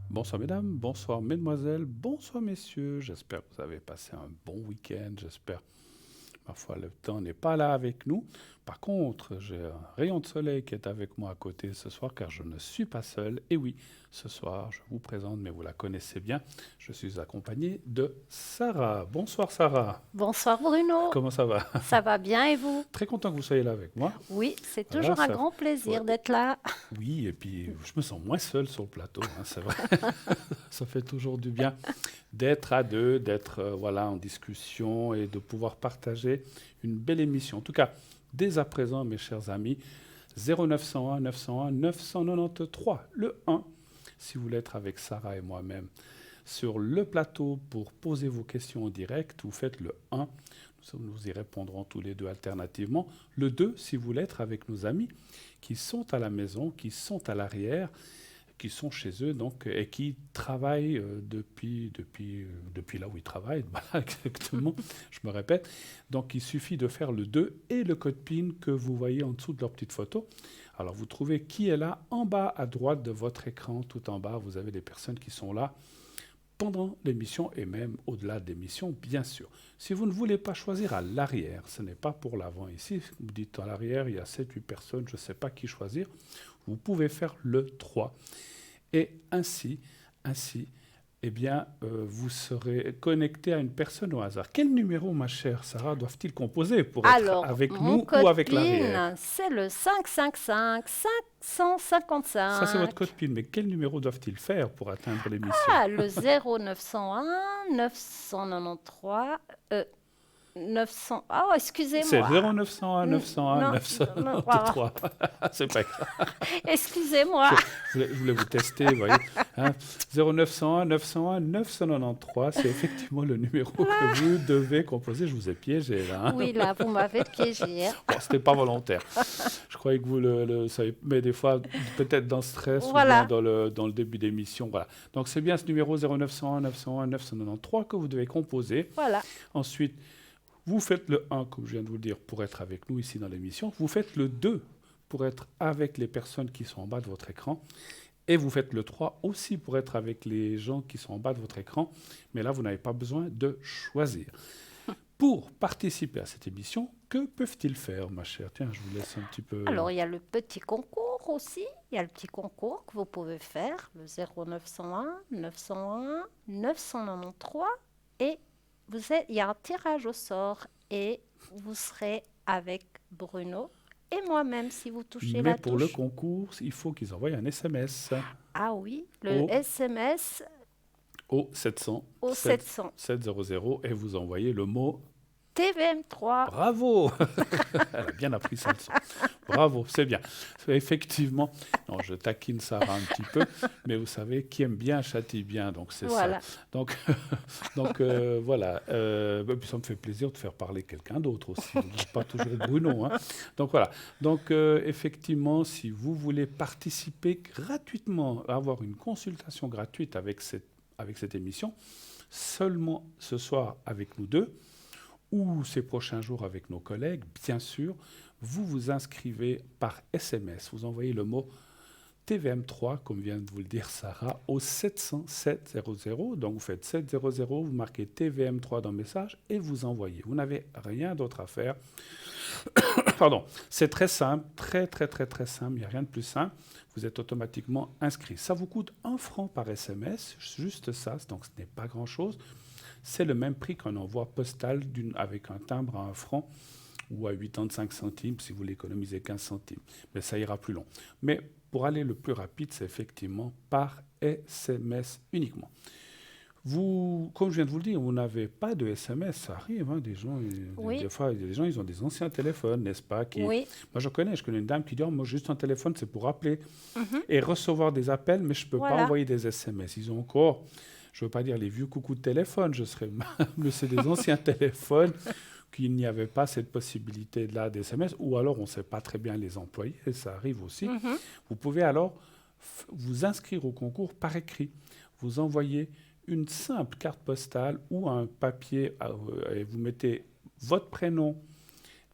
Bonsoir mesdames, bonsoir mesdemoiselles, bonsoir messieurs. J'espère que vous avez passé un bon week-end. J'espère, ma foi, le temps n'est pas là avec nous. Par contre, j'ai un rayon de soleil qui est avec moi à côté ce soir car je ne suis pas seul. Et oui, ce soir, je vous présente, mais vous la connaissez bien, je suis accompagné de Sarah. Bonsoir Sarah, Bonsoir Bruno, comment ça va? ça va bien et vous? Très content que vous soyez là avec moi. Oui, c'est Voilà, toujours un ça, grand ouais, plaisir d'être là. oui, et puis je me sens moins seul sur le plateau, hein, c'est vrai. Ça fait toujours du bien d'être à deux, d'être voilà, en discussion et de pouvoir partager une belle émission. En tout cas, dès à présent, mes chers amis, 0901 901 993, le 1, si vous voulez être avec Sarah et moi-même sur le plateau pour poser vos questions en direct, vous faites le 1. Nous y répondrons tous les deux alternativement. Le 2, si vous voulez être avec nos amis qui sont à la maison, qui sont à l'arrière, qui sont chez eux donc, et qui travaillent depuis là où ils travaillent, voilà, exactement, je me répète. Donc il suffit de faire le 2 et le code PIN que vous voyez en dessous de leur petite photo. Alors vous trouvez qui est là en bas à droite de votre écran, tout en bas, vous avez les personnes qui sont là pendant l'émission et même au-delà de l'émission, bien sûr. Si vous ne voulez pas choisir à l'arrière, ce n'est pas pour l'avant ici, vous dites à l'arrière, il y a 7-8 personnes, je ne sais pas qui choisir, vous pouvez faire le 3. Et ainsi, eh bien, vous serez connecté à une personne au hasard. Quel numéro, ma chère Sarah, doivent-ils composer pour être Alors, avec mon nous ou code avec l'arrière? PIN, c'est le 555 Ça, c'est votre 555. code PIN, mais quel numéro doivent-ils faire pour atteindre l'émission? Ah, le 0901 993 900. Oh, C'est excusez-moi. 0901 901 Non, non, voilà. 993. C'est pas grave. Excusez-moi. Je voulais vous tester, vous voyez. Hein. 0901 901 993, c'est effectivement le numéro que vous devez composer. Je vous ai piégé là. Hein. Oui, là, vous m'avez piégé, hein. Bon, c'était pas volontaire. Je croyais que vous le saviez, mais des fois, peut-être dans le stress ou bien Voilà, dans le début d'émission. Voilà. Donc c'est bien ce numéro 0901 901 993 que vous devez composer. voilà. Ensuite, vous faites le 1, comme je viens de vous le dire, pour être avec nous ici dans l'émission. Vous faites le 2 pour être avec les personnes qui sont en bas de votre écran. Et vous faites le 3 aussi pour être avec les gens qui sont en bas de votre écran. Mais là, vous n'avez pas besoin de choisir. Pour participer à cette émission, que peuvent-ils faire, ma chère? Tiens, je vous laisse un petit peu... Alors, il y a le petit concours aussi. Il y a le petit concours que vous pouvez faire, le 0901 901 993. Et il y a un tirage au sort et vous serez avec Bruno et moi-même si vous touchez Mais la pour le touche. concours, il faut qu'ils envoient un SMS Ah oui, le au, SMS au 700 au 700. 700 et vous envoyez le mot TVM3. bravo. Elle a bien appris sa leçon. Bravo, c'est bien. Effectivement, non, je taquine Sarah un petit peu, mais vous savez, qui aime bien châtie bien, donc c'est ça. Voilà. Donc, voilà. Puis ça me fait plaisir de faire parler quelqu'un d'autre aussi, pas toujours Bruno. Hein. Donc voilà. Donc effectivement, si vous voulez participer gratuitement, avoir une consultation gratuite avec cette émission, seulement ce soir avec nous deux, ou ces prochains jours avec nos collègues, bien sûr, vous vous inscrivez par SMS. Vous envoyez le mot TVM3, comme vient de vous le dire Sarah, au 700 700. Donc vous faites 700, vous marquez TVM3 dans le message et vous envoyez. Vous n'avez rien d'autre à faire. Pardon, c'est très simple, très très très très simple, il n'y a rien de plus simple. Vous êtes automatiquement inscrit. Ça vous coûte 1 franc par SMS, juste ça, donc ce n'est pas grand-chose. C'est le même prix qu'un envoi postal avec un timbre à 1 franc ou à 85 centimes si vous l'économisez 15 centimes. Mais ça ira plus long. Mais pour aller le plus rapide, c'est effectivement par SMS uniquement. Vous, comme je viens de vous le dire, vous n'avez pas de SMS, ça arrive. Hein, des gens, Oui, des fois, des gens, ils ont des anciens téléphones, n'est-ce pas oui. Moi, je connais une dame qui dit, oh, moi, juste un téléphone, c'est pour appeler Mhm. et recevoir des appels, mais je ne peux pas Voilà. envoyer des SMS. Ils ont encore, je ne veux pas dire les vieux coucous de téléphone, mais c'est des anciens téléphones qu'il n'y avait pas cette possibilité-là d'SMS, ou alors on ne sait pas très bien les employer, et ça arrive aussi. Mhm. Vous pouvez alors vous inscrire au concours par écrit. Vous envoyez une simple carte postale ou un papier, et vous mettez votre prénom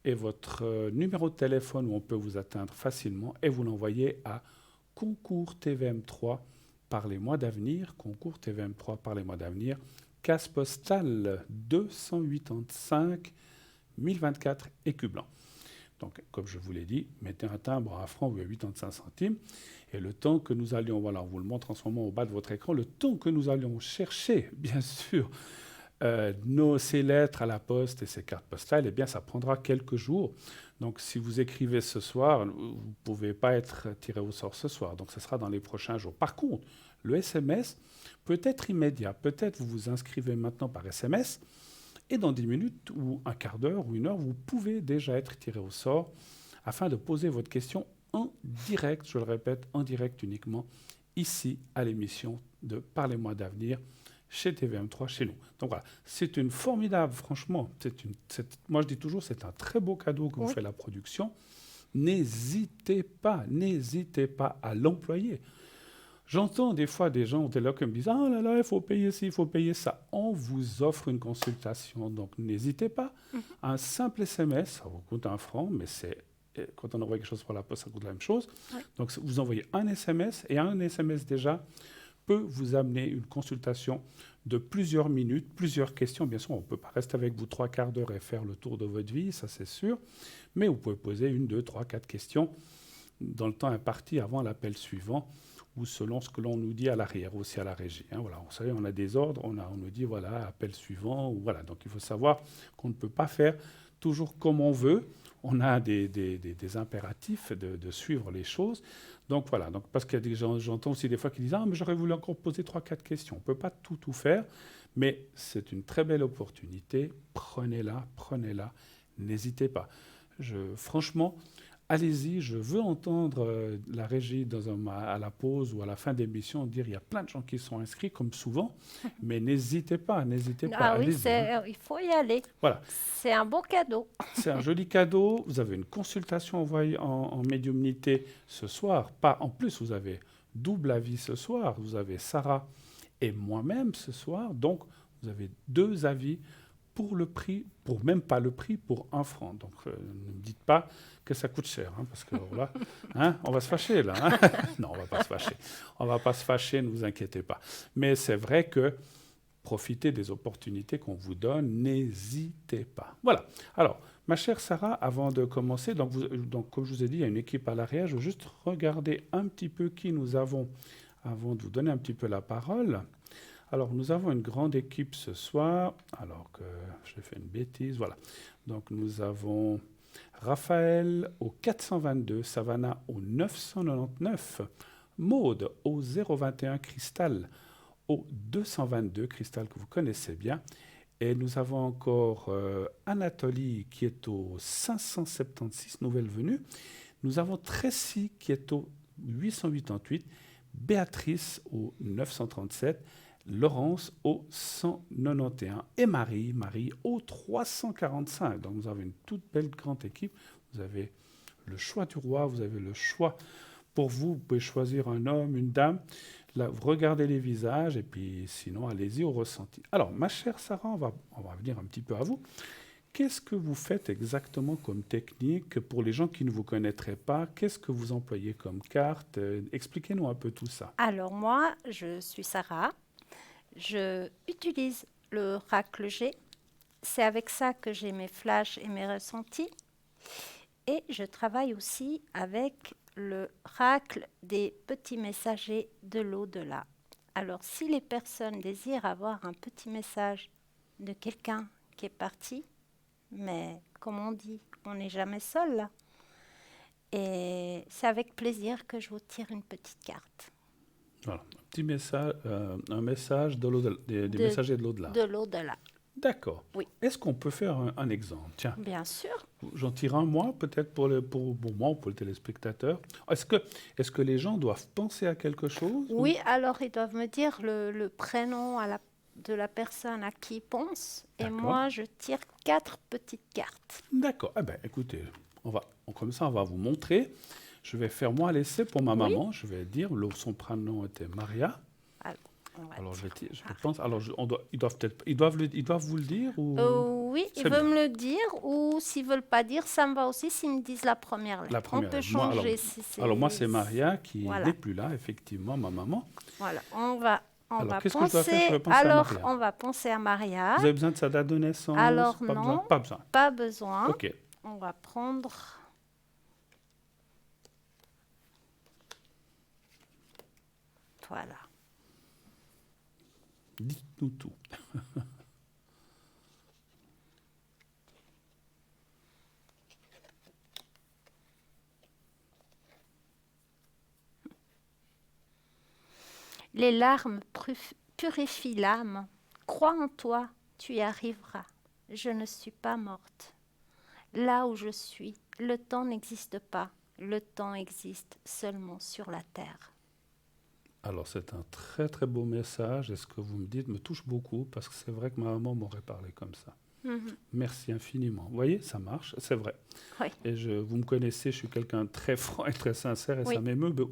et votre numéro de téléphone où on peut vous atteindre facilement, et vous l'envoyez à concours TVM3 Parlez-moi d'avenir, concours TVM3 Parlez-moi d'avenir, case postale 285 1024 écus blancs. Donc, comme je vous l'ai dit, mettez un timbre à 1 franc ou à 85 centimes. Et le temps que nous allions, voilà, on vous le montre en ce moment au bas de votre écran, le temps que nous allions chercher, bien sûr, ces lettres à la poste et ces cartes postales, eh bien, ça prendra quelques jours. Donc, si vous écrivez ce soir, vous ne pouvez pas être tiré au sort ce soir. Donc, ce sera dans les prochains jours. Par contre, le SMS peut être immédiat. Peut-être vous vous inscrivez maintenant par SMS et dans 10 minutes ou un quart d'heure ou une heure, vous pouvez déjà être tiré au sort afin de poser votre question en direct, je le répète, en direct uniquement, ici à l'émission de Parlez-moi d'avenir chez TVM3, chez nous. Donc voilà, c'est une formidable, franchement, moi je dis toujours, c'est un très beau cadeau que vous fait la production. N'hésitez pas à l'employer. J'entends des fois des gens au téléphone qui me disent « Ah là là, il faut payer ci, il faut payer ça ». On vous offre une consultation, donc n'hésitez pas. Un simple SMS, ça vous coûte 1 franc, mais quand on envoie quelque chose par la poste, ça coûte la même chose. Donc vous envoyez un SMS, et un SMS déjà peut vous amener une consultation de plusieurs minutes, plusieurs questions. Bien sûr, on ne peut pas rester avec vous 3 quarts d'heure et faire le tour de votre vie, ça c'est sûr. Mais vous pouvez poser 1, 2, 3, 4 questions dans le temps imparti avant l'appel suivant, ou selon ce que l'on nous dit à l'arrière, aussi à la régie. Voilà, vous savez, on a des ordres, on nous dit, voilà, appel suivant, ou voilà. Donc, il faut savoir qu'on ne peut pas faire toujours comme on veut. On a des impératifs de suivre les choses. Donc, voilà. Donc, parce qu'il y a des gens, j'entends aussi des fois qui disent, ah, mais j'aurais voulu encore poser 3-4 questions. On ne peut pas tout faire, mais c'est une très belle opportunité. Prenez-la, n'hésitez pas. Franchement, allez-y, je veux entendre la régie à la pause ou à la fin d'émission dire il y a plein de gens qui sont inscrits, comme souvent, mais n'hésitez pas. Ah oui, il faut y aller. Voilà. C'est un beau cadeau. C'est un joli cadeau. Vous avez une consultation envoyée en médiumnité ce soir. En plus, vous avez double avis ce soir. Vous avez Sarah et moi-même ce soir. Donc, vous avez 2 avis pour le prix, même pas le prix, pour 1 franc. Donc, ne me dites pas que ça coûte cher, parce que là, on va se fâcher, là. Non, on ne va pas se fâcher. On ne va pas se fâcher, ne vous inquiétez pas. Mais c'est vrai que profitez des opportunités qu'on vous donne, n'hésitez pas. Voilà. Alors, ma chère Sarah, avant de commencer, donc comme je vous ai dit, il y a une équipe à l'arrière. Je veux juste regarder un petit peu qui nous avons, avant de vous donner un petit peu la parole. Alors, nous avons une grande équipe ce soir, alors que j'ai fait une bêtise, voilà. Donc, nous avons Raphaël au 422, Savannah au 999, Maude au 021, Cristal au 222, Cristal que vous connaissez bien. Et nous avons encore Anatolie qui est au 576, nouvelle venue. Nous avons Tracy qui est au 888, Béatrice au 937, Laurence au 191 et Marie au 345. Donc nous avons une toute belle grande équipe. Vous avez le choix du roi, vous avez le choix pour vous. Vous pouvez choisir un homme, une dame. Là, vous regardez les visages et puis sinon, allez-y au ressenti. Alors, ma chère Sarah, on va venir un petit peu à vous. Qu'est-ce que vous faites exactement comme technique pour les gens qui ne vous connaîtraient pas? Qu'est-ce que vous employez comme carte? Expliquez-nous un peu tout ça. Alors moi, je suis Sarah. Je utilise le Oracle G. C'est avec ça que j'ai mes flashs et mes ressentis. Et je travaille aussi avec le Oracle des petits messagers de l'au-delà. Alors, si les personnes désirent avoir un petit message de quelqu'un qui est parti, mais comme on dit, on n'est jamais seul là. Et c'est avec plaisir que je vous tire une petite carte. Voilà, un petit message, un message des messagers de l'au-delà. De l'au-delà. D'accord. Oui. Est-ce qu'on peut faire un exemple? Tiens. Bien sûr. J'en tire un, moi, peut-être pour moi ou pour le téléspectateur. Est-ce que les gens doivent penser à quelque chose? Oui, alors ils doivent me dire le prénom de la personne à qui ils pensent. Et moi, je tire 4 petites cartes. D'accord. Eh bien, écoutez, comme ça, on va vous montrer. Je vais faire moi l'essai pour ma maman. Je vais dire, son prénom était Maria. Alors, On va Alors, je dire Maria. pense. Alors, ils doivent vous le dire ou Oui, ils c'est bien. veulent me le dire ou s'ils veulent pas dire, ça me va aussi s'ils me disent la première La lettre. On première peut lettre. Moi, changer si moi, c'est... c'est Maria qui Voilà, n'est plus là, effectivement, ma maman. voilà. On Alors, va qu'est-ce que je dois faire? Je penser... vais penser à Alors, Maria. on va penser à Maria. Vous avez besoin de sa date de naissance? Alors Pas besoin? non, Pas besoin. pas besoin. Ok. On va prendre... Voilà. Dites-nous tout. Les larmes purifient l'âme. Crois en toi, tu y arriveras. Je ne suis pas morte. Là où je suis, le temps n'existe pas. Le temps existe seulement sur la terre. Alors, c'est un très très beau message et ce que vous me dites me touche beaucoup parce que c'est vrai que ma maman m'aurait parlé comme ça. Mhm. Merci infiniment. Vous voyez, ça marche, c'est vrai. Oui, Et vous me connaissez, je suis quelqu'un de très franc et très sincère et oui,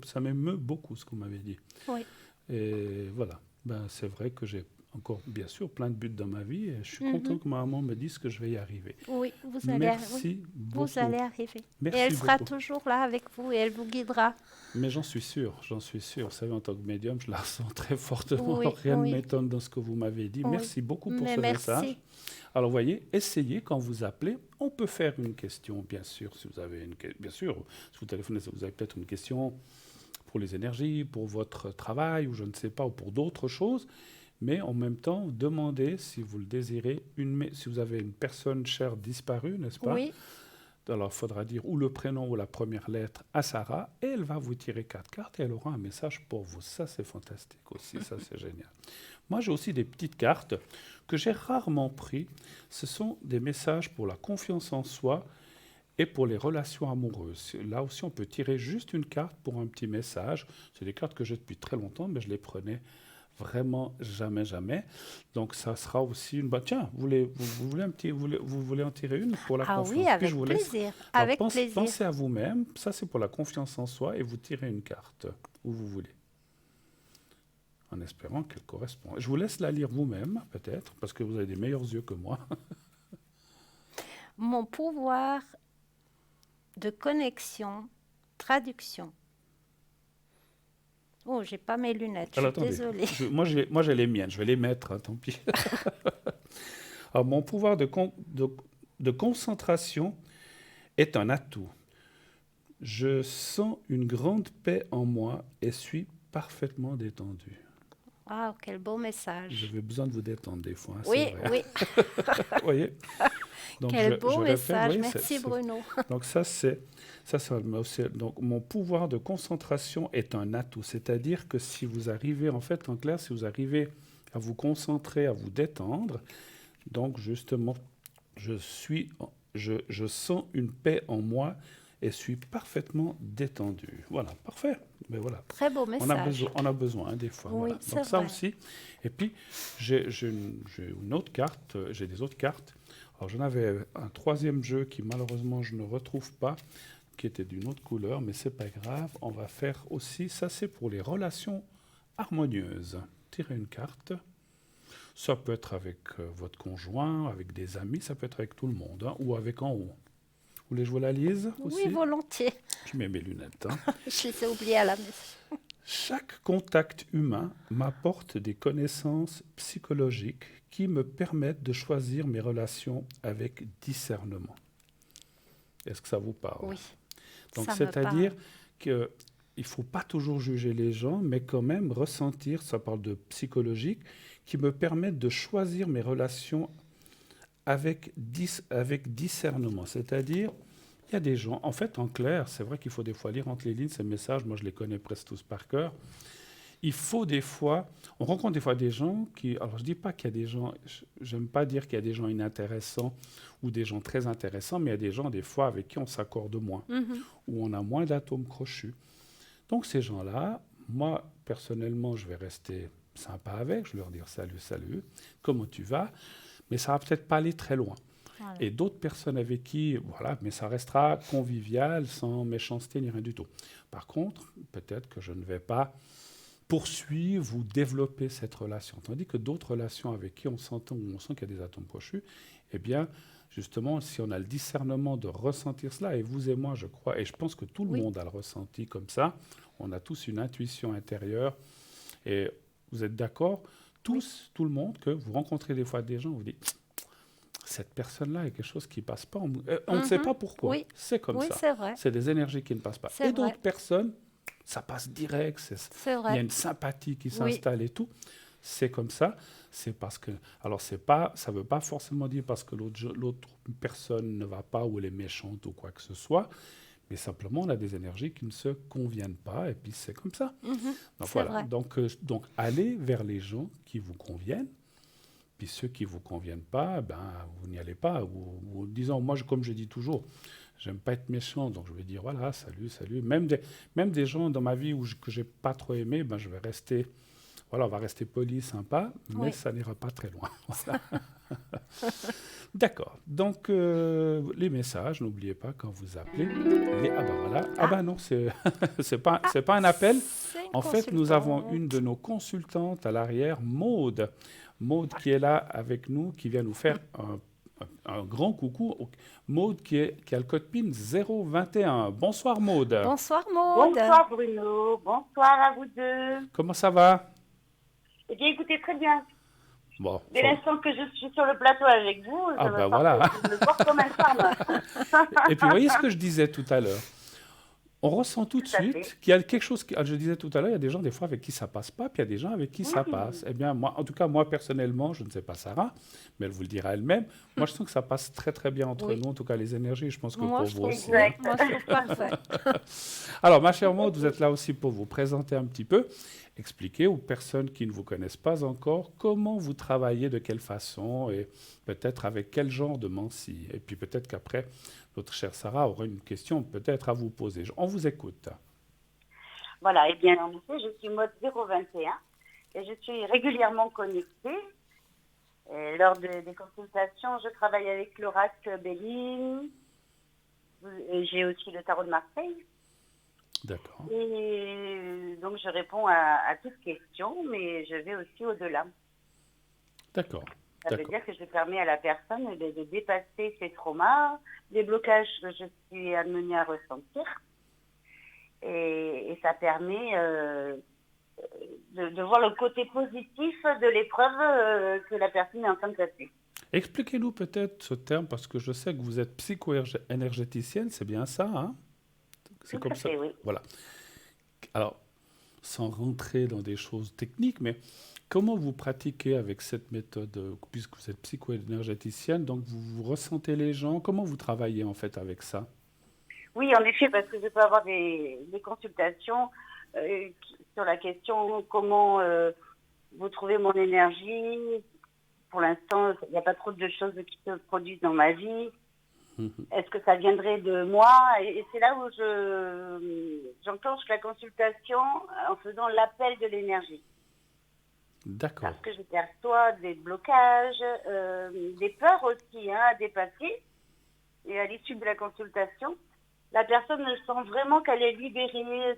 ça m'émeut beaucoup ce que vous m'avez dit. oui. Et voilà, ben, c'est vrai que j'ai encore bien sûr plein de buts dans ma vie et je suis content Mhm. que ma maman me dise que je vais y arriver. Oui, oui, Merci vous beaucoup. allez arriver. Et Merci elle sera beaucoup. toujours là avec vous et elle vous guidera. Mais j'en suis sûr, j'en suis sûr. Vous savez, en tant que médium, je la ressens très fortement. Oui, Alors, rien ne oui, m'étonne dans ce que vous m'avez dit. oui. Merci beaucoup pour Mais ce message. merci. Alors, voyez, essayez quand vous appelez. On peut faire une question, bien sûr, si vous avez bien sûr, si vous téléphonez, si vous avez peut-être une question pour les énergies, pour votre travail, ou je ne sais pas, ou pour d'autres choses. Mais en même temps, demandez, si vous le désirez, si vous avez une personne chère disparue, n'est-ce pas? Oui, Alors, il faudra dire ou le prénom ou la première lettre à Sarah, et elle va vous tirer 4 cartes et elle aura un message pour vous. Ça, c'est fantastique aussi, ça, c'est génial. Moi, j'ai aussi des petites cartes que j'ai rarement prises. Ce sont des messages pour la confiance en soi et pour les relations amoureuses. Là aussi, on peut tirer juste une carte pour un petit message. C'est des cartes que j'ai depuis très longtemps, mais je les prenais vraiment jamais, jamais. Donc, ça sera aussi une bonne... Tiens, vous voulez vous voulez en tirer une pour la ah oui, confiance? Puis je avec vous laisse. plaisir. Alors, Avec plaisir. pensez à vous-même. Ça, c'est pour la confiance en soi. Et vous tirez une carte où vous voulez, en espérant qu'elle correspond. Je vous laisse la lire vous-même, peut-être, parce que vous avez des meilleurs yeux que moi. Mon pouvoir de connexion, traduction. Oh, j'ai pas mes lunettes, je Alors, suis attendez. désolée. Moi, j'ai les miennes. Je vais les mettre, hein, tant pis. Alors, mon pouvoir de concentration est un atout. Je sens une grande paix en moi et suis parfaitement détendu. Ah, quel beau message. J'avais besoin de vous détendre des fois, hein, Oui, c'est vrai. oui, Vous voyez? Donc, quel beau répète, message. vous voyez, Merci Bruno. donc donc mon pouvoir de concentration est un atout, c'est-à-dire que si vous arrivez, en fait, en clair, si vous arrivez à vous concentrer, à vous détendre, donc justement, je sens une paix en moi et suis parfaitement détendu. Voilà, parfait. Mais voilà, Très beau message. on a besoin hein, des fois. Oui, Voilà. c'est Donc ça vrai. aussi. Et puis, j'ai une autre carte, j'ai des autres cartes. Alors j'en avais un troisième jeu qui malheureusement je ne retrouve pas, qui était d'une autre couleur, mais c'est pas grave. On va faire aussi, ça c'est pour les relations harmonieuses. Tirez une carte. Ça peut être avec votre conjoint, avec des amis, ça peut être avec tout le monde, hein, ou avec en haut. Vous voulez que je vous la lise aussi? Oui, volontiers. Je mets mes lunettes. Hein. Je les ai oubliées à la maison. Chaque contact humain m'apporte des connaissances psychologiques qui me permettent de choisir mes relations avec discernement. Est-ce que ça vous parle? Oui, Donc, ça me c'est-à-dire parle. qu'il ne faut pas toujours juger les gens, mais quand même ressentir, ça parle de psychologique, qui me permettent de choisir mes relations avec discernement. C'est-à-dire, il y a des gens, en fait, en clair, c'est vrai qu'il faut des fois lire entre les lignes ces messages, moi je les connais presque tous par cœur. Il faut des fois, on rencontre des fois des gens qui, alors je ne dis pas qu'il y a des gens, j'aime pas dire qu'il y a des gens inintéressants ou des gens très intéressants, mais il y a des gens des fois avec qui on s'accorde moins, où on a moins d'atomes crochus. Donc ces gens-là, moi personnellement, je vais rester sympa avec, je vais leur dire salut, salut, comment tu vas, mais ça va peut-être pas aller très loin. Voilà. Et d'autres personnes avec qui, voilà, mais ça restera convivial, sans méchanceté ni rien du tout. Par contre, peut-être que je ne vais pas poursuivre ou développer cette relation. Tandis que d'autres relations avec qui on sent qu'il y a des atomes crochus, eh bien, justement, si on a le discernement de ressentir cela, et vous et moi, je crois, et je pense que tout le Oui. monde a le ressenti comme ça, on a tous une intuition intérieure, et vous êtes d'accord, tous, tout le monde, que vous rencontrez des fois des gens, vous dites, cette personne-là, il y a quelque chose qui ne passe pas. On ne sait pas pourquoi. Oui. C'est comme Oui, ça. c'est vrai. C'est des énergies qui ne passent pas. C'est Et vrai. d'autres personnes, ça passe direct. C'est Il y a vrai. une sympathie qui Oui. s'installe et tout. C'est comme ça. C'est parce que... Alors, ça ne veut pas forcément dire parce que l'autre personne ne va pas ou elle est méchante ou quoi que ce soit. Mais simplement, on a des énergies qui ne se conviennent pas. Et puis, c'est comme ça. Mhm. Donc, C'est voilà. vrai. Donc, allez vers les gens qui vous conviennent. Puis ceux qui ne vous conviennent pas, ben, vous n'y allez pas. Ou disons, moi, comme je dis toujours, j'aime pas être méchant, donc je vais dire, voilà, salut, salut. Même des gens dans ma vie que je n'ai pas trop aimé, ben, je vais rester, voilà, on va rester poli, sympa, mais Oui. ça n'ira pas très loin. Voilà. D'accord. Donc, les messages, n'oubliez pas quand vous appelez. Ah ben voilà. Ah ben non, c'est pas un appel. C'est une En fait, nous avons consultante. une de nos consultantes à l'arrière, Maude. Maude qui est là avec nous, qui vient nous faire un grand coucou. Maude qui a le code PIN 021. Bonsoir Maude. Bonsoir Maude. Bonsoir Bruno, bonsoir à vous deux. Comment ça va? Eh bien écoutez, très bien. Bon. Dès l'instant que je suis sur le plateau avec vous, Ah je ben me voilà. je me porte comme un charme. Et puis, vous voyez ce que je disais tout à l'heure. On ressent tout de Tout à suite fait. qu'il y a quelque chose je disais tout à l'heure, il y a des gens des fois avec qui ça passe pas, puis il y a des gens avec qui ça Oui. passe. Eh bien, moi, en tout cas, moi personnellement, je ne sais pas Sarah, mais elle vous le dira elle-même. Moi, je sens que ça passe très très bien entre Oui. nous, en tout cas les énergies, je pense que Moi, pour je vous trouve, aussi. Exact. moi, je trouve parfait. Alors, ma chère Maud, vous êtes là aussi pour vous présenter un petit peu, expliquer aux personnes qui ne vous connaissent pas encore comment vous travaillez, de quelle façon, et peut-être avec quel genre de mensie. Et puis peut-être qu'après, notre chère Sarah aura une question peut-être à vous poser. On vous écoute. Voilà, et bien en effet, je suis mode 021 et je suis régulièrement connectée. Et lors des consultations, je travaille avec l'oracle Béline. Et j'ai aussi le tarot de Marseille. D'accord. Et donc je réponds à toutes questions, mais je vais aussi au-delà. D'accord. Ça veut D'accord. dire que je permets à la personne de dépasser ses traumas, les blocages que je suis amenée à ressentir. Et ça permet de voir le côté positif de l'épreuve que la personne est en train de passer. Expliquez-nous peut-être ce terme, parce que je sais que vous êtes psycho-énergéticienne, c'est bien ça, hein? C'est Tout comme à ça. fait, oui. Voilà. Alors, sans rentrer dans des choses techniques, mais comment vous pratiquez avec cette méthode, puisque vous êtes psycho-énergéticienne, donc vous ressentez les gens, comment vous travaillez en fait avec ça? Oui, en effet, parce que je peux avoir des consultations sur la question comment vous trouvez mon énergie. Pour l'instant, il n'y a pas trop de choses qui se produisent dans ma vie. Est-ce que ça viendrait de moi? Et c'est là où j'enclenche la consultation en faisant l'appel de l'énergie. D'accord. Parce que je perçois des blocages, des peurs aussi à dépasser. Et à l'issue de la consultation, la personne sent vraiment qu'elle est libérée,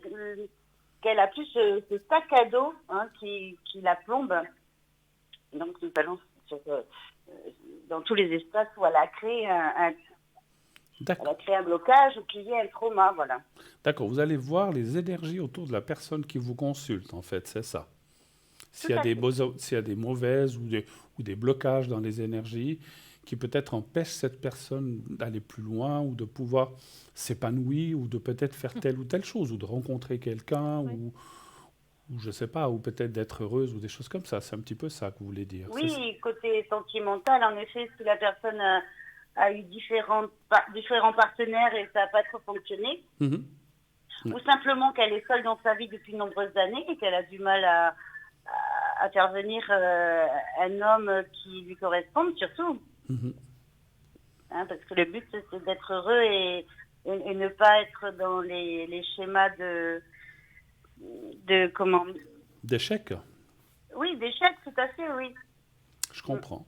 qu'elle a plus ce sac à dos qui la plombe. Donc nous allons dans tous les espaces où elle a créé un blocage ou qu'il y ait un trauma, voilà. D'accord, vous allez voir les énergies autour de la personne qui vous consulte, en fait, c'est ça. S'il y a des mauvaises ou des blocages dans les énergies qui peut-être empêchent cette personne d'aller plus loin ou de pouvoir s'épanouir ou de peut-être faire telle ou telle chose ou de rencontrer quelqu'un ou je ne sais pas, ou peut-être d'être heureuse ou des choses comme ça. C'est un petit peu ça que vous voulez dire. Oui, côté sentimental, en effet, si la personne a eu différents partenaires et ça n'a pas trop fonctionné, ou simplement qu'elle est seule dans sa vie depuis de nombreuses années et qu'elle a du mal à faire venir un homme qui lui corresponde, surtout. Parce que le but, c'est d'être heureux et ne pas être dans les schémas comment... D'échec. Oui, d'échec, tout à fait, oui. Je comprends.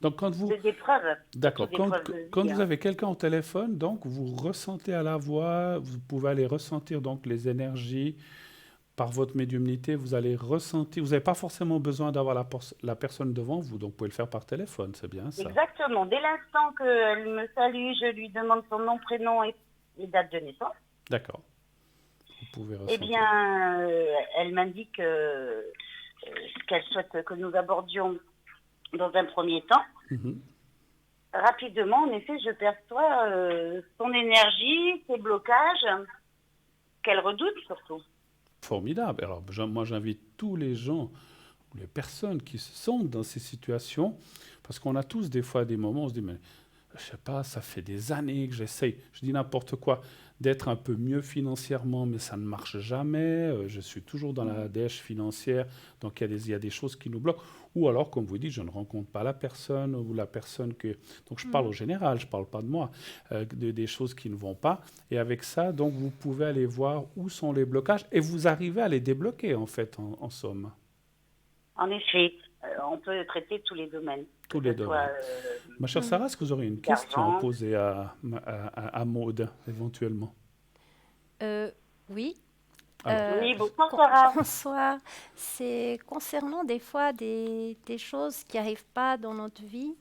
Donc quand vous... Des preuves. D'accord. Quand vous avez quelqu'un au téléphone, donc vous ressentez à la voix, vous pouvez aller ressentir donc les énergies par votre médiumnité, vous allez ressentir, vous n'avez pas forcément besoin d'avoir la personne devant vous, donc vous pouvez le faire par téléphone, c'est bien ça? Exactement. Dès l'instant qu'elle me salue, je lui demande son nom, prénom et date de naissance. D'accord. Vous pouvez ressentir. Eh bien, elle m'indique qu'elle souhaite que nous abordions dans un premier temps. Rapidement, en effet, je perçois son énergie, ses blocages, qu'elle redoute surtout. Formidable. Alors, moi, j'invite tous les gens, les personnes qui se sentent dans ces situations, parce qu'on a tous des fois des moments où on se dit, mais je sais pas, ça fait des années que j'essaye, je dis n'importe quoi, d'être un peu mieux financièrement, mais ça ne marche jamais. Je suis toujours dans la dèche financière, donc il y a des choses qui nous bloquent. Ou alors, comme vous dites, je ne rencontre pas la personne ou la personne que... Donc, je parle au général, je ne parle pas de moi, des choses qui ne vont pas. Et avec ça, donc, vous pouvez aller voir où sont les blocages et vous arrivez à les débloquer, en fait, en somme. En effet, on peut traiter tous les domaines. Tous les domaines. Ma chère Sarah, est-ce que vous aurez une question à poser à Maude, éventuellement? Oui. Oui, bonsoir Sarah. Bonsoir. C'est concernant des fois des choses qui n'arrivent pas dans notre vie.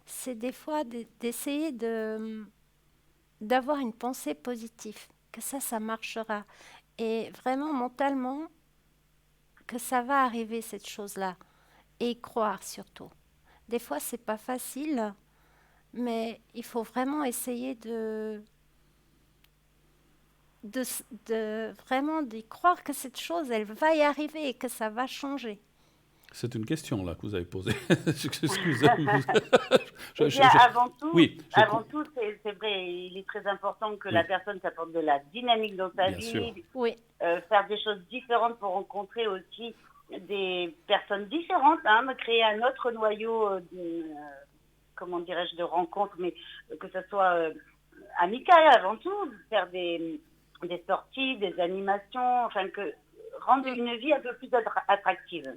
C'est des fois d'essayer d'avoir une pensée positive, que ça marchera. Et vraiment mentalement, que ça va arriver cette chose-là. Et y croire surtout. Des fois, c'est pas facile, mais il faut vraiment essayer de vraiment d'y croire que cette chose, elle va y arriver et que ça va changer. C'est une question là que vous avez posée. Excusez-moi. Avant tout, c'est vrai, il est très important que la personne s'apporte de la dynamique dans sa vie, faire des choses différentes pour rencontrer aussi des personnes différentes, me créer un autre noyau, comment dirais-je, de rencontres, mais que ce soit amical avant tout, faire des sorties, des animations, enfin rendre une vie un peu plus attractive.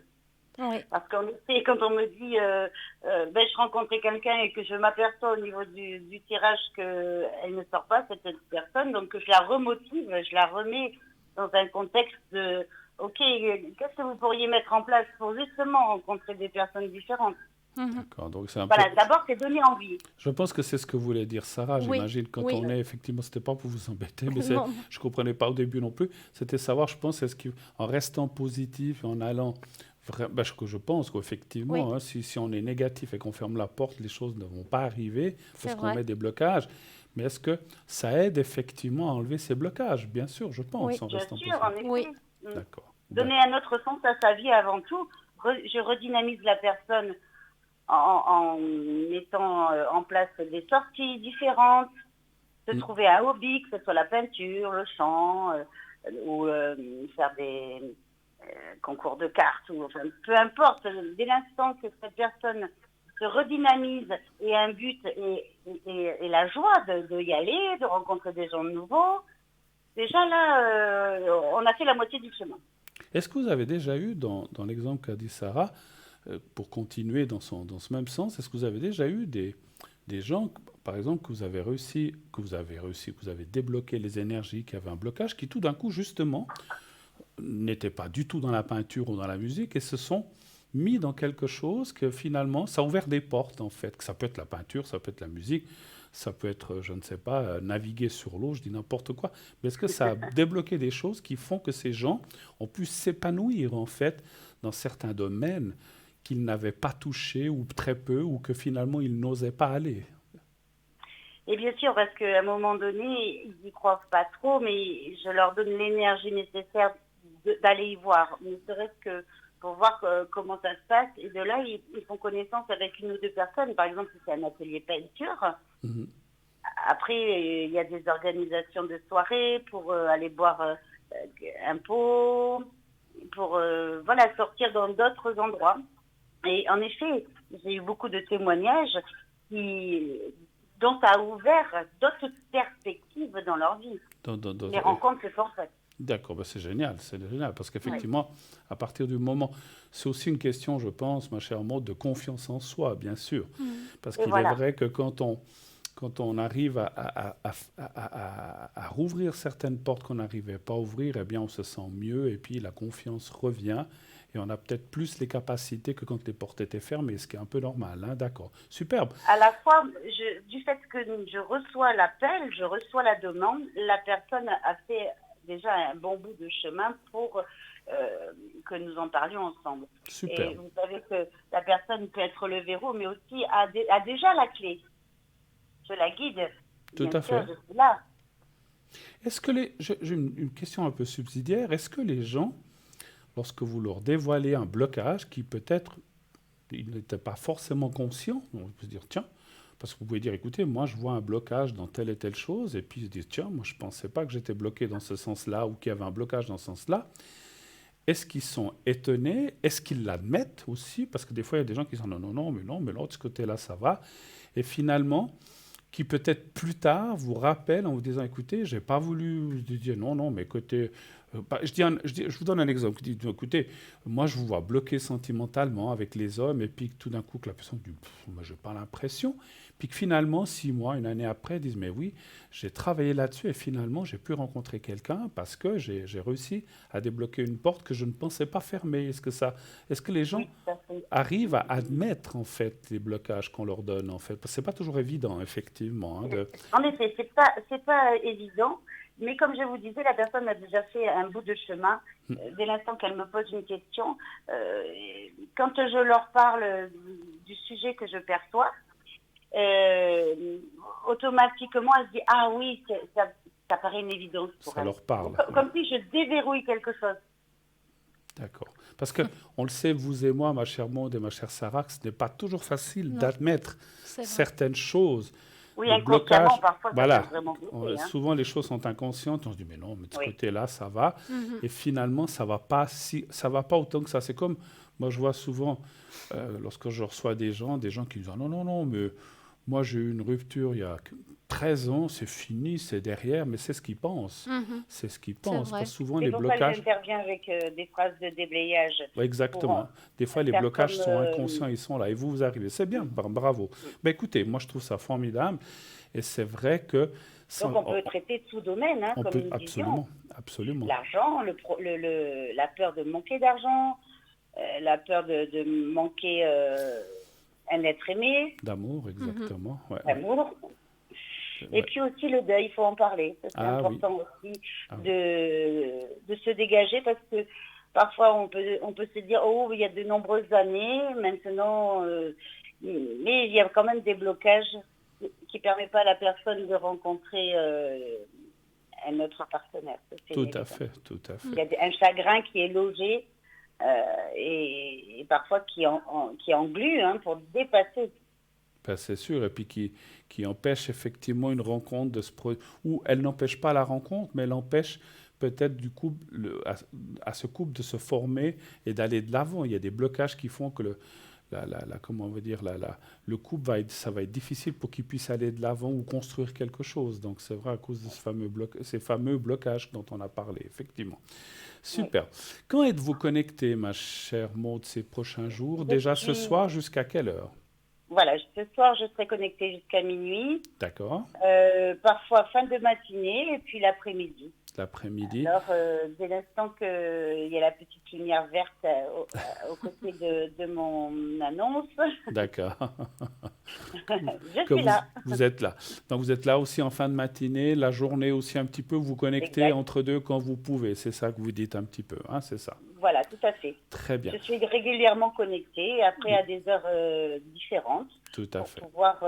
Oui. Parce qu'en effet, quand on me dit je rencontrais quelqu'un et que je m'aperçois au niveau du tirage qu'elle ne sort pas, cette personne, donc que je la remotive, je la remets dans un contexte de OK, qu'est-ce que vous pourriez mettre en place pour justement rencontrer des personnes différentes? D'accord, donc c'est d'abord, c'est donner envie. Je pense que c'est ce que voulait dire Sarah, j'imagine, quand on est, effectivement, c'était pas pour vous embêter, mais je comprenais pas au début non plus, c'était savoir, je pense, en restant positif et en allant, je pense qu'effectivement, si on est négatif et qu'on ferme la porte, les choses ne vont pas arriver, parce qu'on met des blocages. Mais est-ce que ça aide effectivement à enlever ces blocages? Bien sûr, je pense, en restant positif. En effet. Oui. D'accord. Donner un autre sens à sa vie avant tout. Je redynamise la personne en mettant en place des sorties différentes, se trouver un hobby, que ce soit la peinture, le chant, ou faire des concours de cartes, ou enfin, peu importe. Dès l'instant que cette personne se redynamise et un but et la joie de y aller, de rencontrer des gens nouveaux, déjà là, on a fait la moitié du chemin. Est-ce que vous avez déjà eu, dans l'exemple qu'a dit Sarah, pour continuer dans ce même sens, est-ce que vous avez déjà eu des gens, par exemple, que vous avez débloqué les énergies, qui avaient un blocage, qui tout d'un coup, justement, n'étaient pas du tout dans la peinture ou dans la musique et se sont mis dans quelque chose que finalement, ça a ouvert des portes, en fait. Que ça peut être la peinture, ça peut être la musique, ça peut être, je ne sais pas, naviguer sur l'eau, je dis n'importe quoi. Mais est-ce que ça a débloqué des choses qui font que ces gens ont pu s'épanouir, en fait, dans certains domaines qu'ils n'avaient pas touchés, ou très peu, ou que finalement, ils n'osaient pas aller? Et bien sûr, parce qu'à un moment donné, ils n'y croient pas trop, mais je leur donne l'énergie nécessaire d'aller y voir. Ne serait-ce que pour voir comment ça se passe. Et de là, ils font connaissance avec une ou deux personnes. Par exemple, si c'est un atelier peinture. Après, il y a des organisations de soirées pour aller boire un pot, pour sortir dans d'autres endroits. Et en effet, j'ai eu beaucoup de témoignages dont ça a ouvert d'autres perspectives dans leur vie. Les rencontres se sont faites. D'accord, c'est génial, parce qu'effectivement, à partir du moment, c'est aussi une question, je pense, ma chère Maude, de confiance en soi, bien sûr. Parce qu'il est vrai que quand quand on arrive à rouvrir certaines portes qu'on n'arrivait pas à ouvrir, eh bien, on se sent mieux et puis la confiance revient et on a peut-être plus les capacités que quand les portes étaient fermées, ce qui est un peu normal. Hein, d'accord. Superbe. À la fois, du fait que je reçois l'appel, je reçois la demande, la personne a fait déjà un bon bout de chemin pour que nous en parlions ensemble. Super. Et vous savez que la personne peut être le verrou, mais aussi a déjà la clé. Je la guide. Tout Bien à sûr, fait. je suis là. Est-ce que j'ai une question un peu subsidiaire. Est-ce que les gens, lorsque vous leur dévoilez un blocage qui peut-être, ils n'étaient pas forcément conscients, on peut se dire, tiens, parce que vous pouvez dire, écoutez, moi je vois un blocage dans telle et telle chose, et puis ils se disent, tiens, moi je ne pensais pas que j'étais bloqué dans ce sens-là ou qu'il y avait un blocage dans ce sens-là. Est-ce qu'ils sont étonnés? Est-ce qu'ils l'admettent aussi? Parce que des fois, il y a des gens qui disent, non, mais l'autre, de ce côté-là, ça va. Et finalement, qui peut-être plus tard vous rappelle en vous disant, écoutez, j'ai pas voulu dire non, mais écoutez, je vous donne un exemple. Vous dites, écoutez, moi je vous vois bloqué sentimentalement avec les hommes, et puis tout d'un coup que la personne dit, moi j'ai pas l'impression, puis que finalement 6 mois, une année après, disent, mais oui, j'ai travaillé là-dessus et finalement j'ai pu rencontrer quelqu'un parce que j'ai réussi à débloquer une porte que je ne pensais pas fermer. Est-ce que les gens arrivent à admettre en fait les blocages qu'on leur donne en fait? Parce que c'est pas toujours évident effectivement. En effet, c'est pas évident. Mais comme je vous disais, la personne a déjà fait un bout de chemin. Dès l'instant qu'elle me pose une question, quand je leur parle du sujet que je perçois, automatiquement, elle se dit « Ah oui, ça paraît une évidence pour elle. » Ça leur parle. Comme si je déverrouille quelque chose. D'accord. Parce qu'on le sait, vous et moi, ma chère Maud et ma chère Sarah, que ce n'est pas toujours facile d'admettre certaines choses. Oui, inconsciemment, parfois, voilà. Ça peut vraiment bloquer, hein. Souvent, les choses sont inconscientes. On se dit, mais non, mais de ce côté-là, ça va. Et finalement, ça va pas autant que ça. C'est comme, moi, je vois souvent, lorsque je reçois des gens qui disent, non, mais moi, j'ai eu une rupture il y a 13 ans, c'est fini, c'est derrière, mais c'est ce qu'ils pensent. C'est ce qu'ils pensent. Parce que souvent, les blocages... J'interviens avec des phrases de déblayage. Exactement. Des fois, les blocages sont inconscients, ils sont là. Et vous arrivez. C'est bien, bravo. Ben, écoutez, moi, je trouve ça formidable. Et c'est vrai que... Donc, on peut traiter tout domaine, hein, comme nous disions. Absolument. L'argent, la peur de manquer d'argent, la peur de manquer un être aimé. D'amour, exactement. D'amour. Et puis aussi le deuil, il faut en parler. C'est important aussi de se dégager parce que parfois on peut se dire oh il y a de nombreuses années maintenant, mais il y a quand même des blocages qui ne permettent pas à la personne de rencontrer un autre partenaire. Tout à fait. Il y a un chagrin qui est logé et parfois qui englue pour dépasser. Ben, c'est sûr, et puis qui empêche effectivement une rencontre de se produire, ou elle n'empêche pas la rencontre, mais elle empêche peut-être du coup à ce couple de se former et d'aller de l'avant. Il y a des blocages qui font que comment on va dire, le couple ça va être difficile pour qu'il puisse aller de l'avant ou construire quelque chose. Donc c'est vrai à cause de ces fameux blocages dont on a parlé, effectivement. Super. Oui. Quand êtes-vous connectée, ma chère Maud, ces prochains jours? Déjà ce soir, jusqu'à quelle heure? Voilà, ce soir, je serai connectée jusqu'à minuit. D'accord. Parfois fin de matinée et puis l'après-midi. L'après-midi. Alors, dès l'instant qu'il y a la petite lumière verte au côté de mon annonce. D'accord. Je suis là. Vous êtes là. Donc, vous êtes là aussi en fin de matinée, la journée aussi un petit peu, vous connectez entre deux quand vous pouvez. C'est ça que vous dites un petit peu, hein, c'est ça? Voilà, tout à fait. Très bien. Je suis régulièrement connectée, après à des heures différentes. Tout à fait. Pour pouvoir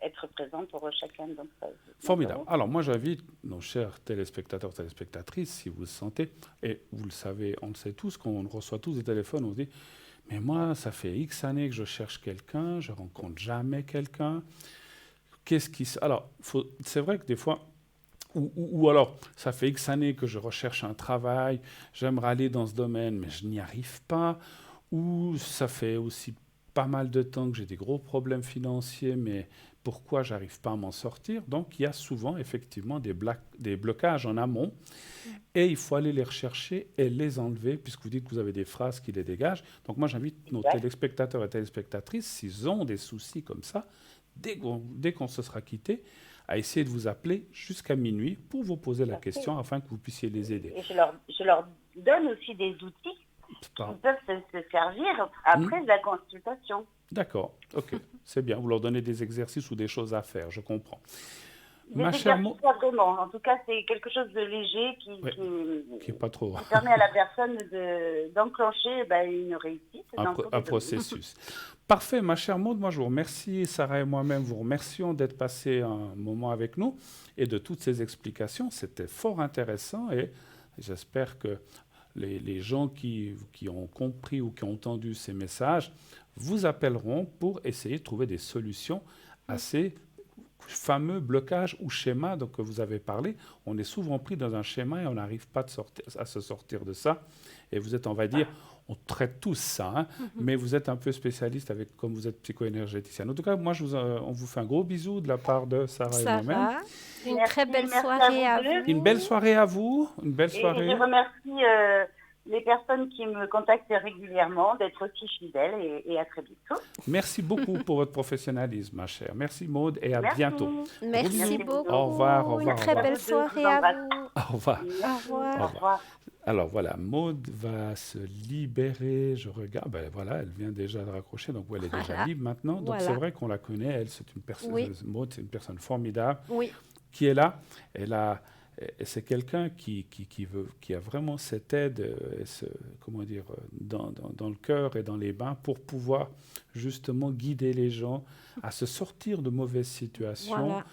être présente pour chacun d'entre eux. Formidable. Alors, moi, j'invite nos chers téléspectateurs, téléspectatrices, si vous le sentez, et vous le savez, on le sait tous, quand on reçoit tous des téléphones, on se dit « Mais moi, ça fait X années que je cherche quelqu'un, je ne rencontre jamais quelqu'un. Qu'est-ce qui... » Alors, c'est vrai que des fois... Ou alors, ça fait X années que je recherche un travail, j'aimerais aller dans ce domaine, mais je n'y arrive pas. Ou ça fait aussi pas mal de temps que j'ai des gros problèmes financiers, mais pourquoi j'arrive pas à m'en sortir? Donc, il y a souvent, effectivement, des blocages en amont. Et il faut aller les rechercher et les enlever, puisque vous dites que vous avez des phrases qui les dégagent. Donc, moi, j'invite nos téléspectateurs et téléspectatrices, s'ils ont des soucis comme ça, dès qu'on se sera quitté, à essayer de vous appeler jusqu'à minuit pour vous poser la question afin que vous puissiez les aider. Et je leur donne aussi des outils qui peuvent se servir après de la consultation. D'accord, ok, c'est bien. Vous leur donnez des exercices ou des choses à faire, je comprends. Des exercices, pas vraiment. En tout cas, c'est quelque chose de léger qui est pas trop. Qui permet à la personne d'enclencher une réussite. Un processus. Parfait, ma chère Maude. Moi, je vous remercie. Sarah et moi-même vous remercions d'être passé un moment avec nous et de toutes ces explications. C'était fort intéressant et j'espère que les gens qui ont compris ou qui ont entendu ces messages vous appelleront pour essayer de trouver des solutions à ces fameux blocages ou schémas dont vous avez parlé. On est souvent pris dans un schéma et on n'arrive pas à se sortir de ça. Et vous êtes, on va dire, on traite tous ça, mais vous êtes un peu spécialiste comme vous êtes psycho-énergéticienne. En tout cas, moi, on vous fait un gros bisou de la part de Sarah et moi-même. Une très belle soirée à vous. Une belle soirée à vous. Une belle soirée. Et je remercie les personnes qui me contactent régulièrement d'être aussi fidèles et à très bientôt. Merci beaucoup pour votre professionnalisme, ma chère. Merci Maude et à bientôt. Merci beaucoup. Au revoir. Une très belle soirée à vous. Au revoir. Au revoir. Alors voilà, Maude va se libérer. Je regarde, voilà, elle vient déjà de raccrocher, donc elle est déjà libre maintenant. Donc c'est vrai qu'on la connaît. Elle, c'est une personne. Maude, c'est une personne formidable qui est là. C'est quelqu'un qui a vraiment cette aide, dans le cœur et dans les bains pour pouvoir justement guider les gens à se sortir de mauvaises situations. Voilà.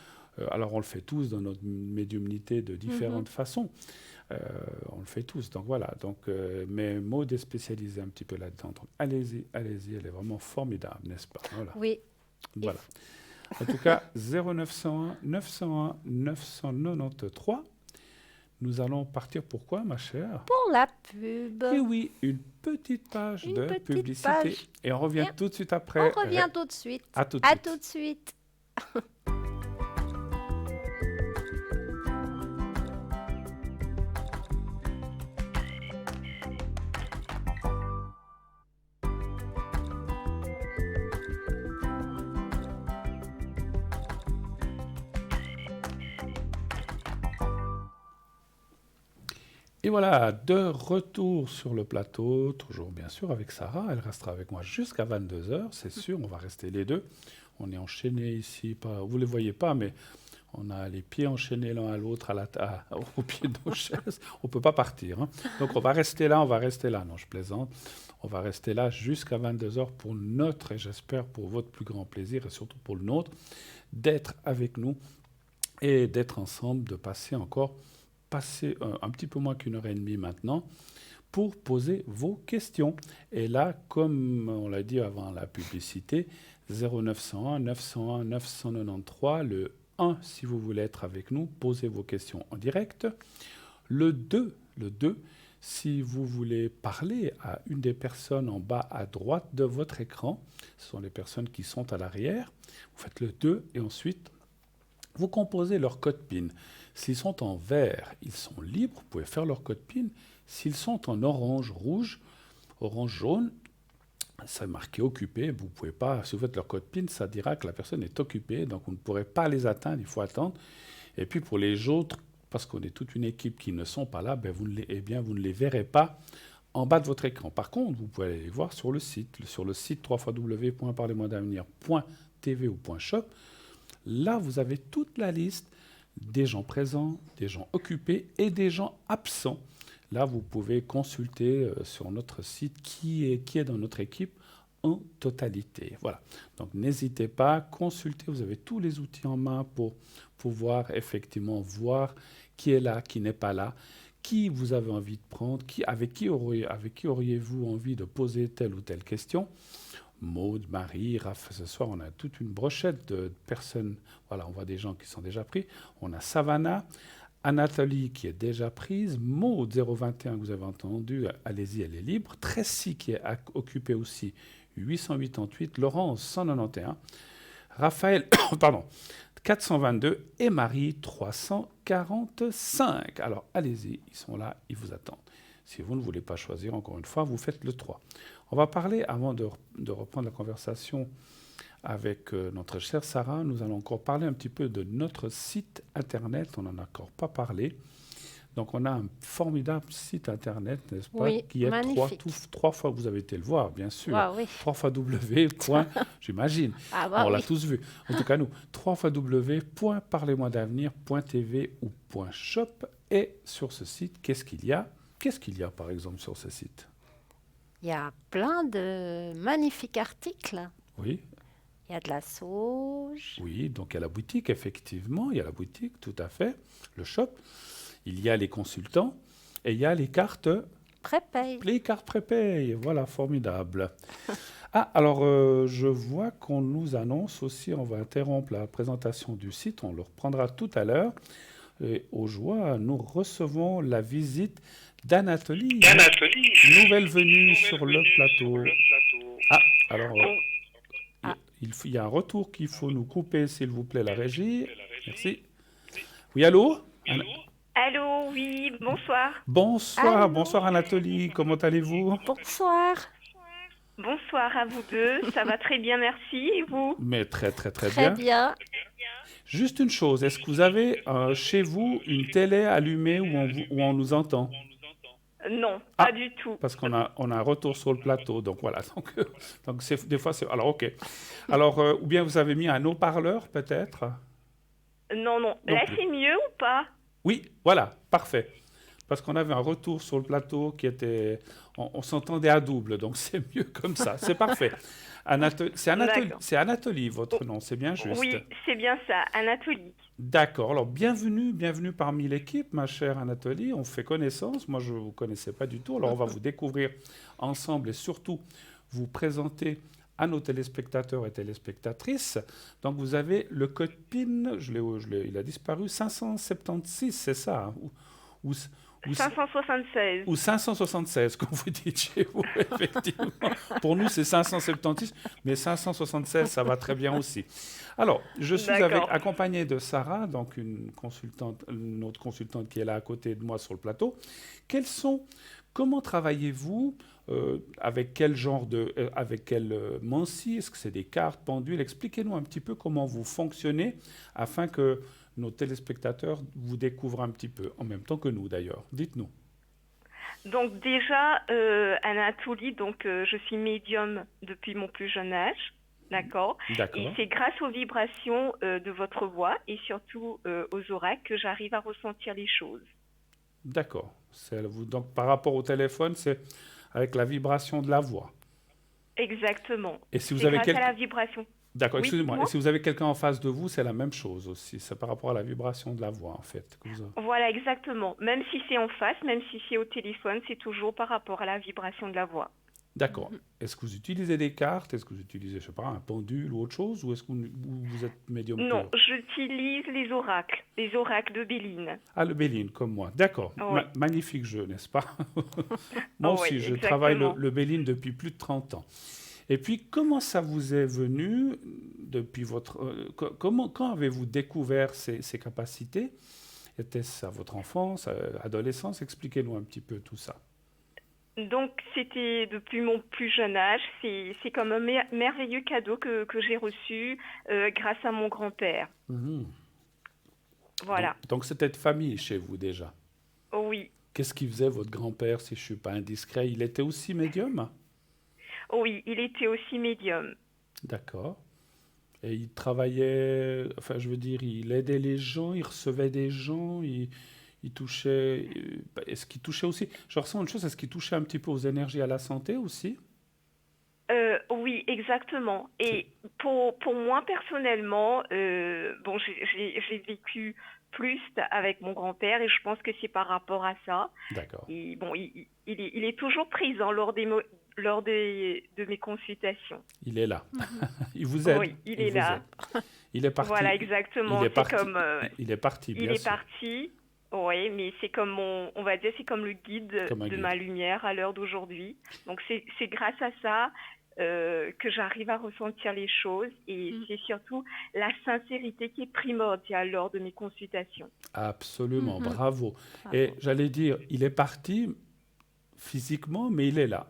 Alors on le fait tous dans notre médiumnité de différentes façons. On le fait tous. Donc voilà. Mais Maude est spécialisée un petit peu là-dedans. Donc allez-y. Elle est vraiment formidable, n'est-ce pas? Voilà. Oui. Voilà. En tout cas, 0901 901 993. Nous allons partir pour quoi, ma chère? Pour la pub. Et oui, une petite page de publicité. Et on revient tout de suite après. On revient tout de suite. À tout de suite. Et voilà, de retour sur le plateau, toujours bien sûr avec Sarah. Elle restera avec moi jusqu'à 22h, c'est sûr, on va rester les deux. On est enchaînés ici, vous ne les voyez pas, mais on a les pieds enchaînés l'un à l'autre au pied de nos chaises. On ne peut pas partir. Donc on va rester là. Non, je plaisante. On va rester là jusqu'à 22h pour notre, et j'espère pour votre plus grand plaisir, et surtout pour le nôtre, d'être avec nous et d'être ensemble, de passer un petit peu moins qu'une heure et demie maintenant pour poser vos questions. Et là, comme on l'a dit avant la publicité, 0901 901 993, le 1 si vous voulez être avec nous, posez vos questions en direct. Le 2, si vous voulez parler à une des personnes en bas à droite de votre écran, ce sont les personnes qui sont à l'arrière, vous faites le 2 et ensuite vous composez leur code PIN. S'ils sont en vert, ils sont libres, vous pouvez faire leur code PIN. S'ils sont en orange, rouge, orange, jaune, ça est marqué occupé. Vous pouvez pas, si vous faites leur code PIN, ça dira que la personne est occupée, donc vous ne pourrez pas les atteindre, il faut attendre. Et puis pour les autres, parce qu'on est toute une équipe qui ne sont pas là, vous ne les verrez pas en bas de votre écran. Par contre, vous pouvez aller les voir sur le site www.parlez-moi-d'avenir.tv ou .shop. Là, vous avez toute la liste des gens présents, des gens occupés et des gens absents. Là, vous pouvez consulter sur notre site qui est dans notre équipe en totalité. Voilà. Donc, n'hésitez pas, consultez. Vous avez tous les outils en main pour pouvoir effectivement voir qui est là, qui n'est pas là, qui vous avez envie de prendre, avec qui auriez-vous envie de poser telle ou telle question. Maude, Marie, Raph, ce soir, on a toute une brochette de personnes. Voilà, on voit des gens qui sont déjà pris. On a Savannah, Anatolie qui est déjà prise, Maude 021 que vous avez entendu, allez-y, elle est libre. Tracy qui est occupée aussi, 888, Laurence 191, Raphaël, 422 et Marie 345. Alors allez-y, ils sont là, ils vous attendent. Si vous ne voulez pas choisir, encore une fois, vous faites le 3. On va parler, avant de reprendre la conversation avec notre chère Sarah, nous allons encore parler un petit peu de notre site internet. On n'en a encore pas parlé. Donc, on a un formidable site internet, n'est-ce pas? Oui, Qui est magnifique. trois fois, vous avez été le voir, bien sûr. Ah oui. 3 fois W. J'imagine. Ah bah On l'a oui. tous vu. En tout cas, nous, 3 fois w.parlez-moi-d'avenir.tv ou .shop. Et sur ce site, qu'est-ce qu'il y a? Qu'est-ce qu'il y a, par exemple, sur ce site? Il y a plein de magnifiques articles. Oui, Il y a de la sauge. oui. Donc, il y a la boutique, effectivement. Il y a la boutique, tout à fait. Le shop. Il y a les consultants. Et il y a les cartes Prépaye. prépaye. Voilà, formidable. Ah, alors, je vois qu'on nous annonce aussi, on va interrompre la présentation du site, on le reprendra tout à l'heure. Et aux joies, nous recevons la visite d'Anatolie, nouvelle venue sur le plateau. Ah, alors, il y a un retour qu'il faut nous couper, s'il vous plaît, la régie. Merci. Oui, allô? Allô, oui, bonsoir. Bonsoir, Allô? bonsoir Anatolie, comment allez-vous? Bonsoir. Bonsoir à vous deux. Ça va très bien, merci. Et vous? Mais très Très bien. bien. Juste une chose, est-ce que vous avez chez vous une télé allumée où on nous entend? Non, Ah. pas du tout. Parce qu'on a un retour sur le plateau, donc voilà. Donc des fois, c'est... Alors, ok. Alors, ou bien vous avez mis un haut-parleur, peut-être? Non, non. Là, plus. c'est mieux ou pas? Oui, voilà, parfait. Parce qu'on avait un retour sur le plateau qui était... On s'entendait à double, donc c'est mieux comme ça. C'est parfait. D'accord. C'est Anatolie, votre nom, c'est bien juste. Oui, c'est bien ça, Anatolie. D'accord. Alors, bienvenue parmi l'équipe, ma chère Anatolie. On fait connaissance. Moi, je ne vous connaissais pas du tout. Alors, on va vous découvrir ensemble et surtout vous présenter à nos téléspectateurs et téléspectatrices. Donc, vous avez le code PIN, il a disparu, 576, c'est ça, hein, ou 576. ou 576, comme vous dites chez vous, effectivement. Pour nous, c'est 576, mais 576, ça va très bien aussi. Alors, je suis accompagné de Sarah, donc une autre consultante qui est là à côté de moi sur le plateau. Comment travaillez-vous avec quel genre avec quel manci? Est-ce que c'est des cartes, pendules? Expliquez-nous un petit peu comment vous fonctionnez afin que nos téléspectateurs vous découvrent un petit peu, en même temps que nous d'ailleurs. Dites-nous. Donc déjà, Anatolie, je suis médium depuis mon plus jeune âge. D'accord. Et c'est grâce aux vibrations de votre voix et surtout aux oracles que j'arrive à ressentir les choses. D'accord. Donc par rapport au téléphone, c'est avec la vibration de la voix. Exactement. Et si vous c'est avez grâce à la vibration. D'accord, Oui, excusez-moi. moi. Et si vous avez quelqu'un en face de vous, c'est la même chose aussi. C'est par rapport à la vibration de la voix, en fait. Voilà, exactement. Même si c'est en face, même si c'est au téléphone, c'est toujours par rapport à la vibration de la voix. D'accord. Est-ce que vous utilisez des cartes? Est-ce que vous utilisez, je sais pas, un pendule ou autre chose? Ou est-ce que vous êtes médium Non, pur? j'utilise les oracles de Béline. Ah, le Béline, comme moi. D'accord. Oui. Magnifique jeu, n'est-ce pas? Moi aussi, oui, je exactement. travaille le Béline depuis plus de 30 ans. Et puis, comment ça vous est venu depuis quand avez-vous découvert ces capacités? Était-ce à votre enfance, adolescence? Expliquez-nous un petit peu tout ça. Donc, c'était depuis mon plus jeune âge. C'est comme un merveilleux cadeau que j'ai reçu grâce à mon grand-père. Mmh. Voilà. Donc, c'était de famille chez vous déjà? Oui. Qu'est-ce qu'il faisait votre grand-père, si je ne suis pas indiscret? Il était aussi médium? Oui, il était aussi médium. D'accord. Et il travaillait, enfin je veux dire, il aidait les gens, il recevait des gens, il touchait... Est-ce qu'il touchait aussi... Je ressens une chose, est-ce qu'il touchait un petit peu aux énergies, à la santé aussi? Oui, exactement. Et pour moi, personnellement, j'ai vécu plus avec mon grand-père et je pense que c'est par rapport à ça. D'accord. Et bon, il est toujours présent lors de mes consultations. Il est là. Il vous aide. Oui, il est là. Il est parti. Voilà, exactement. Il est parti, bien sûr. Il est parti. Oui, mais c'est comme on va dire, c'est comme le guide de ma lumière à l'heure d'aujourd'hui. Donc c'est grâce à ça que j'arrive à ressentir les choses et c'est surtout la sincérité qui est primordiale lors de mes consultations. Absolument, bravo. Et j'allais dire, il est parti physiquement, mais il est là.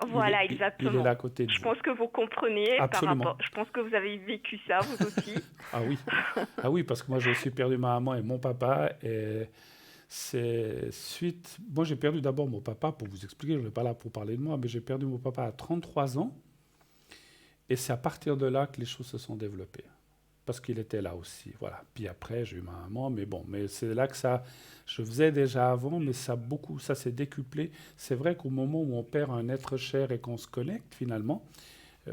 Voilà, exactement. Il est là à côté de vous. Je pense que vous comprenez. Absolument. Je pense que vous avez vécu ça, vous aussi. Ah oui. Ah oui, parce que moi, j'ai aussi perdu ma maman et mon papa. Et c'est suite... Moi, j'ai perdu d'abord mon papa, pour vous expliquer, je ne vais pas là pour parler de moi, mais j'ai perdu mon papa à 33 ans. Et c'est à partir de là que les choses se sont développées. Parce qu'il était là aussi, voilà. Puis après, j'ai eu ma maman, mais bon, mais c'est là que ça... Je faisais déjà avant, mais ça s'est décuplé. C'est vrai qu'au moment où on perd un être cher et qu'on se connecte, finalement,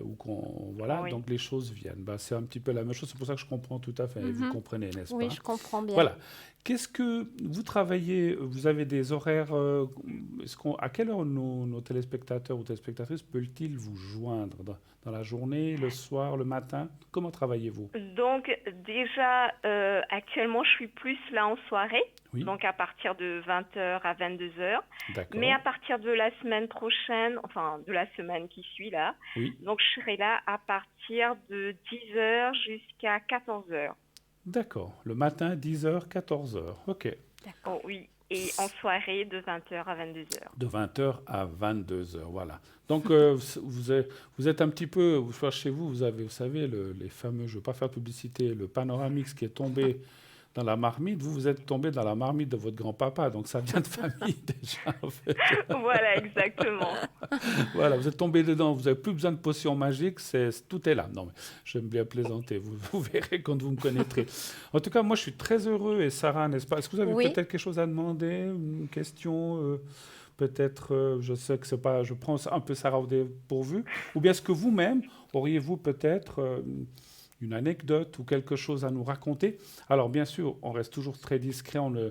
ou qu'on... Voilà, donc les choses viennent. C'est un petit peu la même chose, c'est pour ça que je comprends tout à fait. Vous comprenez, n'est-ce pas? Oui, je comprends bien. Voilà. Qu'est-ce que vous travaillez? Vous avez des horaires... à quelle heure nos téléspectateurs ou téléspectatrices peuvent-ils vous joindre? Dans la journée, le soir, le matin? Comment travaillez-vous? Donc déjà, actuellement, je suis plus là en soirée, donc à partir de 20h à 22h. D'accord. Mais à partir de la semaine prochaine, enfin de la semaine qui suit là, donc je serai là à partir de 10h jusqu'à 14h. D'accord. Le matin, 10h, 14h. OK. D'accord. Oh, oui. Et en soirée, de 20h à 22h. De 20h à 22h, voilà. Donc, vous êtes un petit peu... Chez vous, vous savez, les fameux... Je ne veux pas faire de publicité. Le Panoramix qui est tombé dans la marmite. Vous êtes tombé dans la marmite de votre grand-papa. Donc, ça vient de famille déjà, en fait. Voilà, exactement. Voilà, vous êtes tombé dedans. Vous n'avez plus besoin de potions magiques. Tout est là. Non, mais j'aime bien plaisanter. Vous verrez quand vous me connaîtrez. En tout cas, moi, je suis très heureux. Et Sarah, n'est-ce pas? Est-ce que vous avez peut-être quelque chose à demander? Une question peut-être, je sais que c'est pas... Je prends un peu Sarah au dépourvu. Ou bien est-ce que vous-même, auriez-vous peut-être... une anecdote ou quelque chose à nous raconter? Alors, bien sûr, on reste toujours très discret, on ne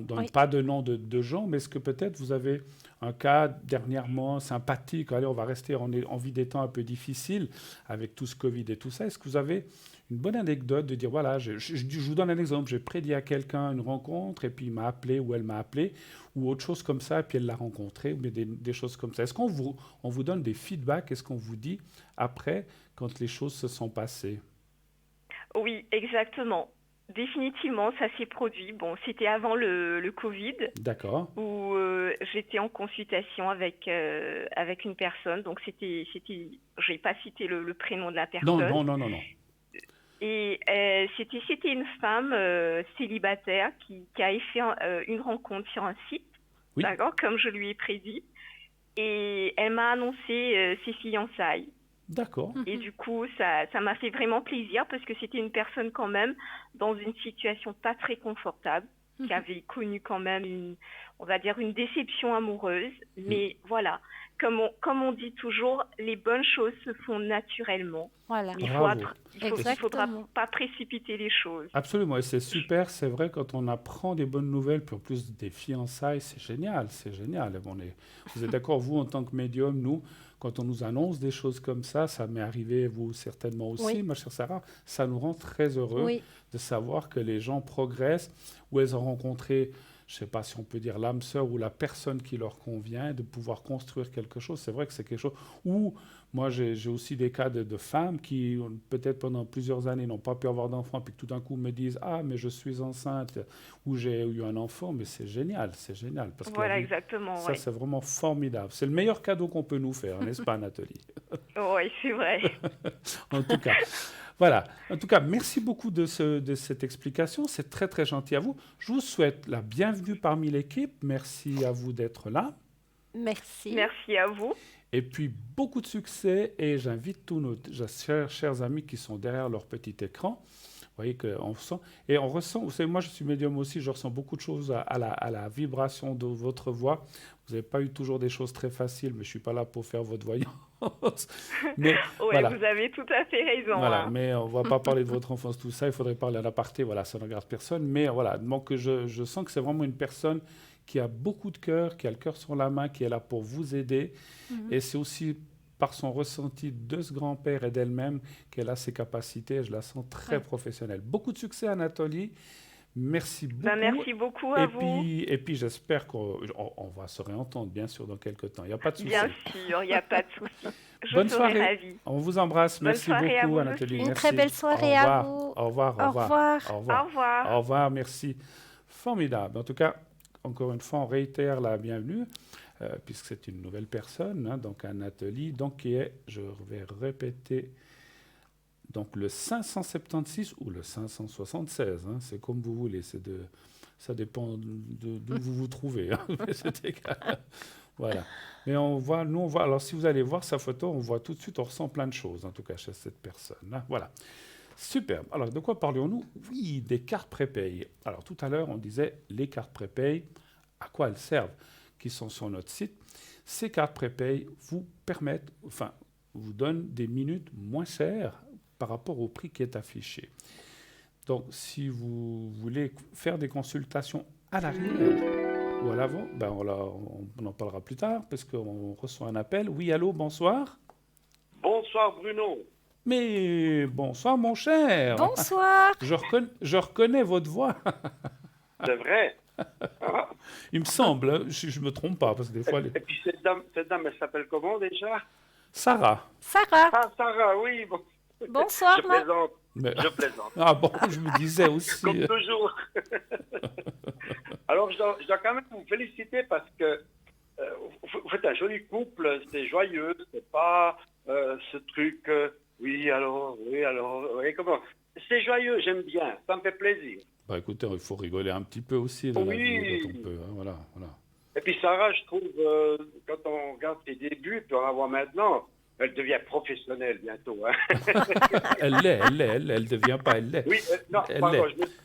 donne pas de nom de gens, mais est-ce que peut-être vous avez un cas dernièrement sympathique? Allez, on va rester, on vit des temps un peu difficiles avec tout ce Covid et tout ça. Est-ce que vous avez une bonne anecdote de dire, voilà, je vous donne un exemple, j'ai prédit à quelqu'un une rencontre et puis il m'a appelé ou elle m'a appelé ou autre chose comme ça, et puis elle l'a rencontré, ou des choses comme ça. Est-ce qu'on vous donne des feedbacks? Est-ce qu'on vous dit après, quand les choses se sont passées? Oui, exactement. Définitivement, ça s'est produit. Bon, c'était avant le Covid. D'accord. Où j'étais en consultation avec une personne. Donc, je n'ai pas cité le prénom de la personne. Non. Et c'était une femme célibataire qui a fait une rencontre sur un site, d'accord, comme je lui ai prédit. Et elle m'a annoncé ses fiançailles. D'accord. Et du coup, ça m'a fait vraiment plaisir parce que c'était une personne quand même dans une situation pas très confortable, qui avait connu quand même on va dire une déception amoureuse. Mais voilà, comme on dit toujours, les bonnes choses se font naturellement. Voilà. Il ne faudra pas précipiter les choses. Absolument, et c'est super, c'est vrai, quand on apprend des bonnes nouvelles, puis en plus des fiançailles, c'est génial. Vous êtes d'accord, vous, en tant que médium, nous, quand on nous annonce des choses comme ça m'est arrivé, vous certainement aussi, ma chère Sarah, ça nous rend très heureux de savoir que les gens progressent, ou elles ont rencontré, je ne sais pas si on peut dire l'âme sœur ou la personne qui leur convient, de pouvoir construire quelque chose. C'est vrai que c'est quelque chose où, moi j'ai aussi des cas de femmes qui, peut-être pendant plusieurs années, n'ont pas pu avoir d'enfant, puis tout d'un coup me disent « Ah, mais je suis enceinte » ou « J'ai eu un enfant », mais c'est génial. Parce voilà, exactement. Ça, c'est vraiment formidable. C'est le meilleur cadeau qu'on peut nous faire, n'est-ce pas, Nathalie? Oui, c'est vrai. En tout cas... Voilà. En tout cas, merci beaucoup de cette explication. C'est très, très gentil à vous. Je vous souhaite la bienvenue parmi l'équipe. Merci à vous d'être là. Merci. Merci à vous. Et puis, beaucoup de succès. Et j'invite tous nos chers amis qui sont derrière leur petit écran. Vous voyez qu'on sent. Et on ressent, vous savez, moi, je suis médium aussi. Je ressens beaucoup de choses à la vibration de votre voix. Vous n'avez pas eu toujours des choses très faciles, mais je ne suis pas là pour faire votre voyance. Mais voilà. Vous avez tout à fait raison. Voilà, mais on ne va pas parler de votre enfance, tout ça. Il faudrait parler à l'aparté. Voilà, ça ne regarde personne. Mais voilà, donc je sens que c'est vraiment une personne qui a beaucoup de cœur, qui a le cœur sur la main, qui est là pour vous aider. Et c'est aussi par son ressenti de ce grand-père et d'elle-même qu'elle a ses capacités. Je la sens très professionnelle. Beaucoup de succès, Anatolie. Merci beaucoup. Merci beaucoup à vous. Et puis j'espère qu'on va se réentendre, bien sûr, dans quelques temps. Il n'y a pas de souci. Bien sûr, il n'y a pas de souci. Bonne soirée. Ravie. On vous embrasse. Merci beaucoup, Anatolie. Une très belle soirée à vous. Au revoir. Au revoir. Au revoir. Au revoir, merci. Formidable. En tout cas, encore une fois, on réitère la bienvenue. puisque c'est une nouvelle personne, hein, donc un atelier, donc qui est, je vais répéter, donc le 576 ou le 576, hein, c'est comme vous voulez, ça dépend d'où vous vous trouvez, hein, mais c'est égal. Voilà. Mais nous on voit, alors si vous allez voir sa photo, on voit tout de suite, on ressent plein de choses, en tout cas chez cette personne, hein. Voilà. Superbe. Alors, de quoi parlions-nous? Oui, des cartes prépay. Alors, tout à l'heure, on disait les cartes prépay, à quoi elles servent, qui sont sur notre site. Ces cartes prépay vous permettent, enfin, vous donnent des minutes moins chères par rapport au prix qui est affiché. Donc, si vous voulez faire des consultations à l'arrière ou à l'avant, ben on en parlera plus tard, parce qu'on reçoit un appel. Oui, allô, bonsoir. Bonsoir, Bruno. Mais bonsoir, mon cher. Bonsoir. Je reconnais votre voix. C'est vrai. Il me semble, je ne me trompe pas, parce que des fois... Et puis cette dame, elle s'appelle comment déjà? Sarah. Sarah. Ah, Sarah, oui. Bon. Bonsoir. Je plaisante. Mais... Je plaisante. Ah bon, je me disais aussi. Comme toujours. Alors, je dois quand même vous féliciter parce que vous faites un joli couple, c'est joyeux, c'est pas ce truc... oui, comment? C'est joyeux, j'aime bien, ça me fait plaisir. Bah écoutez, il faut rigoler un petit peu aussi dans la vie, quand on peut, hein, voilà. Et puis Sarah, je trouve, quand on regarde ses débuts, puis on la voit maintenant, elle devient professionnelle bientôt. Hein. Elle devient pas, elle l'est. Oui, non, pardon, je me suis...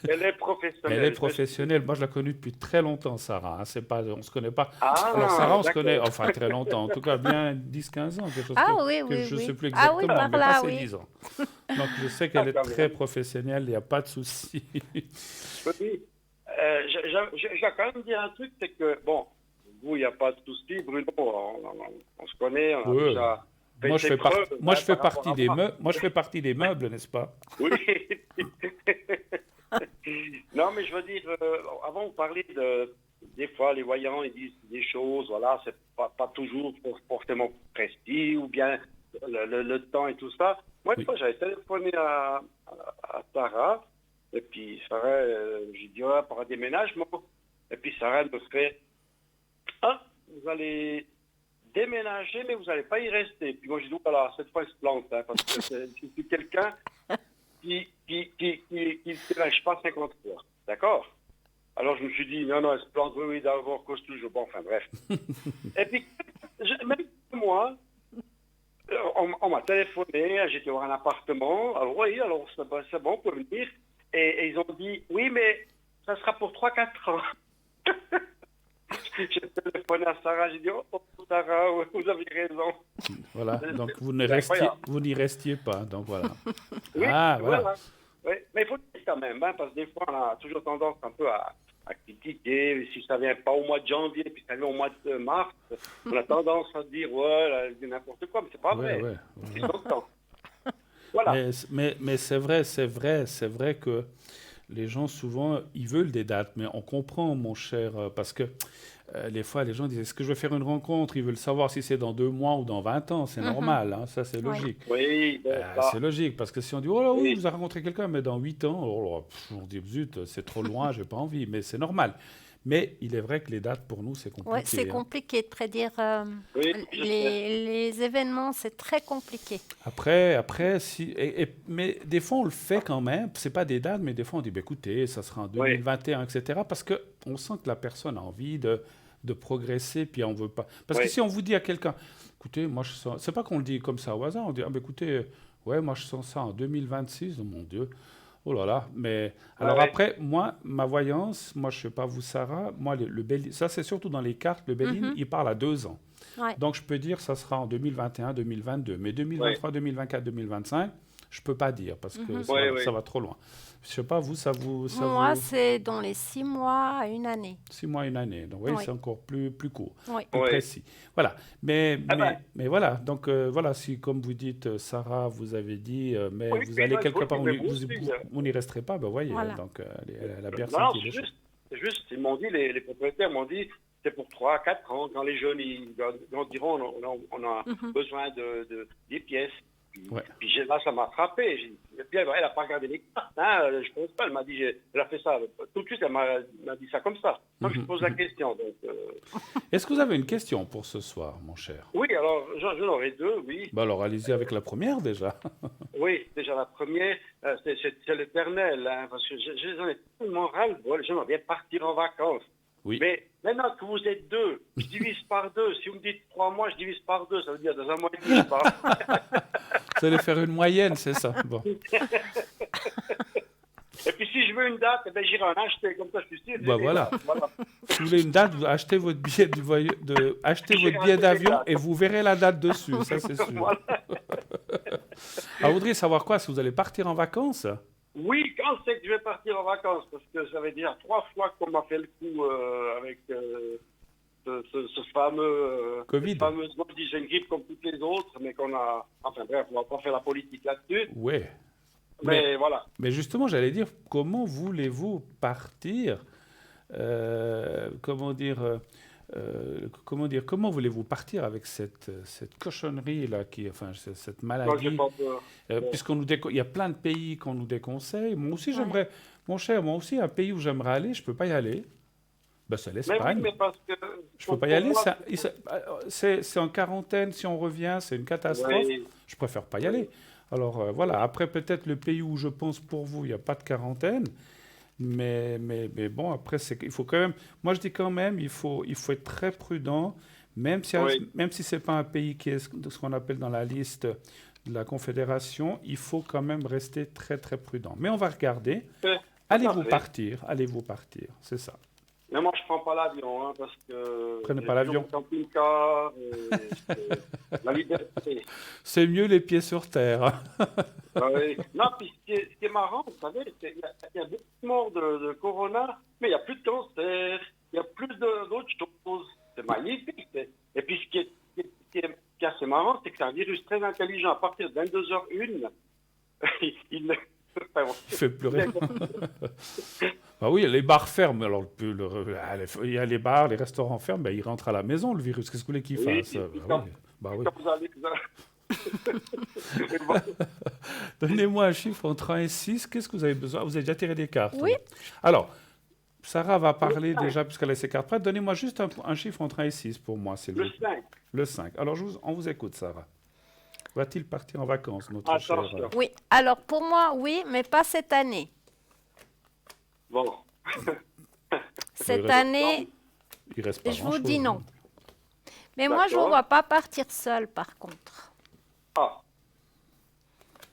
Elle est professionnelle. Elle est professionnelle. Moi, je la connais depuis très longtemps, Sarah. Hein. C'est pas, on ne se connaît pas. Ah, alors, Sarah, on se connaît, enfin, très longtemps. En tout cas, bien 10-15 ans, quelque chose je ne sais plus exactement, mais pas ces 10 ans. Donc, je sais qu'elle est très professionnelle, il n'y a pas de souci. Oui. Je vais quand même dire un truc, c'est que, bon, vous, il n'y a pas de souci, Bruno, on se connaît, on a déjà... Moi, je fais partie des meubles, n'est-ce pas? Oui. Non, mais je veux dire, avant, on parlait des fois, les voyants, ils disent des choses, voilà, c'est pas toujours forcément précis, ou bien le temps et tout ça. Moi, une fois, j'avais téléphoné à Sarah, et puis Sarah, j'ai dit, pour un déménagement. Et puis Sarah me fait, vous allez déménager, mais vous n'allez pas y rester. Puis moi, j'ai dit, voilà, cette fois, il se plante, hein, parce que je suis quelqu'un qui ne déménage pas 50 fois. D'accord? Alors, je me suis dit, non, elle se plante, oui, d'abord, cause toujours. Bon, enfin, bref. Et puis, même moi, on m'a téléphoné, j'étais voir un appartement. Alors, oui, alors, c'est bon, on peut venir. Et ils ont dit, oui, mais ça sera pour 3-4 ans. J'ai téléphoné à Sarah, j'ai dit, oh, Sarah, vous avez raison. Voilà, donc vous n'y restiez pas, donc voilà. Oui, voilà. Oui, mais il faut le dire quand même, hein, parce que des fois, on a toujours tendance un peu à critiquer. Si ça ne vient pas au mois de janvier, puis ça vient au mois de mars, on a tendance à dire, ouais, n'importe quoi, mais c'est pas vrai. Ils sont temps. Voilà. Mais c'est vrai que les gens, souvent, ils veulent des dates, mais on comprend, mon cher, parce que des fois, les gens disent, est-ce que je vais faire une rencontre? Ils veulent savoir si c'est dans 2 mois ou dans 20 ans. C'est normal, hein, ça, c'est logique. Oui, c'est logique, parce que si on dit, oh là, oui, vous avez rencontré quelqu'un, mais dans 8 ans, on dit, zut, c'est trop loin, j'ai pas envie, mais c'est normal. Mais il est vrai que les dates, pour nous, c'est compliqué. Oui, c'est compliqué de prédire. Les événements, c'est très compliqué. Après mais des fois, on le fait quand même. Ce n'est pas des dates, mais des fois, on dit, écoutez, ça sera en 2021, etc. Parce qu'on sent que la personne a envie de progresser, puis on ne veut pas... Parce que si on vous dit à quelqu'un, écoutez, moi, je sens... C'est pas qu'on le dit comme ça au hasard. On dit, écoutez, moi, je sens ça en 2026, oh mon Dieu. Oh là là, mais... Alors après, moi, ma voyance, moi, je ne sais pas vous, Sarah, moi, ça, c'est surtout dans les cartes, le Béline, il parle à 2 ans. Ouais. Donc, je peux dire ça sera en 2021, 2022. Mais 2023, 2024, 2025, je ne peux pas dire parce que ça va trop loin. Je ne sais pas, vous, moi, c'est dans les 6 mois à 1 année. 6 mois à 1 année. Donc, c'est encore plus court, plus précis. Voilà. Mais voilà. Donc, voilà, si, comme vous dites, Sarah, vous avez dit, mais vous allez quelque part où vous n'y resterez pas, voyez. Voilà. Donc, elle a bien senti les choses. C'est juste, ils m'ont dit, les propriétaires m'ont dit, c'est pour 3-4 ans. Quand les jeunes, ils diront, on a besoin des pièces. Puis là, ça m'a frappé. J'ai dit, bien, elle n'a pas regardé les cartes. Hein, je pense pas. Elle m'a dit, elle a fait ça. Tout de suite, elle m'a dit ça comme ça. Donc, je pose la question. Est-ce que vous avez une question pour ce soir, mon cher? Oui, alors, j'en aurais deux, oui. Alors, allez-y avec la première, déjà. Oui, déjà, la première, c'est l'éternel. Hein, parce que j'en ai tellement ras-le-bol. J'aimerais bien partir en vacances. Oui. Mais maintenant que vous êtes deux, je divise par deux. Si vous me dites 3 mois, je divise par deux. Ça veut dire dans un mois et demi, je pars. Vous allez faire une moyenne, c'est ça? Bon. Et puis si je veux une date, j'irai en acheter. Comme ça, je suis sûr. Voilà. Si vous voulez une date, vous achetez votre billet, votre billet d'avion et vous verrez la date dessus. Ça, c'est sûr. Voilà. Alors, vous voudriez savoir quoi? Si vous allez partir en vacances? Oui, quand c'est que je vais partir en vacances? Parce que ça veut dire 3 fois qu'on m'a fait le coup avec ce fameux Covid. Fameusement, je dis j'ai une grippe comme toutes les autres, mais qu'on a... Enfin bref, on va pas faire la politique là-dessus. Oui. Mais voilà. Mais justement, j'allais dire, comment voulez-vous partir comment voulez-vous partir avec cette cochonnerie-là, cette maladie? Il y a plein de pays qu'on nous déconseille. Moi aussi, j'aimerais, mon cher, un pays où j'aimerais aller, je ne peux pas y aller. Ben, c'est l'Espagne. Mais parce que, je ne peux pas y aller. C'est en quarantaine, si on revient, c'est une catastrophe. Oui. Je préfère pas y aller. Alors voilà, après peut-être le pays où je pense pour vous, il n'y a pas de quarantaine. Mais bon, après, il faut quand même... Moi, je dis quand même, il faut être très prudent, même si ce n'est pas un pays qui est ce qu'on appelle dans la liste de la Confédération, il faut quand même rester très, très prudent. Mais on va regarder. Allez-vous partir, c'est ça. Mais moi, je ne prends pas l'avion, parce que... Prenez pas l'avion. Camping-car, la liberté. C'est mieux les pieds sur terre. Oui. Non, puis ce qui est marrant, vous savez, il y a beaucoup de morts de corona, mais il n'y a plus de cancer, il y a plus d'autres choses. C'est magnifique. Et puis ce qui est assez marrant, c'est que c'est un virus très intelligent. À partir de 22h01, il ne fait plus rien. Bah oui, les bars ferment. Alors, il y a les bars, les restaurants ferment, il rentre à la maison, le virus. Qu'est-ce que vous voulez qu'il fasse? Donnez-moi un chiffre entre 1 et 6. Qu'est-ce que vous avez besoin? Vous avez déjà tiré des cartes? Oui. Alors, Sarah va parler déjà, puisqu'elle a ses cartes prêtes. Donnez-moi juste un chiffre entre 1 et 6 pour moi, s'il vous plaît. Le 5. Le 5. Alors, on vous écoute, Sarah. Va-t-il partir en vacances, notre cher? Oui. Alors, pour moi, oui, mais pas cette année. Bon. Cette année, je vous dis non. Mais moi, je ne vous vois pas partir seul, par contre. Ah.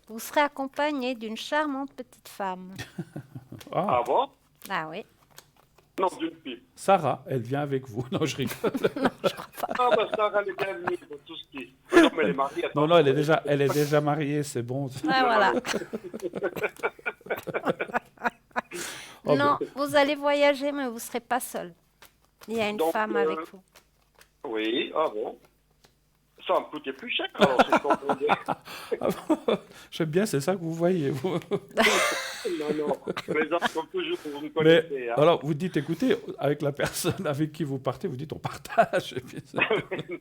Vous serez accompagné d'une charmante petite femme. Ah bon? Ah oui. Non, d'une fille. Sarah, elle vient avec vous. Non, je rigole. Non, je crois pas. Ah, ben Sarah, elle est bien venue pour tout ce qui... Non, mais elle est mariée. Non, elle est déjà mariée, c'est bon. Ah, voilà. Non, vous allez voyager, mais vous ne serez pas seul. Il y a une femme avec vous. Oui, ah bon. Ça va me coûter plus cher, alors, J'aime bien, c'est ça que vous voyez, vous. Non, les autres, comme toujours, vous me connaissez. Mais, alors, vous dites, écoutez, avec la personne avec qui vous partez, vous dites, on partage. Non, il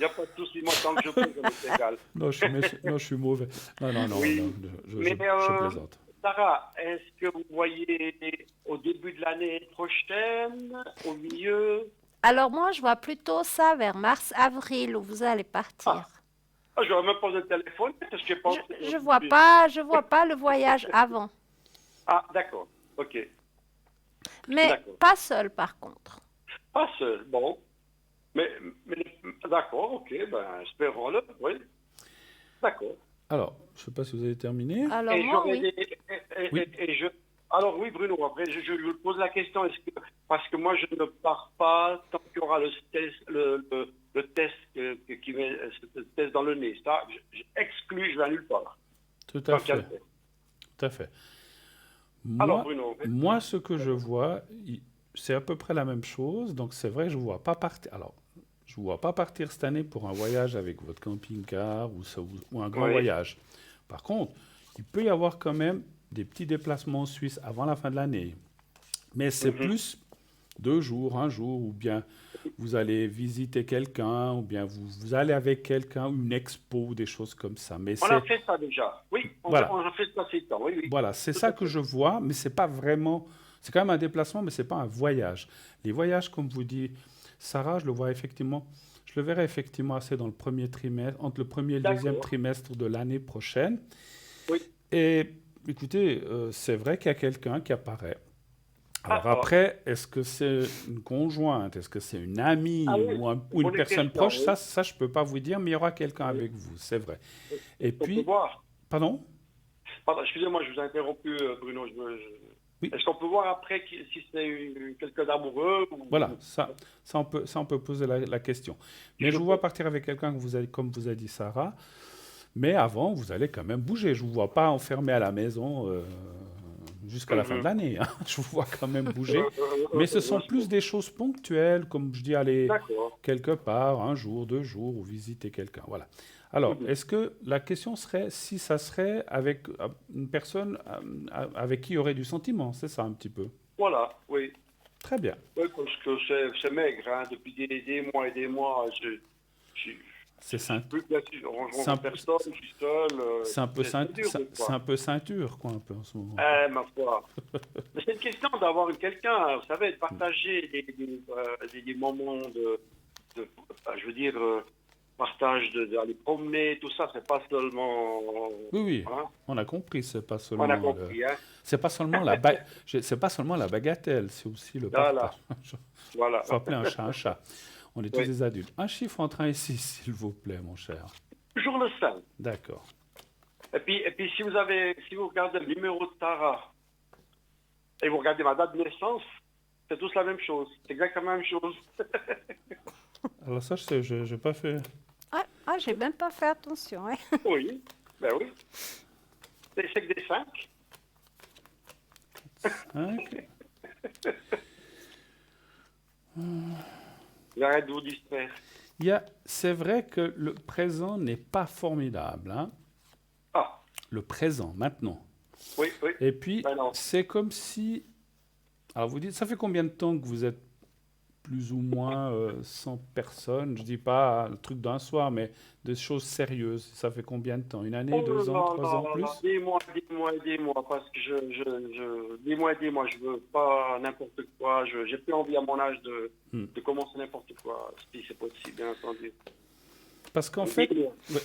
n'y a pas de souci, moi, tant que je peux, ça m'est égal. Non, je suis mauvais. Non, oui. je plaisante. Sarah, est-ce que vous voyez au début de l'année prochaine, au milieu? Alors moi, je vois plutôt ça vers mars-avril où vous allez partir. Ah, j'aurais même pas de téléphone parce que je pense. Je vois pas le voyage avant. Ah, d'accord, ok. Mais pas seul, par contre. Pas seul, bon. Mais d'accord, ok, espérons-le, oui. D'accord. Alors, je ne sais pas si vous avez terminé. Alors, moi, oui. Alors oui, Bruno, après je vous pose la question, parce que moi je ne pars pas tant qu'il y aura le test qui met ce test dans le nez. Ça, j'exclus, je vais nulle part. Tout à fait. Tout à fait. Alors Bruno. Moi, ce que je vois, c'est à peu près la même chose. Donc c'est vrai, je ne vois pas partir. Alors, je ne vois pas partir cette année pour un voyage avec votre camping-car ou un grand voyage. Par contre, il peut y avoir quand même des petits déplacements en Suisse avant la fin de l'année. Mais c'est plus 2 jours, un jour, ou bien vous allez visiter quelqu'un, ou bien vous allez avec quelqu'un, une expo, des choses comme ça. Mais on a fait ça déjà. Oui, on a fait ça ces temps. Oui. Voilà, c'est ça que je vois, mais c'est pas vraiment... C'est quand même un déplacement, mais c'est pas un voyage. Les voyages, comme vous dit Sarah, je le verrai effectivement assez dans le premier trimestre, entre le premier et le deuxième trimestre de l'année prochaine. Oui. Et écoutez, c'est vrai qu'il y a quelqu'un qui apparaît. Alors après, est-ce que c'est une conjointe, est-ce que c'est une amie ou une personne proche, ça je ne peux pas vous dire, mais il y aura quelqu'un avec vous, c'est vrai. Et puis... On peut voir. Pardon, excusez-moi, je vous ai interrompu, Bruno. Oui. Est-ce qu'on peut voir après si c'est quelqu'un d'amoureux Voilà, ça on peut poser la question. Mais je vous vois partir avec quelqu'un, comme vous a dit Sarah, mais avant, vous allez quand même bouger. Je ne vous vois pas enfermé à la maison jusqu'à la fin de l'année. Hein. Je vous vois quand même bouger. Mais ce sont plus des choses ponctuelles, comme je dis, aller quelque part, 1 jour, 2 jours, ou visiter quelqu'un. Voilà. Alors, est-ce que la question serait si ça serait avec une personne avec qui il y aurait du sentiment, c'est ça un petit peu? Voilà, oui. Très bien. Oui, parce que c'est maigre, hein. Depuis des mois et des mois, c'est simple. C'est un peu ceinture, quoi, un peu en ce moment. Ma foi. Mais c'est une question d'avoir quelqu'un, vous savez, de partager des moments je veux dire, partage d'aller promener, tout ça, c'est pas seulement... Oui, hein? On a compris, c'est pas seulement... On a compris, hein? C'est pas seulement c'est pas seulement la bagatelle, c'est aussi le partage. Voilà. Il faut appeler un chat un chat. On est tous des adultes. Un chiffre entre 1 et 6, s'il vous plaît, mon cher. Toujours le 5. D'accord. Et puis si vous regardez le numéro de Sarah et vous regardez ma date de naissance, c'est tous la même chose. C'est exactement la même chose. Alors ça, je n'ai pas fait... j'ai même pas fait attention. Hein. Oui, ben oui. C'est que des 5. 5. J'arrête de vous distraire. C'est vrai que le présent n'est pas formidable. Hein? Le présent, maintenant. Oui. Et puis, c'est comme si... Alors, vous dites, ça fait combien de temps que vous êtes plus ou moins 100 personnes? Je ne dis pas le truc d'un soir, mais des choses sérieuses. Ça fait combien de temps? 1 année, 2 ans, 3 ans plus? Des mois, parce que des mois, je veux pas n'importe quoi. J'ai plus envie à mon âge de commencer n'importe quoi, si c'est possible, bien entendu. Parce qu'en fait,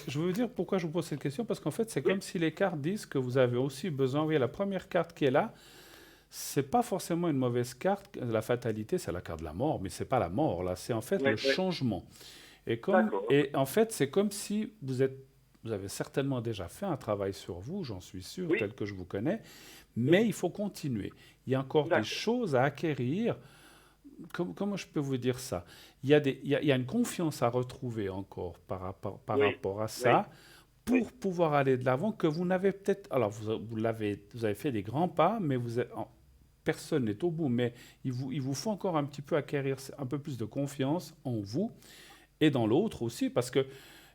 je veux vous dire pourquoi je vous pose cette question, parce qu'en fait, c'est comme si les cartes disent que vous avez aussi besoin. Vous voyez, la première carte qui est là, c'est pas forcément une mauvaise carte. La fatalité, c'est la carte de la mort, mais c'est pas la mort, là. C'est en fait le changement. Et en fait, c'est comme si vous avez certainement déjà fait un travail sur vous, j'en suis sûr, tel que je vous connais, mais il faut continuer. Il y a encore des choses à acquérir. Comment je peux vous dire ça? Il y a une confiance à retrouver encore par rapport à ça, pour pouvoir aller de l'avant, que vous n'avez peut-être... Alors, vous avez fait des grands pas, mais personne n'est au bout, mais il vous faut encore un petit peu acquérir un peu plus de confiance en vous et dans l'autre aussi, parce que...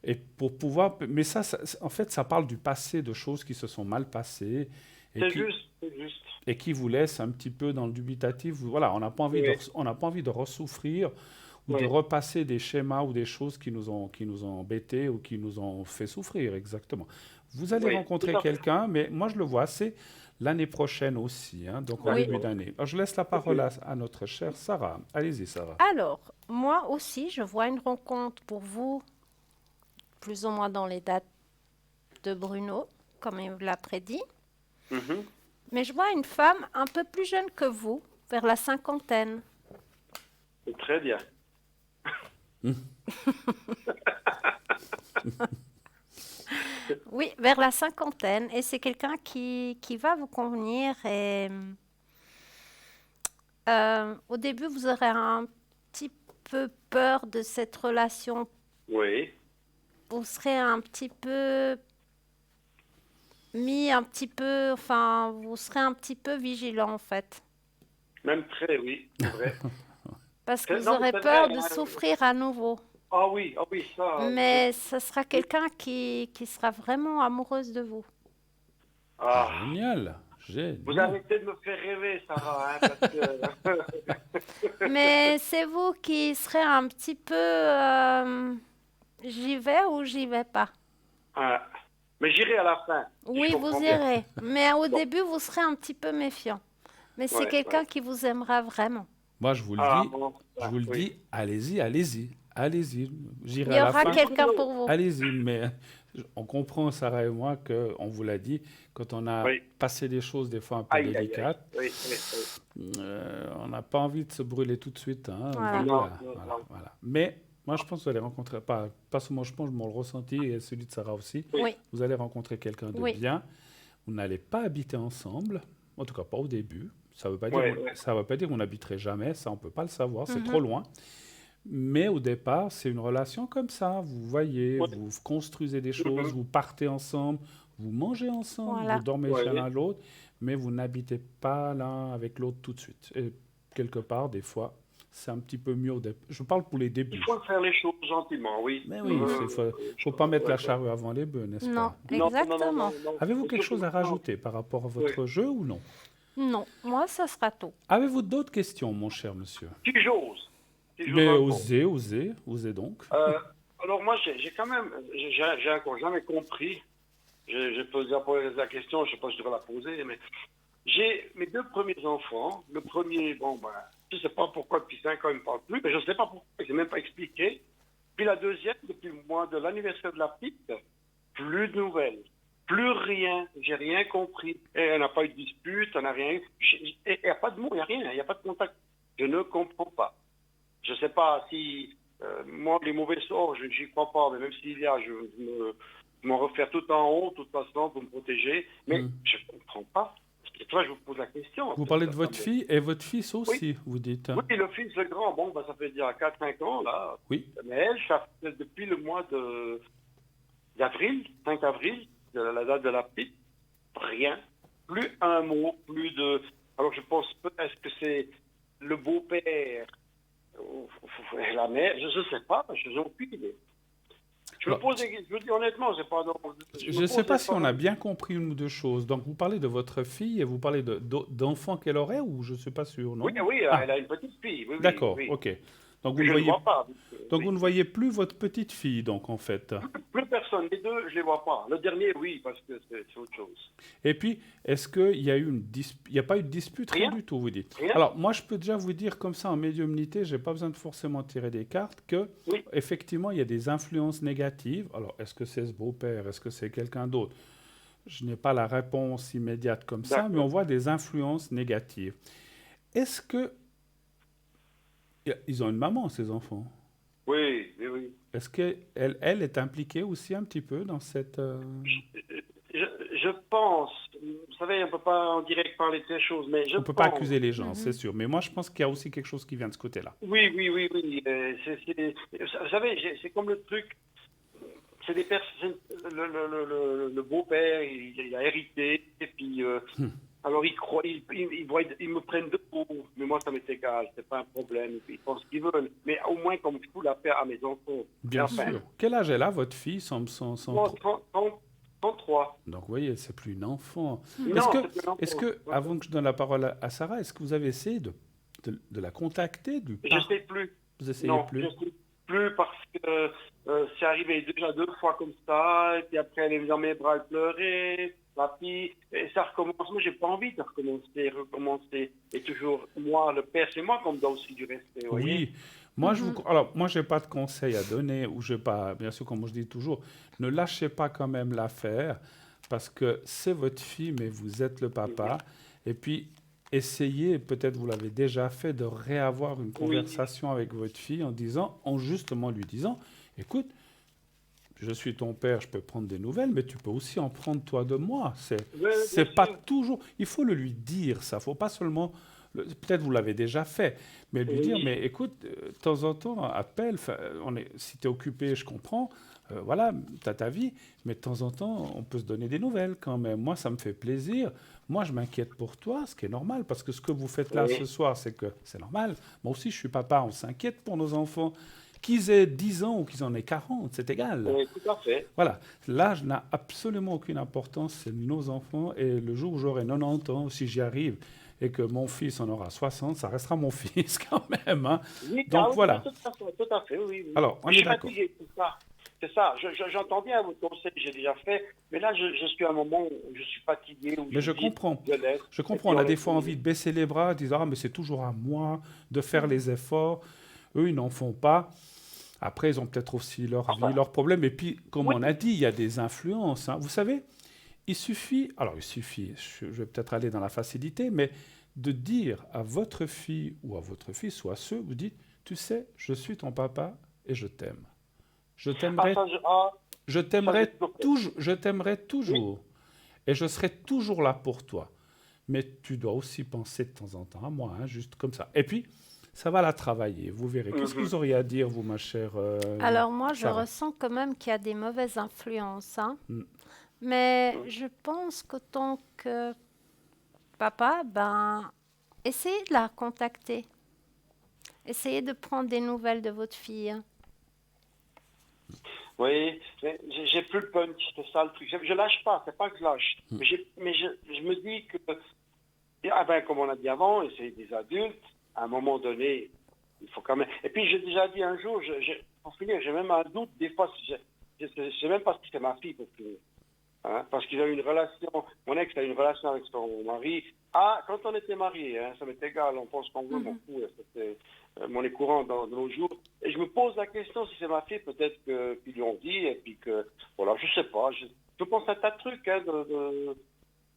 Et pour pouvoir... Mais ça, en fait, ça parle du passé, de choses qui se sont mal passées. C'est juste. Et qui vous laisse un petit peu dans le dubitatif. Voilà, on n'a pas envie de ressouffrir ou de repasser des schémas ou des choses qui nous ont embêtés ou qui nous ont fait souffrir, exactement. Vous allez rencontrer quelqu'un, mais moi je le vois, c'est l'année prochaine aussi, hein, donc en début d'année. Alors, je laisse la parole à notre chère Sarah. Allez-y, Sarah. Alors, moi aussi, je vois une rencontre pour vous, plus ou moins dans les dates de Bruno, comme il l'a prédit. Mais je vois une femme un peu plus jeune que vous, vers la 50aine. C'est très bien. Oui, vers la 50aine. Et c'est quelqu'un qui va vous convenir. Et au début, vous aurez un petit peu peur de cette relation. Oui. Vous serez un petit peu... vous serez un petit peu vigilant, en fait. Même très, oui, c'est vrai. Parce que vous aurez peur de souffrir à nouveau. Ah oui, ça... Mais ce sera quelqu'un qui sera vraiment amoureuse de vous. Génial. Vous arrêtez de me faire rêver, Sarah. Hein, parce que... Mais c'est vous qui serez un petit peu... j'y vais ou j'y vais pas. Mais j'irai à la fin. Oui, vous irez. Mais au début, vous serez un petit peu méfiant. Mais c'est quelqu'un qui vous aimera vraiment. Moi, je vous le dis, allez-y. J'irai à la fin. Il y aura quelqu'un pour vous. Allez-y, mais on comprend, Sarah et moi, qu'on vous l'a dit, quand on a passé des choses des fois un peu délicates, on n'a pas envie de se brûler tout de suite. Hein. Voilà. Mais moi, je pense que vous allez rencontrer, pas seulement je pense, mon ressenti et celui de Sarah aussi, vous allez rencontrer quelqu'un de bien. Vous n'allez pas habiter ensemble, en tout cas pas au début. Ça ne veut pas dire qu'on n'habiterait jamais, ça on ne peut pas le savoir, c'est trop loin. Mais au départ, c'est une relation comme ça. Vous voyez, vous construisez des choses, vous partez ensemble, vous mangez ensemble, vous dormez l'un à l'autre, mais vous n'habitez pas l'un avec l'autre tout de suite. Et quelque part, des fois, c'est un petit peu mieux. Je parle pour les débuts. Il faut faire les choses gentiment, oui. Mais oui, il ne faut pas mettre la charrue avant les bœufs, n'est-ce pas? Non, exactement. Non. Avez-vous quelque chose à rajouter par rapport à votre jeu ou non? Non, moi, ça sera tout. Avez-vous d'autres questions, mon cher monsieur? Si j'ose. Mais osez donc. Alors moi, j'ai quand même, j'ai encore jamais compris. Je peux déjà poser la question, je ne sais pas si je devrais la poser, mais j'ai mes deux premiers enfants. Le premier, je ne sais pas pourquoi depuis 5 ans il ne me parle plus, mais je ne sais pas pourquoi, je n'ai même pas expliqué. Puis la deuxième, depuis le mois de l'anniversaire de la petite, plus de nouvelles. Plus rien, j'ai rien compris. Et elle n'a pas eu de dispute, elle n'a rien eu. Il n'y a pas de mots, il n'y a rien, il n'y a pas de contact. Je ne comprends pas. Je ne sais pas si, moi, les mauvais sorts, je n'y crois pas, mais même s'il y a, je m'en refaire tout en haut, toute façon, pour me protéger. Mais je ne comprends pas. Et toi, je vous pose la question. Vous parlez de votre fille et votre fils aussi, vous dites. Hein? Oui, le fils, le grand, ça fait dire 4-5 ans, là. Oui. Mais elle, ça fait depuis le mois d'avril, 5 avril, la date de la petite, rien. Plus un mot, plus de... Alors, je pense, est-ce que c'est le beau-père, la mère, je ne sais pas, je n'ai aucune idée. Je vous dis honnêtement, c'est pas... Je ne sais pas si on a bien compris une ou deux choses. Donc, vous parlez de votre fille et vous parlez d'enfants qu'elle aurait ou je ne suis pas sûr, non? Oui, elle a une petite fille. Oui, d'accord, ok. Donc, vous ne voyez plus votre petite fille, donc, en fait. Plus personne. Les deux, je ne les vois pas. Le dernier, oui, parce que c'est autre chose. Et puis, est-ce qu'il y a eu il n'y a pas eu de dispute? Rien du tout, vous dites. Rien. Alors, moi, je peux déjà vous dire, comme ça, en médiumnité, je n'ai pas besoin de forcément tirer des cartes, que, effectivement, il y a des influences négatives. Alors, est-ce que c'est ce beau-père? Est-ce que c'est quelqu'un d'autre? Je n'ai pas la réponse immédiate comme ça, mais on voit des influences négatives. Est-ce que... Ils ont une maman, ces enfants? Oui. Est-ce qu'elle est impliquée aussi un petit peu dans cette... Je pense, vous savez, on ne peut pas en direct parler de ces choses, mais on ne peut pas accuser les gens, c'est sûr. Mais moi, je pense qu'il y a aussi quelque chose qui vient de ce côté-là. Oui. Vous savez, c'est comme le truc, c'est des personnes, le beau-père, il a hérité, et puis... Alors, ils me prennent de haut, mais moi, ça m'est égal, c'est pas un problème. Ils font ce qu'ils veulent. Mais au moins, comme je fous la paix à mes enfants. Bien sûr. Quel âge elle a, votre fille? 33. Donc, vous voyez, c'est plus une enfant. Non, est-ce que, avant que je donne la parole à Sarah, est-ce que vous avez essayé de la contacter Je ne sais plus. Vous essayez plus? Je ne sais plus parce que c'est arrivé déjà 2 fois comme ça, et puis après, elle est dans mes bras, elle pleurait. La fille, et ça recommence. Moi, j'ai pas envie de recommencer. Et toujours, moi, le père, c'est moi qu'on me doit aussi du respect. Oui. Moi, j'ai pas de conseils à donner, ou j'ai pas, bien sûr, comme je dis toujours, ne lâchez pas quand même l'affaire, parce que c'est votre fille, mais vous êtes le papa. Et puis, essayez, peut-être vous l'avez déjà fait, de réavoir une conversation avec votre fille en justement lui disant, écoute, je suis ton père, je peux prendre des nouvelles, mais tu peux aussi en prendre toi de moi. C'est pas toujours... Il faut le lui dire, ça. Il ne faut pas seulement... Peut-être vous l'avez déjà fait, mais lui dire, mais écoute, de temps en temps, appelle, si tu es occupé, je comprends, voilà, tu as ta vie, mais de temps en temps, on peut se donner des nouvelles quand même. Moi, ça me fait plaisir. Moi, je m'inquiète pour toi, ce qui est normal, parce que ce que vous faites là ce soir, c'est que c'est normal. Moi aussi, je suis papa, on s'inquiète pour nos enfants. Qu'ils aient 10 ans ou qu'ils en aient 40, c'est égal. Oui, tout à fait. Voilà, l'âge n'a absolument aucune importance, c'est nos enfants, et le jour où j'aurai 90 ans, si j'y arrive, et que mon fils en aura 60, ça restera mon fils quand même. Hein. Oui, donc voilà. Tout à fait, oui. Alors, on est d'accord. C'est ça, j'entends bien vos conseils que j'ai déjà fait, mais là, je suis à un moment où je suis fatigué. Mais je comprends. On a des fois envie de baisser les bras, de dire « Ah, mais c'est toujours à moi de faire les efforts. » Eux, ils n'en font pas. Après, ils ont peut-être aussi leur vie, leurs problèmes. Et puis, comme on a dit, il y a des influences. Hein. Vous savez, il suffit, je vais peut-être aller dans la facilité, mais de dire à votre fille ou à votre fils ou à ceux, vous dites « Tu sais, je suis ton papa et je t'aime. Je t'aimerai toujours et je serai toujours là pour toi. Mais tu dois aussi penser de temps en temps à moi, hein, juste comme ça. Et puis, ça va la travailler, vous verrez. Qu'est-ce que vous auriez à dire, vous, ma chère Alors moi, je Sarah? ressens quand même qu'il y a des mauvaises influences. Hein. Mais je pense qu'autant que papa, essayez de la contacter. Essayez de prendre des nouvelles de votre fille. Oui, j'ai plus le punch, c'est ça le truc. Je lâche pas, c'est pas que je lâche. Mais je me dis que, comme on a dit avant, et c'est des adultes, à un moment donné, il faut quand même... Et puis j'ai déjà dit un jour, pour finir, j'ai même un doute, des fois, je sais même pas si c'est ma fille pour finir. Hein, parce qu'il a eu une relation, mon ex a eu une relation avec son mari. Quand on était mariés, hein, ça m'est égal, on pense qu'on veut, mon fou, c'était monnaie courante dans nos jours. Et je me pose la question si c'est ma fille, peut-être qu'ils lui ont dit, et puis que, voilà, je sais pas, je pense à un tas de trucs, hein,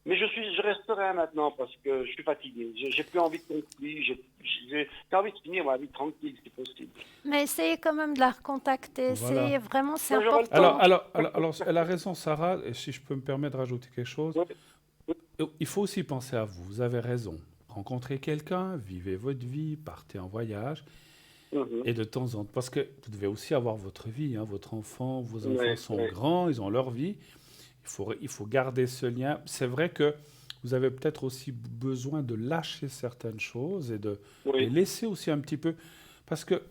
mais je resterai maintenant parce que je suis fatigué. J'ai plus envie de conflit, j'ai envie de finir ma vie tranquille, si possible. Mais essayez quand même de la recontacter. Voilà. Essayez vraiment, c'est important. Alors, elle a raison, Sarah, et si je peux me permettre de rajouter quelque chose, il faut aussi penser à vous. Vous avez raison. Rencontrez quelqu'un, vivez votre vie, partez en voyage, et de temps en temps, parce que vous devez aussi avoir votre vie, hein, votre enfant, vos enfants sont grands, ils ont leur vie. Il faut garder ce lien. C'est vrai que vous avez peut-être aussi besoin de lâcher certaines choses et de les laisser aussi un petit peu. Parce que,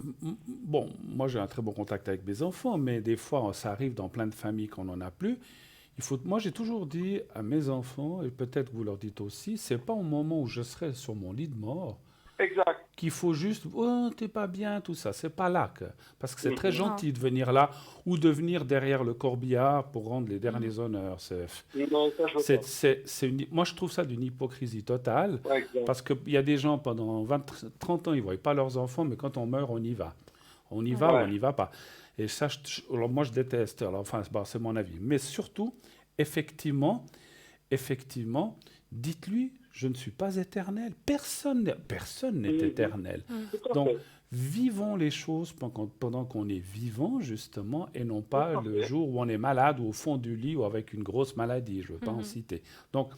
bon, moi j'ai un très bon contact avec mes enfants, mais des fois ça arrive dans plein de familles qu'on n'en a plus. Moi j'ai toujours dit à mes enfants, et peut-être que vous leur dites aussi, c'est pas au moment où je serai sur mon lit de mort qu'il faut juste « Oh, t'es pas bien », tout ça. C'est pas là. Parce que c'est très gentil de venir là ou de venir derrière le corbillard pour rendre les derniers honneurs. Moi, je trouve ça d'une hypocrisie totale. Parce qu'il y a des gens, pendant 30 ans, ils ne voient pas leurs enfants, mais quand on meurt, on y va. On y va ou on n'y va pas. Et ça, alors moi, je déteste. Alors, enfin, c'est mon avis. Mais surtout, effectivement, dites-lui, je ne suis pas éternel. Personne n'est éternel. Donc, vivons les choses pendant qu'on est vivant, justement, et non pas le jour où on est malade ou au fond du lit ou avec une grosse maladie. Je ne veux pas en citer. Donc,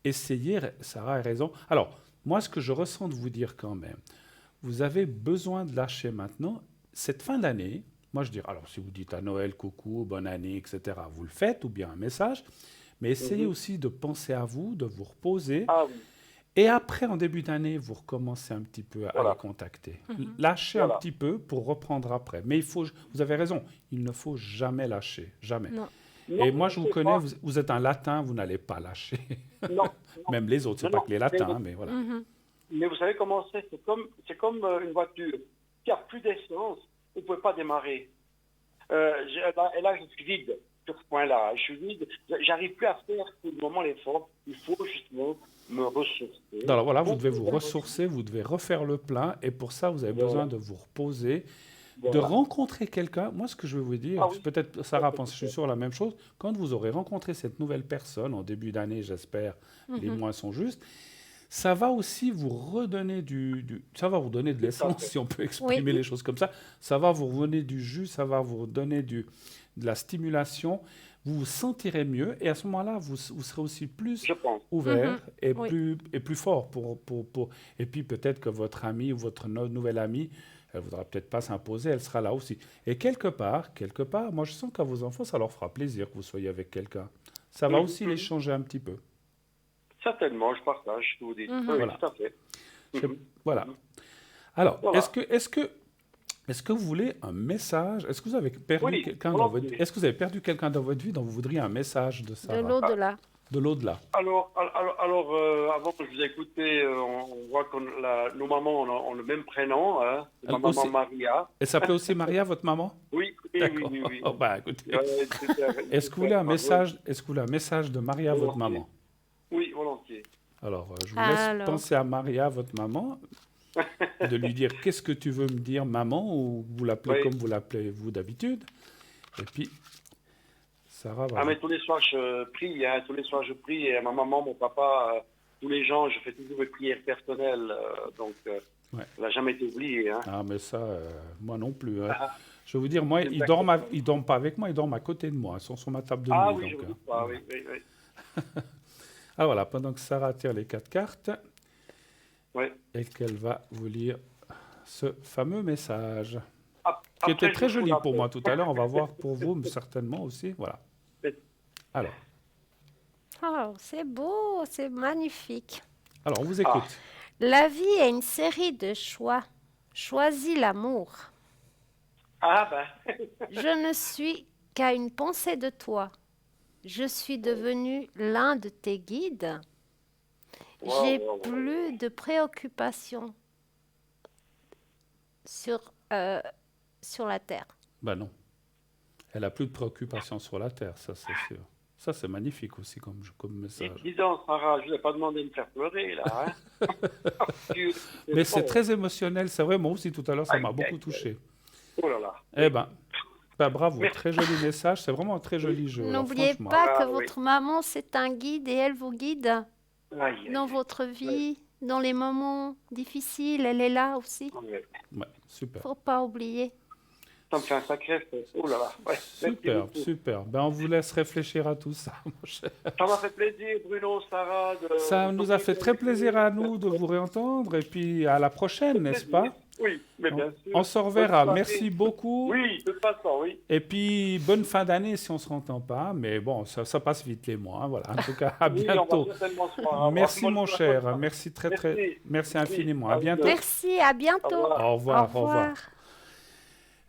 essayez, Sarah a raison. Alors, moi, ce que je ressens de vous dire quand même, vous avez besoin de lâcher maintenant. Cette fin d'année, moi, je dirais, alors, si vous dites à Noël, coucou, bonne année, etc., vous le faites, ou bien un message. Mais essayez aussi de penser à vous, de vous reposer. Et après, en début d'année, vous recommencez un petit peu à les contacter. Lâchez un petit peu pour reprendre après. Mais vous avez raison, il ne faut jamais lâcher. Jamais. Non. Et moi, je vous connais, vous êtes un latin, vous n'allez pas lâcher. Non. Même les autres, ce n'est pas que les latins, mais voilà. Mais vous savez comment c'est? C'est comme une voiture qui a plus d'essence, vous ne pouvez pas démarrer. Et là, je suis vide. Sur ce point-là, je suis vide, j'arrive plus à faire pour le moment l'effort, il faut justement me ressourcer. Alors voilà, vous devez vous ressourcer, vous devez refaire le plein, et pour ça, vous avez besoin de vous reposer, de rencontrer quelqu'un. Moi, ce que je vais vous dire, peut-être Sarah pense, je suis sûr, la même chose, quand vous aurez rencontré cette nouvelle personne, en début d'année, j'espère, les mois sont justes, ça va aussi vous redonner ça va vous donner de l'essence, si on peut exprimer les choses comme ça, ça va vous redonner du jus, ça va vous donner de la stimulation, vous vous sentirez mieux et à ce moment-là, vous serez aussi plus ouvert et plus fort. Et puis peut-être que votre ami ou votre nouvelle amie, elle ne voudra peut-être pas s'imposer, elle sera là aussi. Et quelque part, moi je sens qu'à vos enfants, ça leur fera plaisir que vous soyez avec quelqu'un. Ça va aussi les changer un petit peu. Certainement, je partage ce que vous dites. Oui, voilà. Tout à fait. Voilà. Alors, est-ce que Est-ce que vous voulez un message? Est-ce que vous avez perdu quelqu'un dans votre vie? Est-ce que vous avez perdu quelqu'un dans votre vie dont vous voudriez un message de Sarah? De l'au-delà. De l'au-delà. Alors, avant que je vous écoutais, on voit que nos mamans ont le même prénom, hein. Ma maman Maria. Elle s'appelait aussi Maria, votre maman? Oui. Oh, bah, écoutez. Est-ce que vous voulez un message de Maria, votre maman? Oui, volontiers. Alors, je vous laisse penser à Maria, votre maman, de lui dire qu'est-ce que tu veux me dire, maman, ou vous l'appelez comme vous l'appelez vous d'habitude. Et puis, Sarah va... mais tous les soirs je prie, hein, et ma maman, mon papa, tous les gens, je fais toujours des prières personnelles, donc elle n'a jamais été oubliée. Hein. Ah, mais ça, moi non plus. Hein. Je vais vous dire, moi, ils ne dorment pas avec moi, ils dorment à côté de moi, ils sont sur ma table de nuit. Ah oui, donc, je vous dis pas, oui. Ah voilà, pendant que Sarah tire les 4 cartes, et qu'elle va vous lire ce fameux message, qui était très joli pour moi tout à l'heure. On va voir pour vous certainement aussi. Voilà. Alors. Oh, c'est beau, c'est magnifique. Alors, on vous écoute. La vie est une série de choix. Choisis l'amour. Je ne suis qu'à une pensée de toi. Je suis devenu l'un de tes guides. J'ai plus de préoccupations sur la terre. Ben non. Elle n'a plus de préoccupations sur la terre, ça c'est sûr. Ça c'est magnifique aussi comme message. Et dis donc, Sarah, je ne vais pas demander de me faire pleurer là. Hein. Mais c'est très émotionnel, c'est vrai, moi aussi tout à l'heure ça m'a beaucoup touché. Oh là là. Eh ben, bravo, très joli message, c'est vraiment un très joli jeu. N'oubliez pas que votre maman c'est un guide et elle vous guide dans votre vie, dans les moments difficiles, elle est là aussi. Ouais, super. Faut pas oublier. Ça me fait un sacré fait. Oh là là. Super. Ben, on vous laisse réfléchir à tout ça, mon cher. Ça m'a fait plaisir, Bruno, Sarah. Ça nous a fait très plaisir à nous de vous réentendre. Et puis à la prochaine, n'est-ce pas? Oui, mais bien sûr. On se reverra. Merci beaucoup. Oui, de toute façon, oui. Et puis, bonne fin d'année si on ne se entend pas. Mais bon, ça passe vite les mois. Hein, voilà. En tout cas, à bientôt. Merci, mon cher. Merci infiniment. À bientôt. Merci, à bientôt. Au revoir.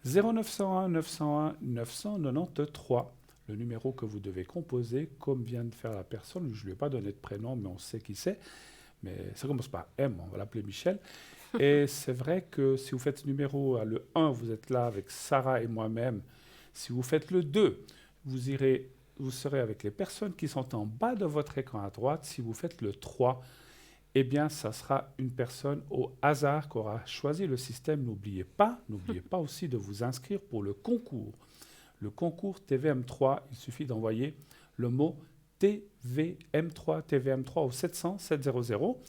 0901 901 993, le numéro que vous devez composer, comme vient de faire la personne. Je ne lui ai pas donné de prénom, mais on sait qui c'est. Mais ça commence par M, on va l'appeler Michel. Et c'est vrai que si vous faites ce numéro, le 1, vous êtes là avec Sarah et moi-même. Si vous faites le 2, vous serez avec les personnes qui sont en bas de votre écran à droite. Si vous faites le 3, eh bien, ça sera une personne au hasard qui aura choisi le système. N'oubliez pas aussi de vous inscrire pour le concours. Le concours TVM3, il suffit d'envoyer le mot TVM3 au 700 700.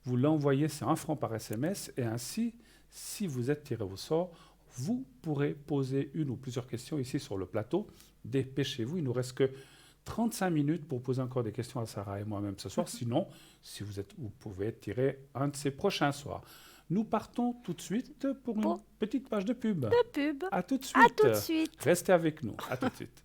Vous l'envoyez, c'est 1 franc par SMS. Et ainsi, si vous êtes tiré au sort, vous pourrez poser une ou plusieurs questions ici sur le plateau. Dépêchez-vous, il ne nous reste que 35 minutes pour poser encore des questions à Sarah et moi-même ce soir. Sinon, si vous pouvez être tiré un de ces prochains soirs. Nous partons tout de suite pour une petite page de pub. À tout de suite. Restez avec nous. À tout de suite.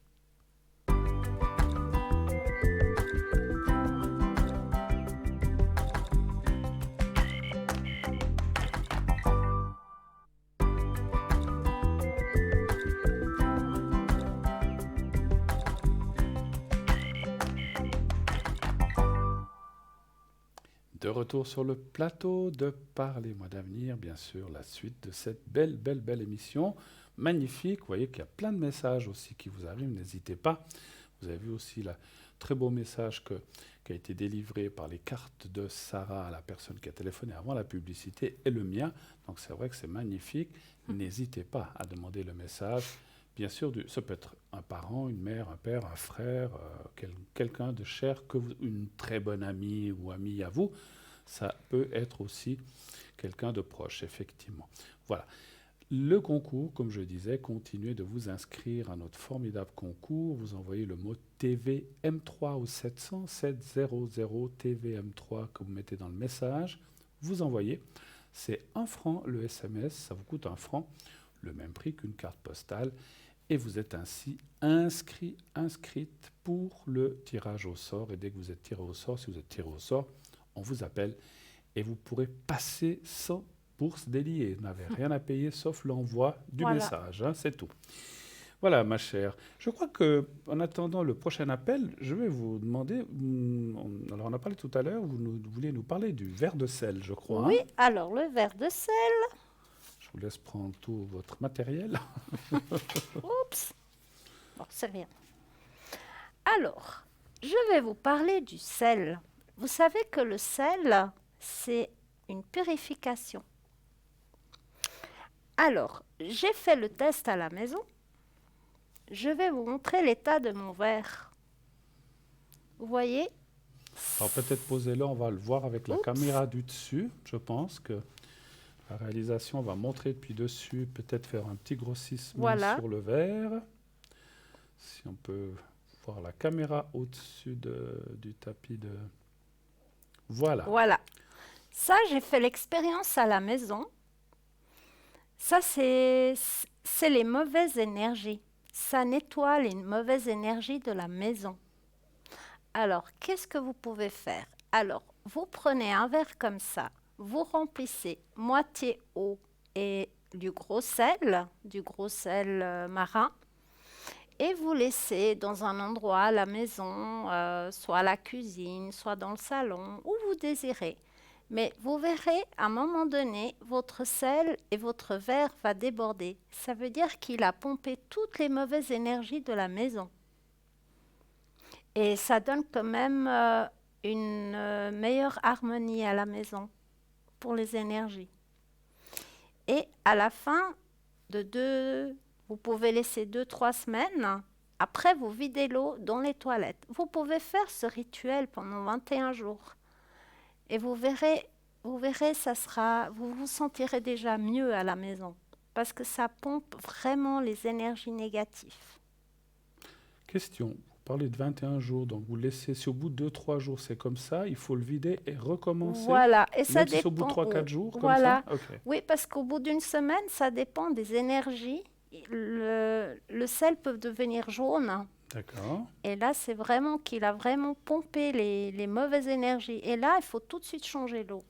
De retour sur le plateau de Parlez-moi d'avenir, bien sûr, la suite de cette belle émission, magnifique. Vous voyez qu'il y a plein de messages aussi qui vous arrivent, n'hésitez pas. Vous avez vu aussi le très beau message qui a été délivré par les cartes de Sarah à la personne qui a téléphoné avant la publicité et le mien. Donc c'est vrai que c'est magnifique. N'hésitez pas à demander le message. Bien sûr, ça peut être un parent, une mère, un père, un frère, quelqu'un de cher, une très bonne amie ou amie à vous. Ça peut être aussi quelqu'un de proche, effectivement. Voilà. Le concours, comme je disais, continuez de vous inscrire à notre formidable concours. Vous envoyez le mot TVM3 au 700 700 TVM3 que vous mettez dans le message. Vous envoyez. C'est 1 franc le SMS, ça vous coûte 1 franc, le même prix qu'une carte postale. Et vous êtes ainsi inscrite pour le tirage au sort. Et dès que vous êtes tiré au sort, si vous êtes tiré au sort, on vous appelle et vous pourrez passer sans pour se délier. Vous n'avez rien à payer sauf l'envoi du message, hein, c'est tout. Voilà, ma chère. Je crois qu'en attendant le prochain appel, je vais vous demander... alors, on a parlé tout à l'heure, vous vouliez nous parler du verre de sel, je crois. Oui, alors le verre de sel. Je vous laisse prendre tout votre matériel. Oups. Bon, c'est rien. Alors, je vais vous parler du sel. Vous savez que le sel, c'est une purification. Alors, j'ai fait le test à la maison. Je vais vous montrer l'état de mon verre. Vous voyez? Alors peut-être posez-le, on va le voir avec la caméra du dessus. Je pense que la réalisation va montrer depuis dessus, peut-être faire un petit grossissement sur le verre. Si on peut voir la caméra au-dessus du tapis de... Voilà. Voilà. Ça, j'ai fait l'expérience à la maison. Ça, c'est les mauvaises énergies. Ça nettoie les mauvaises énergies de la maison. Alors, qu'est-ce que vous pouvez faire? Alors, vous prenez un verre comme ça, vous remplissez moitié eau et du gros sel marin, et vous laissez dans un endroit à la maison, soit à la cuisine, soit dans le salon, où vous désirez. Mais vous verrez, à un moment donné, votre sel et votre verre va déborder. Ça veut dire qu'il a pompé toutes les mauvaises énergies de la maison. Et ça donne quand même une meilleure harmonie à la maison pour les énergies. Et à la fin vous pouvez laisser 2-3 semaines. Après, vous videz l'eau dans les toilettes. Vous pouvez faire ce rituel pendant 21 jours. Et vous verrez, vous vous sentirez déjà mieux à la maison parce que ça pompe vraiment les énergies négatives. Question, vous parlez de 21 jours, donc vous laissez, si au bout de 2-3 jours c'est comme ça, il faut le vider et recommencer. Voilà, et ça même dépend. Si au bout de 3-4 jours, comme voilà. ça okay. Oui, parce qu'au bout d'une semaine, ça dépend des énergies. Le sel peut devenir jaune. D'accord. Et là, c'est vraiment qu'il a vraiment pompé les mauvaises énergies. Et là, il faut tout de suite changer l'eau.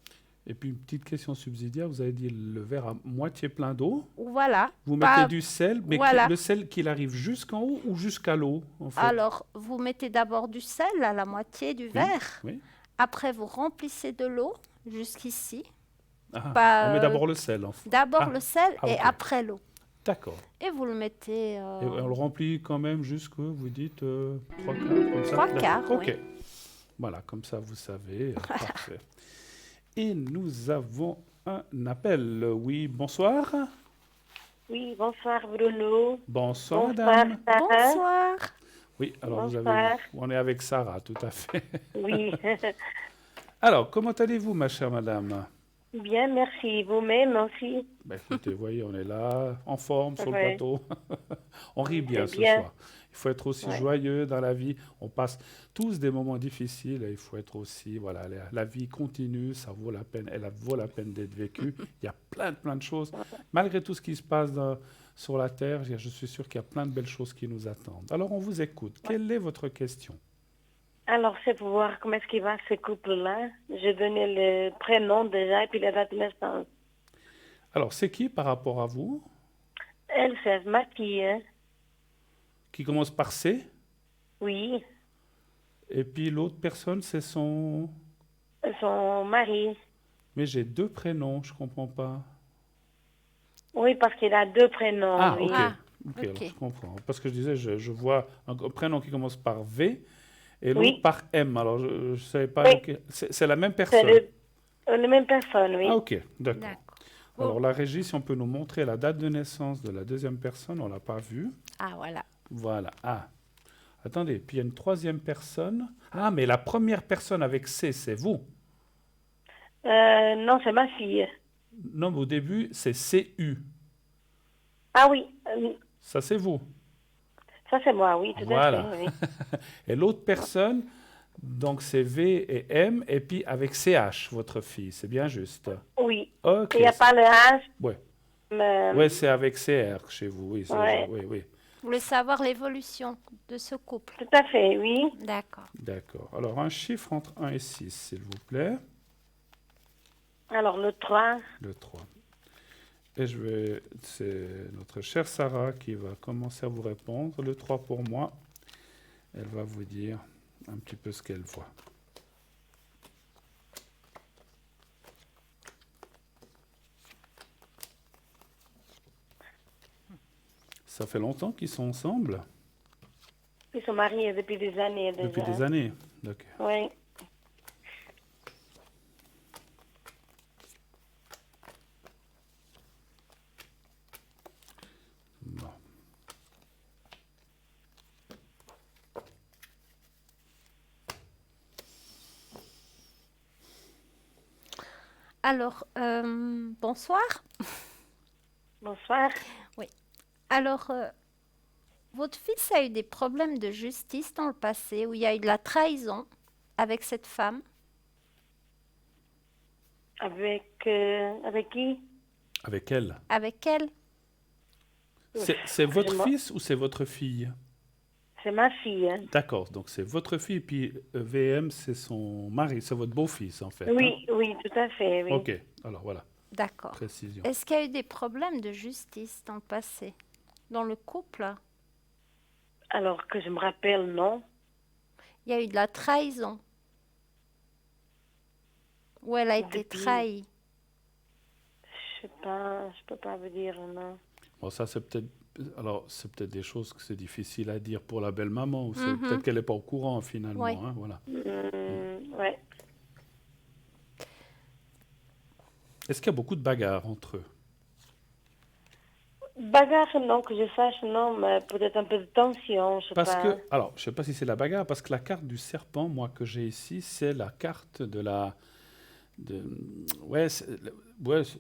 Et puis, une petite question subsidiaire. Vous avez dit le verre à moitié plein d'eau. Voilà. Vous mettez du sel, mais voilà. le sel qu'il arrive jusqu'en haut ou jusqu'à l'eau, en fait? Alors, vous mettez d'abord du sel à la moitié du verre. Oui. Après, vous remplissez de l'eau jusqu'ici. On met d'abord le sel, en fait. D'abord le sel et après l'eau. D'accord. Et vous le mettez... Et on le remplit quand même jusque, vous dites, 3 quarts, comme ça? 3 quarts, OK. Oui. Voilà, comme ça, vous savez. Parfait. Et nous avons un appel. Oui, bonsoir. Oui, bonsoir Bruno. Bonsoir, madame. Sarah. Bonsoir. Oui, alors bonsoir. On est avec Sarah, tout à fait. Oui. Alors, comment allez-vous, ma chère madame? Bien, merci. Vous-même aussi? Écoutez, vous voyez, on est là, en forme, sur le plateau. On rit bien ce soir. Il faut être aussi joyeux dans la vie. On passe tous des moments difficiles et il faut être aussi, voilà, la vie continue, ça vaut la peine, elle vaut la peine d'être vécue. Il y a plein de choses. Malgré tout ce qui se passe sur la Terre, je suis sûr qu'il y a plein de belles choses qui nous attendent. Alors, on vous écoute. Quelle est votre question? Alors, c'est pour voir comment est-ce qu'il va ce couple-là. J'ai donné le prénom déjà et puis la date de naissance. Alors, c'est qui par rapport à vous? Elle, c'est ma fille. Hein? Qui commence par C? Oui. Et puis l'autre personne, c'est son mari. Mais j'ai 2 prénoms, je comprends pas. Oui, parce qu'il a 2 prénoms. Ah, oui. ok. Alors, je comprends. Parce que je disais, je vois un prénom qui commence par V et l'autre par M. Alors, je ne savais pas. Oui. C'est la même personne. C'est la même personne, oui. Ah, ok. D'accord. Alors, la régie, si on peut nous montrer la date de naissance de la deuxième personne, on ne l'a pas vue. Ah, voilà. Voilà. Ah. Attendez, puis il y a une troisième personne. Ah, mais la première personne avec C, c'est vous? Non, c'est ma fille. Non, mais au début, c'est CU. Ah oui. Ça, c'est vous? Ça, c'est moi, oui, tout à fait. Oui. Et l'autre personne, donc c'est V et M, et puis avec CH, votre fille, c'est bien juste? Oui. Okay. Il n'y a pas le H? Oui. Mais... Oui, c'est avec CR chez vous, oui. Oui. Vous voulez savoir l'évolution de ce couple? Tout à fait, oui. D'accord. D'accord. Alors, un chiffre entre 1 et 6, s'il vous plaît. Alors, le 3. Le 3. Et c'est notre chère Sarah qui va commencer à vous répondre. Le 3 pour moi. Elle va vous dire un petit peu ce qu'elle voit. Ça fait longtemps qu'ils sont ensemble? Ils sont mariés depuis des années déjà. Depuis des années, d'accord. Oui. Bon. Alors, bonsoir. Bonsoir. Oui. Alors, votre fils a eu des problèmes de justice dans le passé où il y a eu de la trahison avec cette femme. Avec qui? Avec elle. Avec elle. C'est votre fils ou c'est votre fille? C'est ma fille. Hein. D'accord, donc c'est votre fille, puis VM, c'est son mari, c'est votre beau-fils en fait. Oui, oui, tout à fait, oui. Ok, alors voilà. D'accord. Précision. Est-ce qu'il y a eu des problèmes de justice dans le passé, dans le couple? Alors que je me rappelle, non. Il y a eu de la trahison. Où elle a été trahie. Je sais pas, je peux pas vous dire, non. Bon, ça c'est peut-être... Alors, c'est peut-être des choses que c'est difficile à dire pour la belle-maman, ou peut-être qu'elle n'est pas au courant finalement. Oui. Hein, voilà. Ouais. Est-ce qu'il y a beaucoup de bagarres entre eux? Bagarre, non, que je sache, non, mais peut-être un peu de tension, je sais Parce pas. que, alors, je ne sais pas si c'est la bagarre, parce que la carte du serpent, moi, que j'ai ici, c'est la carte de la...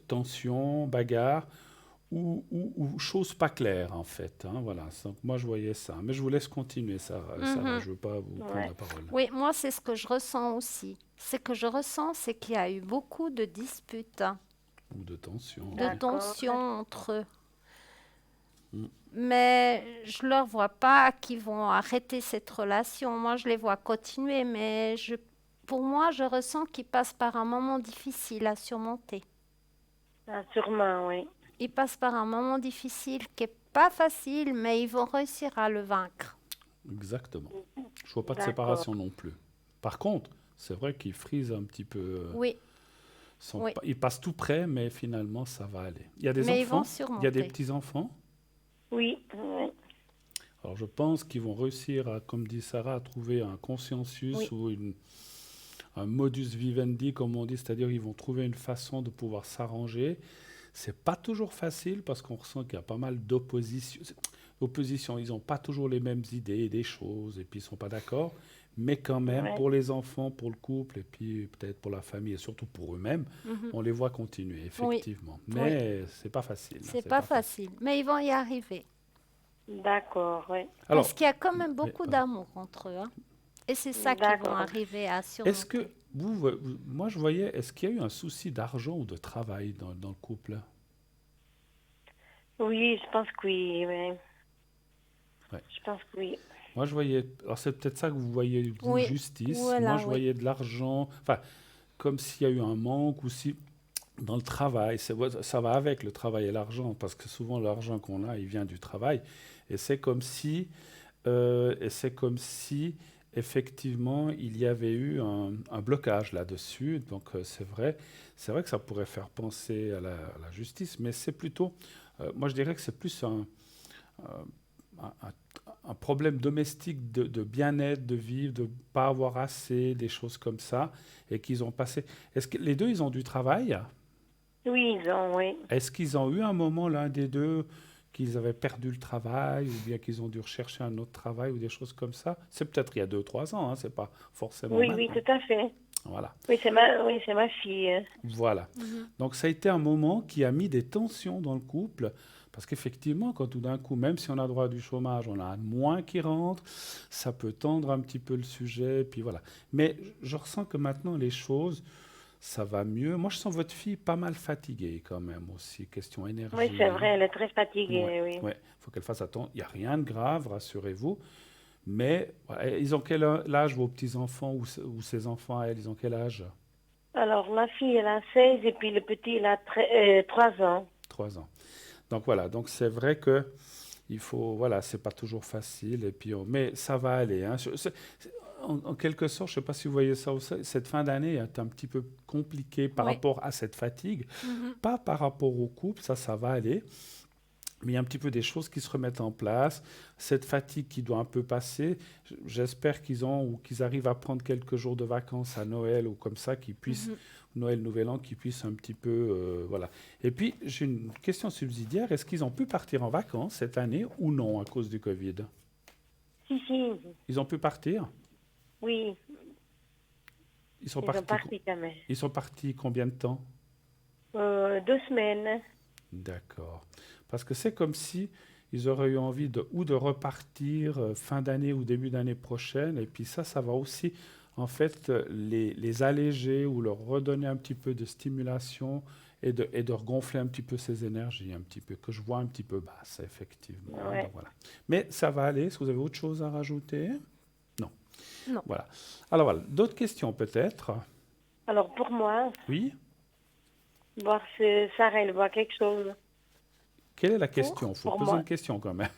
tension, bagarre, ou choses pas claires, en fait. Hein, voilà. Donc, moi, je voyais ça. Mais je vous laisse continuer, Sarah. Sarah, je ne veux pas vous prendre la parole. Oui, moi, c'est ce que je ressens aussi. Ce que je ressens, c'est qu'il y a eu beaucoup de disputes. Ou de tension. De tensions entre eux. Mais je ne leur vois pas qu'ils vont arrêter cette relation. Moi, je les vois continuer, mais pour moi, je ressens qu'ils passent par un moment difficile à surmonter. Ah, sûrement, oui. Ils passent par un moment difficile qui n'est pas facile, mais ils vont réussir à le vaincre. Exactement. Je ne vois pas de séparation non plus. Par contre, c'est vrai qu'ils frisent un petit peu. Oui. Ils passent tout près, mais finalement, ça va aller. Il y a des mais enfants. Ils vont surmonter. Il y a des petits-enfants. Oui. Alors, je pense qu'ils vont réussir, comme dit Sarah, à trouver un consensus ou un modus vivendi, comme on dit, c'est-à-dire qu'ils vont trouver une façon de pouvoir s'arranger. C'est pas toujours facile parce qu'on ressent qu'il y a pas mal d'opposition. Ils n'ont pas toujours les mêmes idées des choses et puis ils sont pas d'accord. Mais quand même, pour les enfants, pour le couple et puis peut-être pour la famille et surtout pour eux-mêmes, on les voit continuer, effectivement. Mais c'est pas facile. C'est pas facile. Mais ils vont y arriver. D'accord, oui. Parce qu'il y a quand même beaucoup d'amour entre eux. Hein. Et c'est ça qu'ils vont arriver à surmonter. Est-ce que moi je voyais, est-ce qu'il y a eu un souci d'argent ou de travail dans le couple? Oui, je pense que oui. Oui. Ouais. Je pense que oui. Moi, je voyais... Alors, c'est peut-être ça que vous voyez, justice. Voilà, moi, je voyais de l'argent. Enfin, comme s'il y a eu un manque ou si... Dans le travail, ça va avec le travail et l'argent, parce que souvent, l'argent qu'on a, il vient du travail. Et c'est comme si... effectivement, il y avait eu un blocage là-dessus. Donc, c'est vrai que ça pourrait faire penser à la justice, mais c'est plutôt... moi, je dirais que c'est plus un problème domestique de bien-être, de vivre, de ne pas avoir assez, des choses comme ça, et qu'ils ont passé... Est-ce que les deux, ils ont du travail? Oui, ils ont, oui. Est-ce qu'ils ont eu un moment, l'un des deux, qu'ils avaient perdu le travail, ou bien qu'ils ont dû rechercher un autre travail, ou des choses comme ça? C'est peut-être il y a 2-3 ans, hein, c'est pas forcément Oui, maintenant. oui, tout à fait. Voilà. Oui, c'est ma fille. Voilà. Donc, ça a été un moment qui a mis des tensions dans le couple, parce qu'effectivement, quand tout d'un coup, même si on a droit du chômage, on a moins qui rentrent, ça peut tendre un petit peu le sujet, puis voilà. Mais je ressens que maintenant, les choses, ça va mieux. Moi, je sens votre fille pas mal fatiguée quand même aussi, question énergie. Oui, c'est vrai, elle est très fatiguée, oui. Ouais, faut qu'elle fasse attention. Il n'y a rien de grave, rassurez-vous. Mais voilà, ils ont quel âge, vos petits-enfants, ou ses enfants, à elle, ils ont quel âge? Alors, ma fille, elle a 16, et puis le petit, il a 3 ans. 3 ans. Donc voilà, donc c'est vrai que il faut, voilà, c'est pas toujours facile, et puis mais ça va aller. Hein. En quelque sorte, je ne sais pas si vous voyez ça aussi, cette fin d'année est un petit peu compliquée par rapport à cette fatigue, pas par rapport au couple, ça va aller. Mais il y a un petit peu des choses qui se remettent en place. Cette fatigue qui doit un peu passer, j'espère qu'ils arrivent à prendre quelques jours de vacances à Noël ou comme ça, qu'ils puissent, Noël, Nouvel An, qu'ils puissent un petit peu... voilà. Et puis, j'ai une question subsidiaire. Est-ce qu'ils ont pu partir en vacances cette année ou non à cause du Covid? Si. Ils ont pu partir? Oui. Ils sont partis quand même. Ils sont partis combien de temps? 2 semaines. D'accord. Parce que c'est comme si ils auraient eu envie de repartir fin d'année ou début d'année prochaine. Et puis ça va aussi, en fait, les alléger ou leur redonner un petit peu de stimulation et de regonfler un petit peu ces énergies, un petit peu, que je vois un petit peu basses, effectivement. Ouais. Donc, voilà. Mais ça va aller. Est-ce que vous avez autre chose à rajouter? Non. Voilà. Alors voilà. D'autres questions peut-être? Alors pour moi, Oui? voir si Sarah, elle voit quelque chose. Quelle est la question? Il faut poser moi. une question quand même.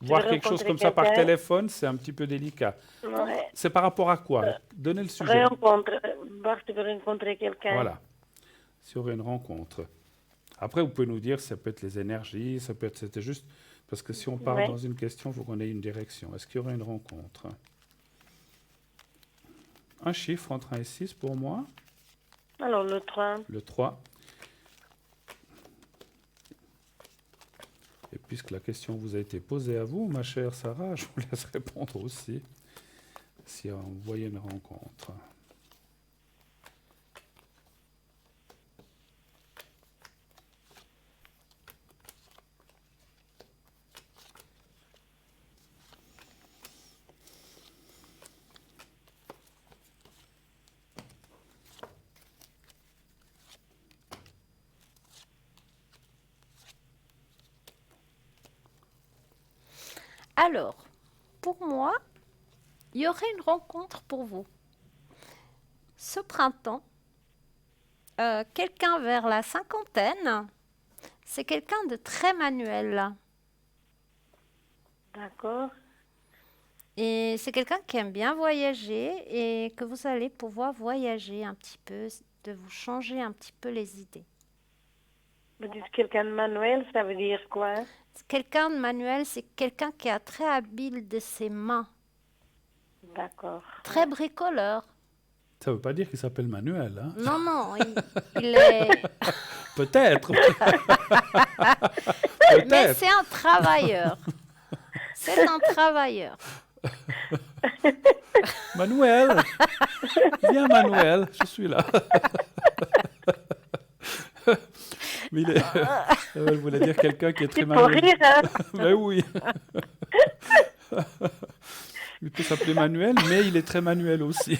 Voir quelque chose comme ça par téléphone, c'est un petit peu délicat. Ouais. C'est par rapport à quoi? Donnez le sujet. Voir si tu veux rencontrer quelqu'un. Voilà. S'il y aurait une rencontre. Après, vous pouvez nous dire, ça peut être les énergies, ça peut être... C'était juste... Parce que si on parle dans une question, il faut qu'on ait une direction. Est-ce qu'il y aurait une rencontre? Un chiffre entre 1 et 6 pour moi. Alors le 3. Le 3. Et puisque la question vous a été posée à vous, ma chère Sarah, je vous laisse répondre aussi, si vous voyez une rencontre. Alors, pour moi, il y aurait une rencontre pour vous. Ce printemps, quelqu'un vers la 50aine, c'est quelqu'un de très manuel. D'accord. Et c'est quelqu'un qui aime bien voyager et que vous allez pouvoir voyager un petit peu, de vous changer un petit peu les idées. Vous dites quelqu'un de manuel, ça veut dire quoi? Quelqu'un de manuel, c'est quelqu'un qui est très habile de ses mains. D'accord. Très bricoleur. Ça ne veut pas dire qu'il s'appelle Manuel. Hein? Non, il est... Peut-être. Mais c'est un travailleur. C'est un travailleur. Manuel. Viens, Manuel, je suis là. Mais elle voulait dire quelqu'un qui est très manuel. Rire, hein? Mais oui. Il peut s'appeler Manuel, mais il est très manuel aussi.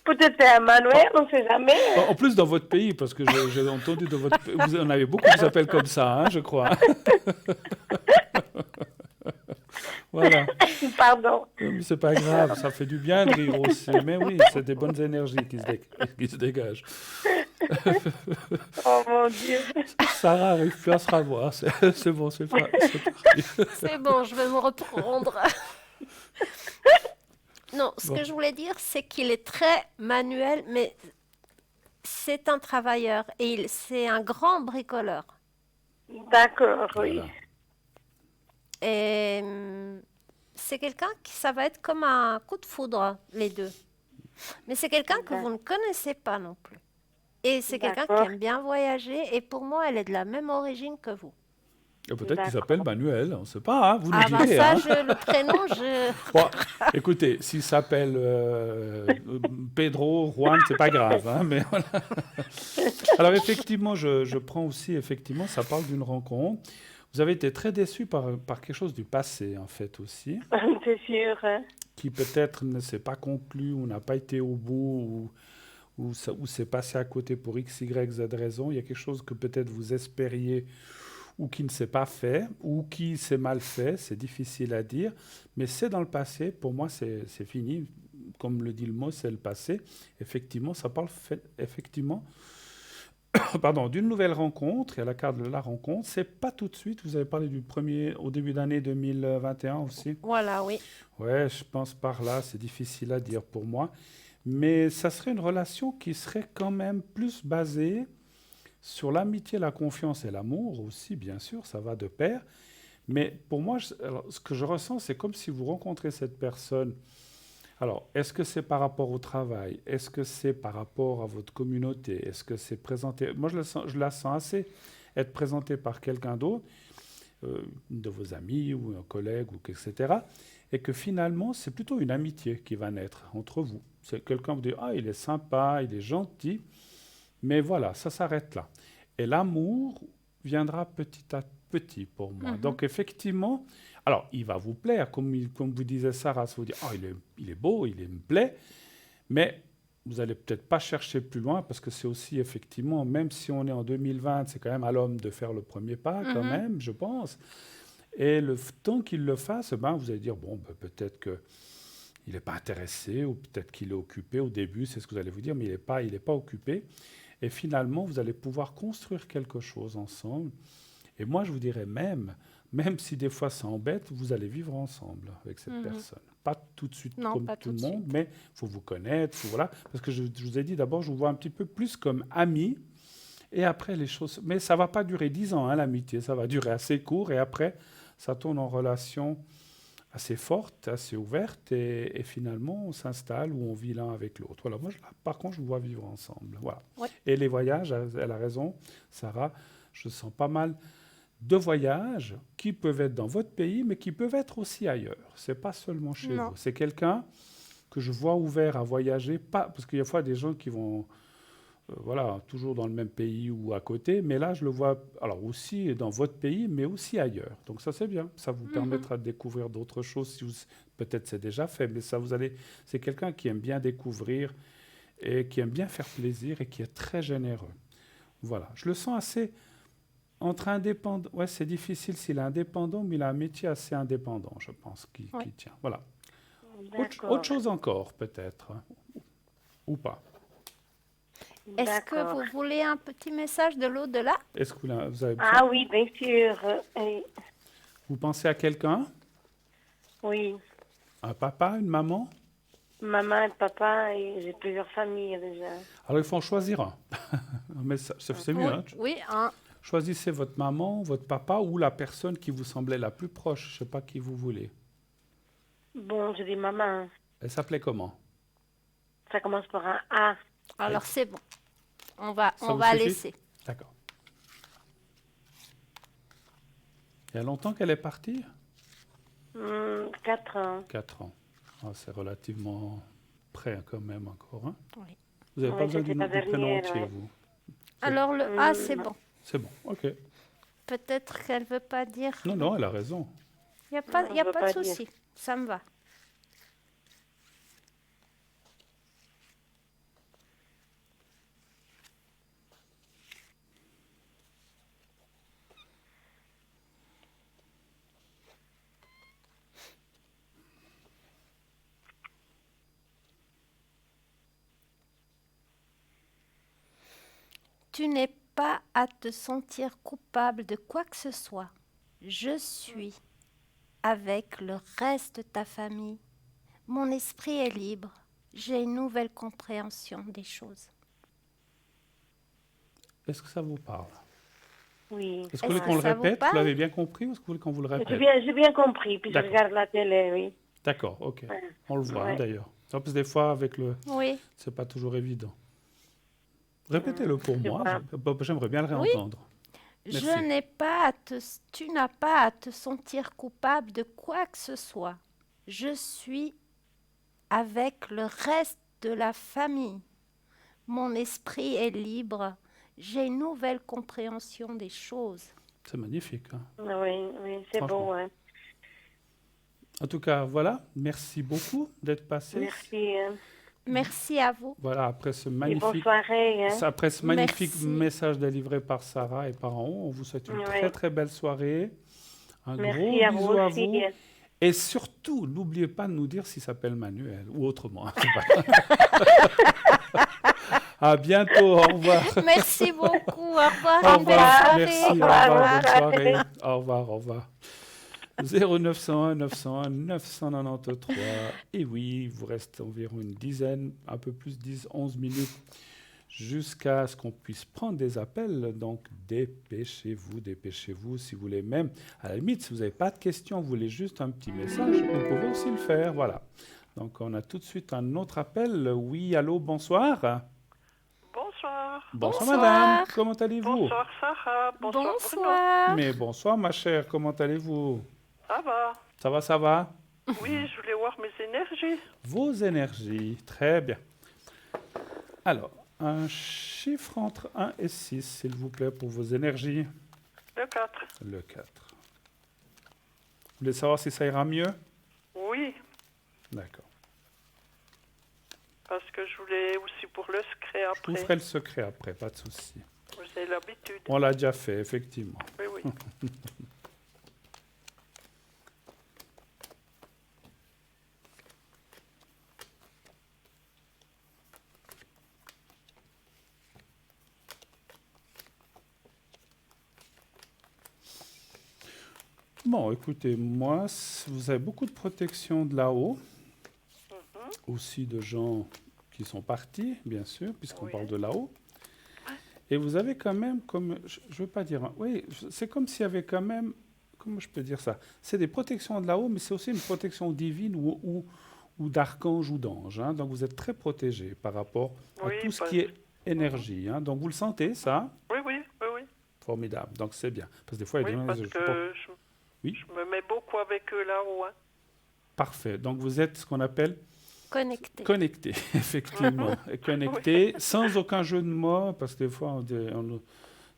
Peut-être c'est un Manuel, on ne sait jamais. En plus, dans votre pays, parce que j'ai entendu dans votre pays, vous en avez beaucoup qui s'appellent comme ça, hein, je crois. Voilà. Pardon. Mais c'est pas grave, ça fait du bien de rire aussi. Mais oui, c'est des bonnes énergies qui se dégagent. Oh mon Dieu. Sarah n'arrive plus à se revoir. C'est bon, c'est parti. C'est bon, je vais me reprendre. Non, ce que je voulais dire, c'est qu'il est très manuel, mais c'est un travailleur et c'est un grand bricoleur. D'accord, oui. Voilà. Et c'est quelqu'un qui, ça va être comme un coup de foudre, les deux. Mais c'est quelqu'un que vous ne connaissez pas non plus. Et c'est quelqu'un qui aime bien voyager. Et pour moi, elle est de la même origine que vous. Peut-être qu'il s'appelle Manuel, on ne sait pas, hein, vous nous direz. Ça, hein. le prénom, je... Bon, écoutez, s'il s'appelle Pedro, Juan, c'est pas grave. Hein, mais voilà. Alors effectivement, je prends aussi, effectivement, ça parle d'une rencontre. Vous avez été très déçu par quelque chose du passé, en fait, aussi. C'est sûr. Hein. Qui peut-être ne s'est pas conclu ou n'a pas été au bout ou c'est passé à côté pour X, Y, Z raison. Il y a quelque chose que peut-être vous espériez ou qui ne s'est pas fait ou qui s'est mal fait. C'est difficile à dire. Mais c'est dans le passé. Pour moi, c'est fini. Comme le dit le mot, c'est le passé. Effectivement, ça parle effectivement d'une nouvelle rencontre, et à la carte de la rencontre, c'est pas tout de suite. Vous avez parlé du premier au début d'année 2021 aussi. Voilà, oui. Ouais, je pense par là, c'est difficile à dire pour moi. Mais ça serait une relation qui serait quand même plus basée sur l'amitié, la confiance et l'amour aussi, bien sûr, ça va de pair. Mais pour moi, alors, ce que je ressens, c'est comme si vous rencontrez cette personne. Alors, est-ce que c'est par rapport au travail? Est-ce que c'est par rapport à votre communauté? Est-ce que c'est présenté? Moi, je la sens assez être présentée par quelqu'un d'autre, de vos amis ou un collègue, ou etc. Et que finalement, c'est plutôt une amitié qui va naître entre vous. C'est quelqu'un vous dit, ah, il est sympa, il est gentil. Mais voilà, ça s'arrête là. Et l'amour viendra petit à petit pour moi. Donc effectivement, alors il va vous plaire, comme vous disait Sarah, ça vous dit, ah, il est beau, il me plaît, mais vous n'allez peut-être pas chercher plus loin, parce que c'est aussi effectivement, même si on est en 2020, c'est quand même à l'homme de faire le premier pas, quand même, je pense. Et le temps qu'il le fasse, vous allez dire, bon, peut-être qu'il n'est pas intéressé, ou peut-être qu'il est occupé au début, c'est ce que vous allez vous dire, mais il n'est pas occupé. Et finalement, vous allez pouvoir construire quelque chose ensemble. Et moi, je vous dirais même si des fois ça embête, vous allez vivre ensemble avec cette personne. Pas tout de suite comme tout le monde, mais il faut vous connaître. Voilà. Parce que je vous ai dit, d'abord, je vous vois un petit peu plus comme ami. Et après, les choses... Mais ça ne va pas durer 10 ans, l'amitié. Ça va durer assez court. Et après, ça tourne en relation assez forte, assez ouverte, et finalement, on s'installe ou on vit l'un avec l'autre. Voilà, moi, par contre, je vous vois vivre ensemble. Voilà. Ouais. Et les voyages, elle a raison, Sarah, je sens pas mal de voyages qui peuvent être dans votre pays, mais qui peuvent être aussi ailleurs. Ce n'est pas seulement chez vous. C'est quelqu'un que je vois ouvert à voyager, parce qu'il y a fois des gens qui vont... toujours dans le même pays ou à côté, mais là, je le vois alors aussi dans votre pays, mais aussi ailleurs. Donc ça, c'est bien. Ça vous permettra de découvrir d'autres choses. Peut-être c'est déjà fait, mais c'est quelqu'un qui aime bien découvrir et qui aime bien faire plaisir et qui est très généreux. Voilà. Je le sens assez entre indépendant. Ouais, c'est difficile s'il est indépendant, mais il a un métier assez indépendant, je pense, qui tient. Voilà. Autre chose encore, peut-être, ou pas. Est-ce que vous voulez un petit message de l'au-delà? Est-ce que vous avez... Ah oui, bien sûr. Vous pensez à quelqu'un? Oui. Un papa, une maman? Maman et papa, et j'ai plusieurs familles déjà. Alors il faut en choisir un. Mais c'est mieux. Hein? Oui, un. Choisissez votre maman, votre papa ou la personne qui vous semblait la plus proche. Je ne sais pas qui vous voulez. Bon, je dis maman. Elle s'appelait comment? Ça commence par un A. Alors c'est bon. On va laisser. D'accord. Il y a longtemps qu'elle est partie? 4 ans. 4 ans. Ah, c'est relativement près quand même encore. Hein? Oui. Vous n'avez pas besoin du prénom entier, vous? Alors le A, c'est bon. C'est bon, ok. Peut-être qu'elle ne veut pas dire... Non, elle a raison. Il n'y a pas de souci. Ça me va. Tu n'es pas à te sentir coupable de quoi que ce soit. Je suis avec le reste de ta famille. Mon esprit est libre. J'ai une nouvelle compréhension des choses. Est-ce que ça vous parle? Oui. Est-ce que vous voulez qu'on le répète? Vous l'avez bien compris ou est-ce que vous voulez qu'on vous le répète? J'ai bien compris, puis je regarde la télé, oui. D'accord, ok. Ouais. On le voit d'ailleurs. Parce que des fois, avec le... Oui. C'est pas toujours évident. Répétez-le pour moi, j'aimerais bien le réentendre. Oui. Tu n'as pas à te sentir coupable de quoi que ce soit. Je suis avec le reste de la famille. Mon esprit est libre. J'ai une nouvelle compréhension des choses. C'est magnifique. Hein? Oui, c'est beau. Ouais. En tout cas, voilà. Merci beaucoup d'être passé. Merci. Merci à vous. Voilà, après ce magnifique, bonne soirée, après ce magnifique message délivré par Sarah et par Aaron, on vous souhaite une très très belle soirée. Un gros bisou à vous. Et surtout, n'oubliez pas de nous dire s'il s'appelle Manuel ou autrement. À bientôt, au revoir. Merci beaucoup, au revoir. Au Une belle revoir, soirée. merci, au revoir, bonne soirée. Au revoir, au revoir. 0901 901 993. Et oui, il vous reste environ une dizaine, un peu plus, 10-11 minutes jusqu'à ce qu'on puisse prendre des appels. Donc, dépêchez-vous, si vous voulez même. À la limite, si vous n'avez pas de questions, vous voulez juste un petit message, vous pouvez aussi le faire. Voilà. Donc, on a tout de suite un autre appel. Oui, allô, bonsoir. Bonsoir. Bonsoir, madame. Comment allez-vous? Bonsoir, Sarah. Bonsoir, Bonsoir. Mais bonsoir, ma chère. Comment allez-vous? Ça va? Ça va, ça va? Oui, je voulais voir mes énergies. Vos énergies, très bien. Alors, un chiffre entre 1 et 6, s'il vous plaît, pour vos énergies. Le 4. Le 4. Vous voulez savoir si ça ira mieux? Oui, D'accord. parce que je voulais aussi pour le secret Je vous après. ferai le secret après, pas de souci. Vous avez l'habitude. On l'a déjà fait, effectivement. Oui, oui. Bon, écoutez, moi, vous avez beaucoup de protection de là-haut, aussi de gens qui sont partis, bien sûr, puisqu'on parle de là-haut. Et vous avez quand même, comme, je ne veux pas dire, oui, c'est comme s'il y avait quand même, comment je peux dire ça? C'est des protections de là-haut, mais c'est aussi une protection divine ou d'archange ou d'ange. Hein. Donc vous êtes très protégé par rapport à tout ce qui est énergie. Hein. Donc vous le sentez, ça? Oui, oui, oui, oui. Formidable. Donc c'est bien. Parce que des fois, il y a Oui, des parce gens, que Oui. je me mets beaucoup avec eux là-haut. Hein. Parfait. Donc vous êtes ce qu'on appelle Connecté. connecté, effectivement. Connecté, sans aucun jeu de mots, parce que des fois, oui.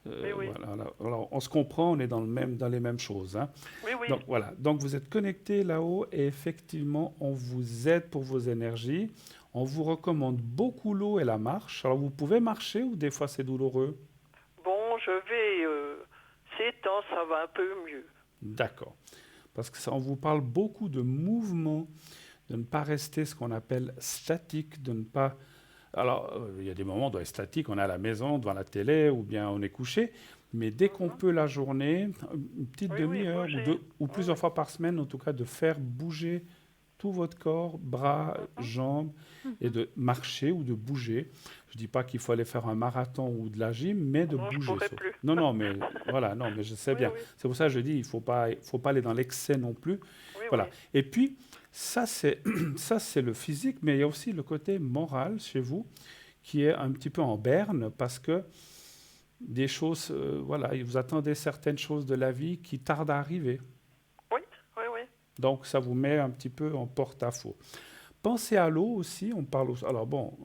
Voilà, alors, on se comprend, on est dans les mêmes choses. Hein. Oui, oui. Donc voilà, donc vous êtes connecté là-haut et effectivement, on vous aide pour vos énergies. On vous recommande beaucoup l'eau et la marche. Alors vous pouvez marcher ou des fois c'est douloureux? Bon, je vais, ces temps, ça va un peu mieux. D'accord. Parce que ça, on vous parle beaucoup de mouvement, de ne pas rester ce qu'on appelle statique, de ne pas... Alors, il y a des moments où on doit être statique, on est à la maison, devant la télé, ou bien on est couché, mais dès qu'on peut la journée, une petite demi-heure ou plusieurs fois par semaine, en tout cas, de faire bouger tout votre corps, bras, jambes, et de marcher ou de bouger. Je ne dis pas qu'il faut aller faire un marathon ou de la gym, mais de bouger. Non, mais voilà, non, mais je sais bien. C'est pour ça que je dis, il faut pas aller dans l'excès non plus. Voilà. Et puis, ça c'est le physique, mais il y a aussi le côté moral chez vous, qui est un petit peu en berne, parce que des choses, voilà, vous attendez certaines choses de la vie qui tardent à arriver. Oui. Donc, ça vous met un petit peu en porte-à-faux. Pensez à l'eau aussi. On parle aussi, alors bon,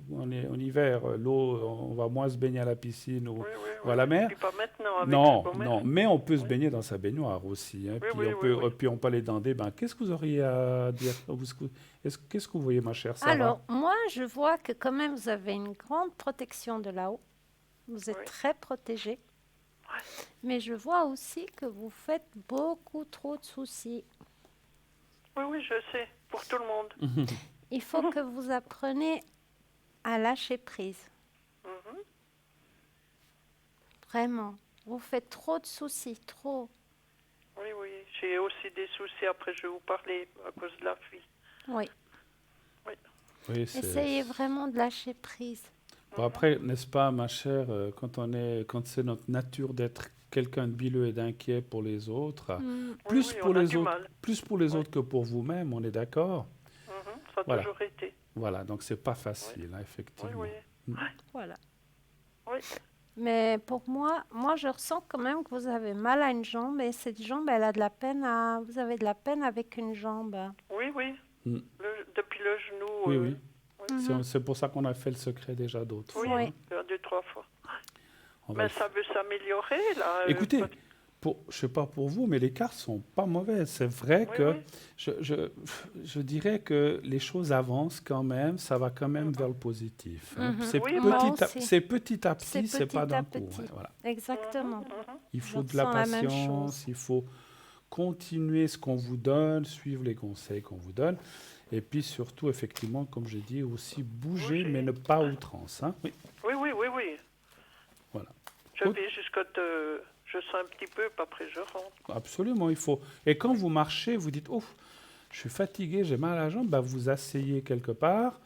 on est en hiver, l'eau, on va moins se baigner à la piscine ou à la mer. Pas maintenant avec non, mais on peut se baigner dans sa baignoire aussi. Hein. Puis on peut aller dans des bains. Qu'est-ce que vous auriez à dire? Qu'est-ce que vous voyez, ma chère Sarah? Alors, moi, je vois que quand même, vous avez une grande protection de là-haut. Vous êtes très protégé. Mais je vois aussi que vous faites beaucoup trop de soucis. Oui, je sais. Pour tout le monde. Il faut que vous appreniez à lâcher prise. Vraiment. Vous faites trop de soucis, trop. Oui. J'ai aussi des soucis. Après, je vais vous parler à cause de la fille. Oui. Oui, essayez vraiment de lâcher prise. Bon, après, n'est-ce pas, ma chère, quand c'est notre nature d'être quelqu'un de bileux et d'inquiet pour les autres, plus pour les autres que pour vous-même, on est d'accord? Ça a toujours été. Voilà, donc c'est pas facile, hein, effectivement. Voilà. Oui. Mais pour moi, je ressens quand même que vous avez mal à une jambe et cette jambe, elle a de la peine vous avez de la peine avec une jambe. Oui. Depuis le genou. Oui. C'est pour ça qu'on a fait le secret déjà d'autres fois. Oui, 2-3 fois. Mais ça veut s'améliorer, là. Écoutez, je ne sais pas pour vous, mais les cartes ne sont pas mauvaises. C'est vrai que je dirais que les choses avancent quand même, ça va quand même vers le positif. Hein. C'est petit à petit, c'est pas d'un coup. Ouais, voilà. Exactement. Il faut de la patience, il faut continuer ce qu'on vous donne, suivre les conseils qu'on vous donne. Et puis surtout, effectivement, comme j'ai dit, aussi bouger, mais ne pas à outrance. Hein. Oui. Oui. Voilà. Je vais jusqu'à je sens un petit peu, puis après je rentre. Absolument, il faut. Et quand vous marchez, vous dites, oh, je suis fatigué, j'ai mal à la jambe, bah, vous asseyez quelque part,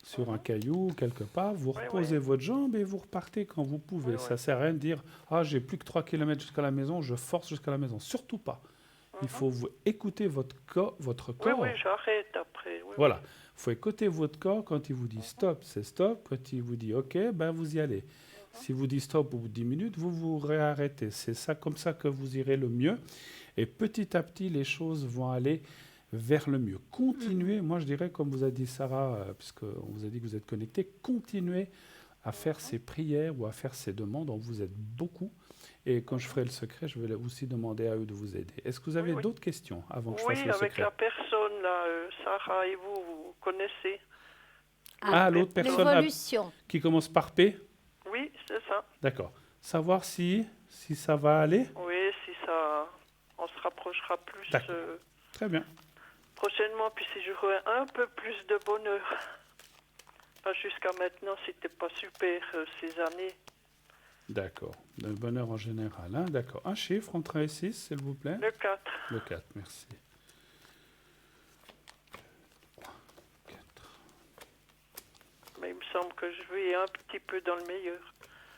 sur un caillou, quelque part, vous reposez votre jambe et vous repartez quand vous pouvez. Ça ne sert à rien de dire, ah, j'ai plus que 3 km jusqu'à la maison, je force jusqu'à la maison. Surtout pas. Il faut écouter votre corps. Oui, j'arrête après. Voilà. Il faut écouter votre corps. Quand il vous dit stop, c'est stop. Quand il vous dit OK, ben vous y allez. Si vous dit stop au bout de 10 minutes, vous vous réarrêtez. C'est ça, comme ça que vous irez le mieux. Et petit à petit, les choses vont aller vers le mieux. Continuez, moi je dirais, comme vous a dit Sarah, puisqu'on vous a dit que vous êtes connecté, continuez à faire ces prières ou à faire ces demandes. On vous aide beaucoup. Et quand je ferai le secret, je vais aussi demander à eux de vous aider. Est-ce que vous avez d'autres questions avant que je fasse le secret? Oui, avec la personne, là, Sarah et vous connaissez. L'autre personne qui commence par P? Oui, c'est ça. D'accord. Savoir si ça va aller? Oui, si ça... On se rapprochera plus. Très bien. Prochainement, puis si j'aurai un peu plus de bonheur. Enfin, jusqu'à maintenant, c'était pas super ces années. D'accord. Le bonheur en général. Hein? D'accord. Un chiffre entre 1 et 6, s'il vous plaît. Le 4. Le 4, merci. 4. Mais il me semble que je vais un petit peu dans le meilleur.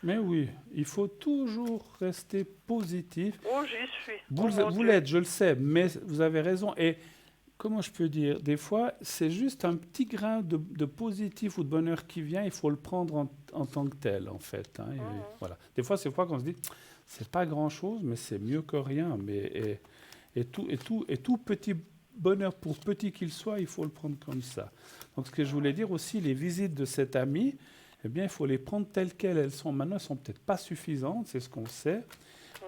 Mais oui, il faut toujours rester positif. Oh, j'y suis. Vous l'êtes, je le sais, mais vous avez raison. Et comment je peux dire, des fois, c'est juste un petit grain de positif ou de bonheur qui vient, il faut le prendre en tant que tel, en fait. Hein, voilà. Des fois, c'est quoi qu'on se dit, c'est pas grand-chose, mais c'est mieux que rien. Et tout petit bonheur, pour petit qu'il soit, il faut le prendre comme ça. Donc, ce que je voulais dire aussi, les visites de cette amie, eh bien, il faut les prendre telles quelles elles sont. Maintenant, elles ne sont peut-être pas suffisantes, c'est ce qu'on sait,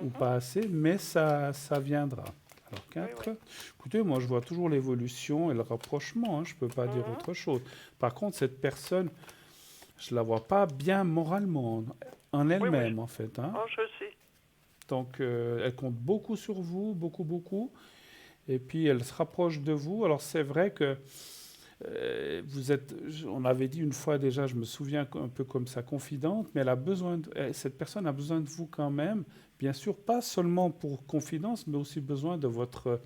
ou pas assez, mais ça viendra. Alors 4, écoutez, moi je vois toujours l'évolution et le rapprochement, hein, je ne peux pas dire autre chose. Par contre, cette personne, je ne la vois pas bien moralement, en elle-même en fait. Hein. Oh, je sais. Donc elle compte beaucoup sur vous, beaucoup. Et puis elle se rapproche de vous. Alors c'est vrai que vous êtes, on avait dit une fois déjà, je me souviens un peu comme sa confidente, mais cette personne a besoin de vous quand même. Bien sûr, pas seulement pour confidence, mais aussi besoin de votre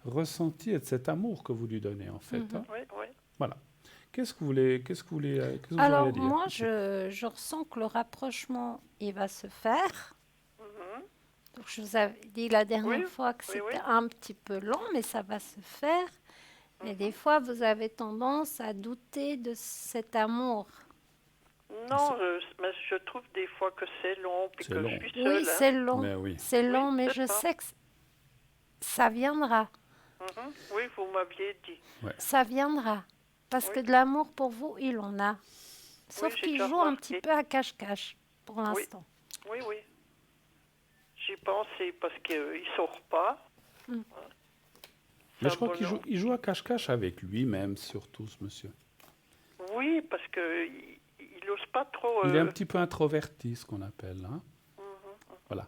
ressenti et de cet amour que vous lui donnez, en fait. Hein. Oui. Voilà. Qu'est-ce que vous voulez Alors, dire? moi, je ressens que le rapprochement, il va se faire. Donc, je vous avais dit la dernière fois que c'était un petit peu long, mais ça va se faire. Mais des fois, vous avez tendance à douter de cet amour. Non, mais je trouve des fois que c'est long, puis que je suis seule. Oui, c'est long. Mais c'est long, mais je sais que ça viendra. Oui, vous m'aviez dit. Ouais. Ça viendra. Parce que de l'amour pour vous, il en a. Sauf qu'il joue un petit peu à cache-cache, pour l'instant. Oui. J'y pensais, parce qu'il ne sort pas. Mais je crois qu'il joue à cache-cache avec lui-même, surtout, ce monsieur. Oui, parce qu'il n'ose pas trop... Il est un petit peu introverti, ce qu'on appelle. Hein. Voilà.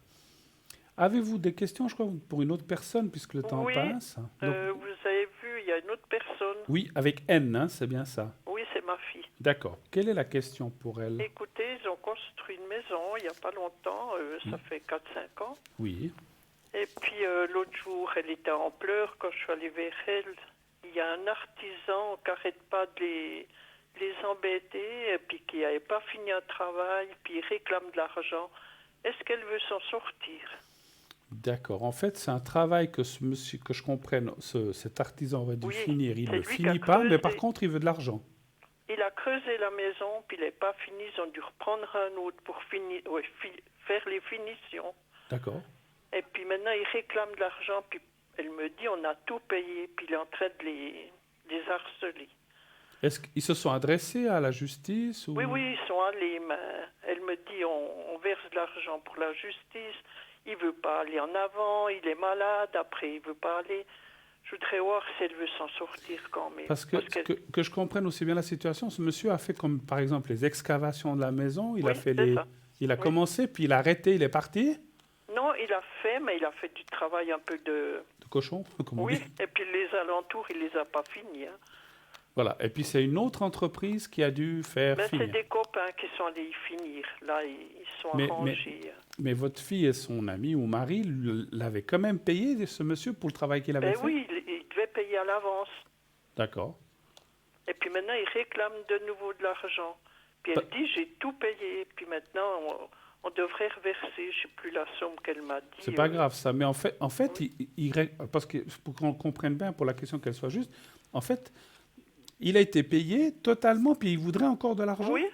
Avez-vous des questions, je crois, pour une autre personne, puisque le temps passe? Donc, vous avez vu, il y a une autre personne. Oui, avec N, hein, c'est bien ça. Oui, c'est ma fille. D'accord. Quelle est la question pour elle? Écoutez, ils ont construit une maison il n'y a pas longtemps, ça fait 4-5 ans. Oui. Et puis l'autre jour, elle était en pleurs quand je suis allée vers elle. Il y a un artisan qui n'arrête pas de les embêter, et puis qui n'avait pas fini un travail, puis il réclame de l'argent. Est-ce qu'elle veut s'en sortir? D'accord. En fait, c'est un travail que ce monsieur, que je comprenne, cet artisan aurait dû finir. Il ne finit pas, mais par contre, il veut de l'argent. Il a creusé la maison, puis il n'est pas fini. Ils ont dû reprendre un autre pour faire les finitions. D'accord. Et puis maintenant, il réclame de l'argent, puis elle me dit, on a tout payé, puis il est en train de les harceler. Est-ce qu'ils se sont adressés à la justice ou... Oui, ils sont allés. Mais elle me dit, on verse de l'argent pour la justice. Il ne veut pas aller en avant, il est malade, après il ne veut pas aller. Je voudrais voir si elle veut s'en sortir quand même. Parce que je comprenne aussi bien la situation, ce monsieur a fait comme, par exemple, les excavations de la maison. Il a commencé, puis il a arrêté, il est parti. Non, il a fait, mais il a fait du travail un peu de cochon, comme on dit. Oui, et puis les alentours, il ne les a pas finis. Hein. Voilà. Et puis, c'est une autre entreprise qui a dû faire finir. C'est des copains qui sont allés y finir. Là, ils sont arrangés. Mais votre fille et son ami ou mari l'avaient quand même payé, ce monsieur, pour le travail qu'il avait fait? Oui, il devait payer à l'avance. D'accord. Et puis maintenant, il réclame de nouveau de l'argent. Puis elle dit, j'ai tout payé. Puis maintenant, on devrait reverser, je ne sais plus la somme qu'elle m'a dit. C'est pas grave ça, mais en fait oui. Parce que pour qu'on comprenne bien, pour la question qu'elle soit juste, en fait, il a été payé totalement, puis il voudrait encore de l'argent? Oui.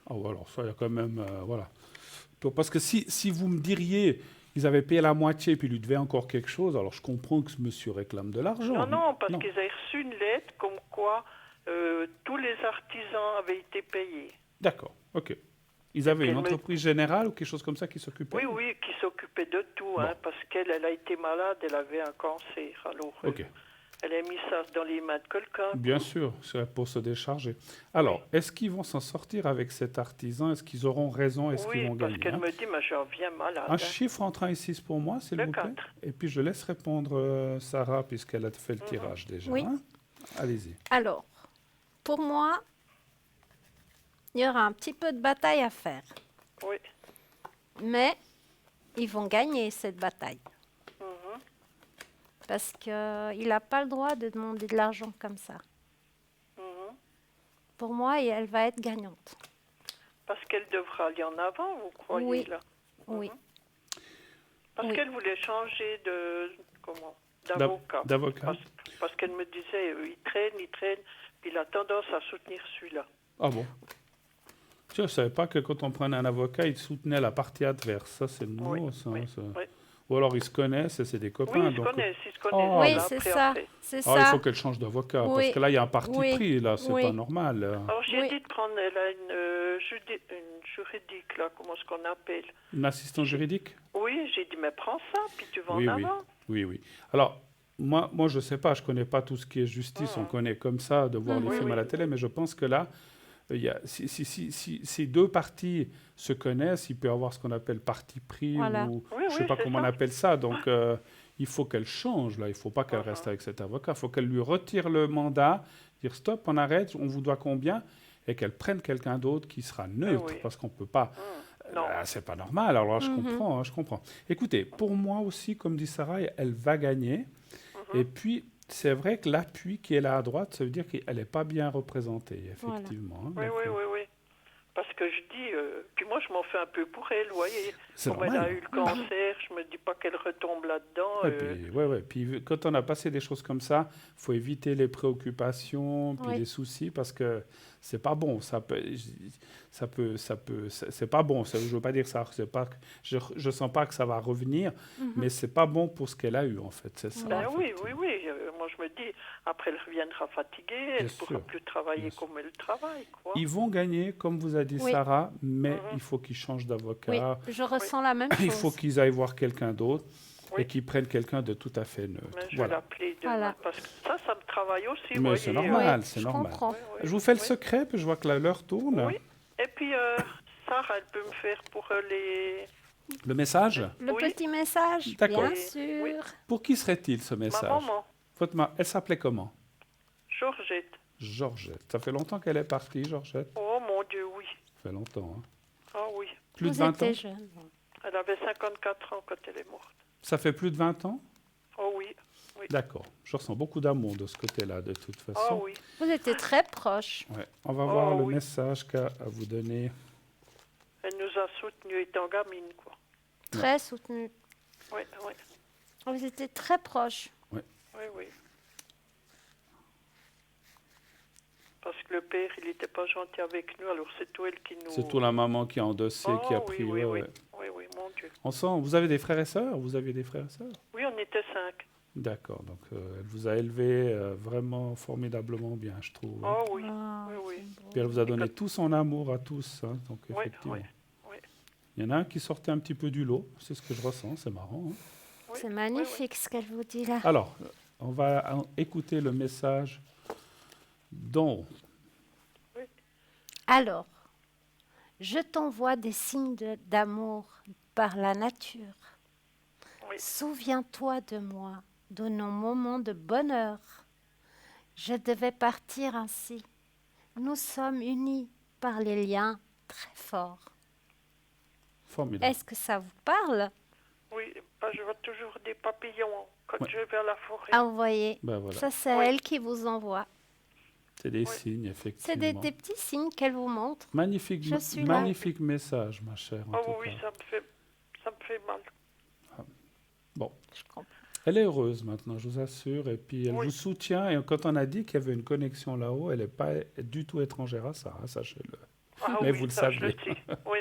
Oh, alors ça, il y a quand même... voilà. Parce que si vous me diriez, ils avaient payé la moitié, puis il lui devait encore quelque chose, alors je comprends que ce monsieur réclame de l'argent. Non, parce qu'ils avaient reçu une lettre comme quoi tous les artisans avaient été payés. D'accord, ok. Ils avaient une entreprise générale ou quelque chose comme ça qui s'occupait? Oui, qui s'occupait de tout, bon. Parce qu'elle a été malade, elle avait un cancer. Alors, elle a mis ça dans les mains de quelqu'un. Bien sûr, c'est pour se décharger. Alors, est-ce qu'ils vont s'en sortir avec cet artisan? Est-ce qu'ils auront raison? Est-ce qu'ils vont gagner? Oui, parce qu'elle me dit, mais je reviens malade. Un chiffre entre 1 et 6 pour moi, s'il vous plaît. 4. Et puis, je laisse répondre Sarah, puisqu'elle a fait le tirage déjà. Oui. Allez-y. Alors, pour moi, il y aura un petit peu de bataille à faire. Oui. Mais ils vont gagner cette bataille. Parce qu'il n'a pas le droit de demander de l'argent comme ça. Pour moi, elle va être gagnante. Parce qu'elle devra aller en avant, vous croyez, là? Oui. Parce qu'elle voulait changer d'avocat. D'avocat. Parce qu'elle me disait, il traîne, puis il a tendance à soutenir celui-là. Ah bon? Je ne savais pas que quand on prenait un avocat, il soutenait la partie adverse. Ça, c'est nouveau, ça. Oui. Ou alors ils se connaissent et c'est des copains. Oui, ils se connaissent. Oh, oui, c'est ça. Il faut qu'elle change d'avocat, parce que là, il y a un parti pris, là, c'est pas normal. Alors, j'ai dit de prendre une juridique, là, comment est-ce qu'on appelle? Une assistante juridique? Oui, j'ai dit, mais prends ça, puis tu vas en avant. Oui. Alors, moi, je ne sais pas, je ne connais pas tout ce qui est justice, on connaît comme ça de voir les films à la télé, mais je pense que là, si deux parties se connaissent, il peut y avoir ce qu'on appelle parti pris, ou je ne sais pas comment on appelle ça. Donc, il faut qu'elle change, là. Il ne faut pas qu'elle reste avec cet avocat. Il faut qu'elle lui retire le mandat, dire stop, on arrête, on vous doit combien, et qu'elle prenne quelqu'un d'autre qui sera neutre, parce qu'on ne peut pas... c'est pas normal. Alors là, je comprends. Écoutez, pour moi aussi, comme dit Sarah, elle va gagner. Et puis... C'est vrai que l'appui qui est là à droite, ça veut dire qu'elle n'est pas bien représentée, effectivement. Voilà. Oui. Parce que je dis, puis moi je m'en fais un peu pour elle, vous voyez. Comme normal. Elle a eu le cancer, je me dis pas qu'elle retombe là-dedans. Puis quand on a passé des choses comme ça, il faut éviter les préoccupations, puis les soucis, parce que c'est pas bon. C'est pas bon. Je veux pas dire ça. Je sens pas que ça va revenir, mais c'est pas bon pour ce qu'elle a eu en fait. C'est ça. Oui. Moi je me dis, après elle reviendra fatiguée, elle ne pourra plus travailler comme elle travaille, quoi. Ils vont gagner, comme vous a dit Sarah, mais il faut qu'ils changent d'avocat. Oui, je ressens la même chose. Il faut qu'ils aillent voir quelqu'un d'autre. Et qu'ils prennent quelqu'un de tout à fait neutre. Mais je vais l'appeler demain, parce que ça me travaille aussi. Mais c'est normal, c'est normal. Je vous fais le secret, puis je vois que l'heure tourne. Oui, et puis Sarah, elle peut me faire pour les... Le message? Le petit message, bien sûr. Oui. Pour qui serait-il, ce message? Ma maman. Elle s'appelait comment? Georgette. Ça fait longtemps qu'elle est partie, Georgette? Oh mon Dieu, oui. Ça fait longtemps, hein? Ah oui. Plus de 20 ans? Jeune. Elle avait 54 ans quand elle est morte. Ça fait plus de 20 ans? Oh oui. D'accord. Je ressens beaucoup d'amour de ce côté-là, de toute façon. Oh oui. Vous étiez très proches. Ouais. On va voir le message qu'a à vous donner. Elle nous a soutenus étant gamine, quoi. Très soutenus. Oui. Vous étiez très proches. Oui. Parce que le père, il n'était pas gentil avec nous, alors c'est tout elle qui nous... C'est tout la maman qui a endossé, qui a pris... Oui, mon Dieu. On sent... Vous avez des frères et sœurs? Vous aviez des frères et sœurs? Oui, on était 5. D'accord, donc elle vous a élevé vraiment formidablement bien, je trouve. Oh oui. Puis elle vous a donné tout son amour à tous, hein, donc effectivement. Oui. Il y en a un qui sortait un petit peu du lot, c'est ce que je ressens, c'est marrant. Hein. C'est magnifique ce qu'elle vous dit là. Alors, on va écouter le message dont... Alors, je t'envoie des signes d'amour par la nature. Souviens-toi de moi, de nos moments de bonheur Je devais partir ainsi. Nous sommes unis par les liens très forts. Formidable. Est-ce que ça vous parle? Oui, je vois toujours des papillons quand je vais vers la forêt. Ah, vous voyez, Voilà. ça c'est elle qui vous envoie. C'est des signes, effectivement. C'est des petits signes qu'elle vous montre. Magnifique, magnifique message, ma chère. Oui, ça me fait mal. Bon. Je comprends. Elle est heureuse maintenant, je vous assure. Et puis, elle vous soutient. Et quand on a dit qu'il y avait une connexion là-haut, elle n'est pas du tout étrangère à ça, hein, sachez-le. Mais vous le saviez. Oui.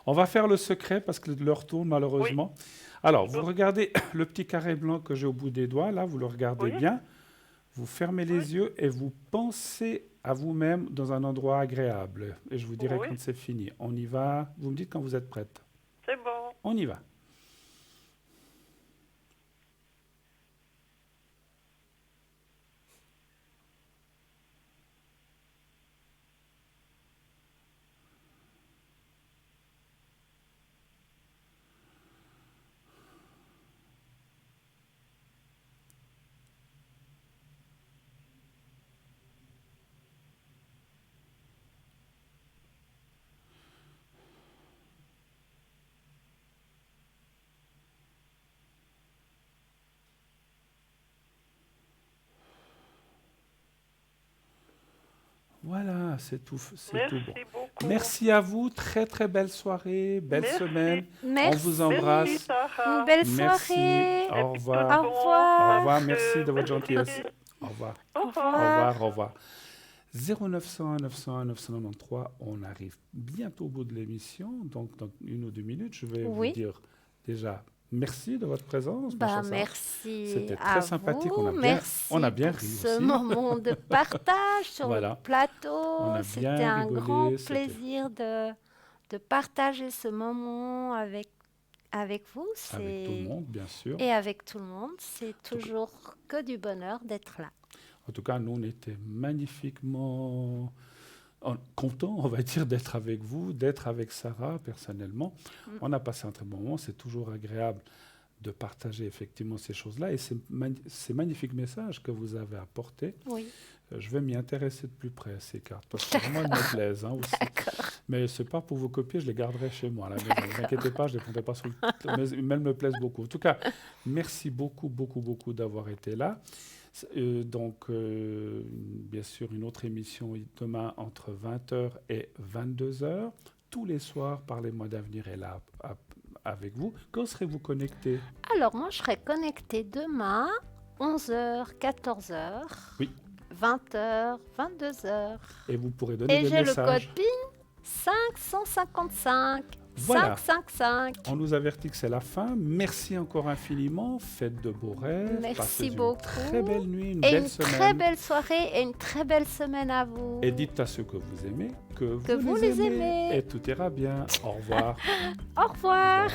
On va faire le secret parce que l'heure tourne, malheureusement. Alors, vous regardez le petit carré blanc que j'ai au bout des doigts. Là, vous le regardez bien. Vous fermez les yeux et vous pensez à vous-même dans un endroit agréable. Et je vous dirai quand c'est fini. On y va. Vous me dites quand vous êtes prête. C'est bon. On y va. Voilà, c'est tout bon. Beaucoup. Merci à vous, très très belle soirée, belle semaine. Merci. On vous embrasse. Merci, Sarah. Une belle Merci. soirée. Au revoir. Au revoir. Au revoir, merci de votre gentillesse. Au revoir. Au revoir. Au revoir. 0901 901 993, on arrive bientôt au bout de l'émission, donc dans 1 ou 2 minutes, je vais vous dire déjà merci de votre présence. Merci. C'était très sympathique, on a bien ri ce aussi. moment de partage sur le plateau. C'était un grand plaisir de partager ce moment avec vous. Avec tout le monde, bien sûr. Et avec tout le monde, c'est toujours que du bonheur d'être là. En tout cas, nous, on était magnifiquement contents, on va dire, d'être avec vous, d'être avec Sarah, personnellement. On a passé un très bon moment. C'est toujours agréable de partager effectivement ces choses-là. Et ces magnifiques messages que vous avez apportés, je vais m'y intéresser de plus près à ces cartes. Parce que vraiment, elles me plaisent aussi. Mais ce n'est pas pour vous copier, je les garderai chez moi à la maison. Ne vous inquiétez pas, je ne les prendrai pas sur le... Mais elles me plaisent beaucoup. En tout cas, merci beaucoup, beaucoup, beaucoup d'avoir été là. Bien sûr, une autre émission demain entre 20h et 22h. Tous les soirs, Parlez-moi d'avenir est là avec vous. Quand serez-vous connecté? Alors, moi, je serai connectée demain, 11h, 14h, 20h, 22h. Et vous pourrez donner des messages. Et j'ai le code PIN 555. Voilà. 555. On nous avertit que c'est la fin. Merci encore infiniment. Faites de beaux rêves. Merci beaucoup. Une très belle nuit, une belle semaine. Une très belle soirée et une très belle semaine à vous. Et dites à ceux que vous aimez que vous les aimez. Et tout ira bien. Au revoir. Au revoir.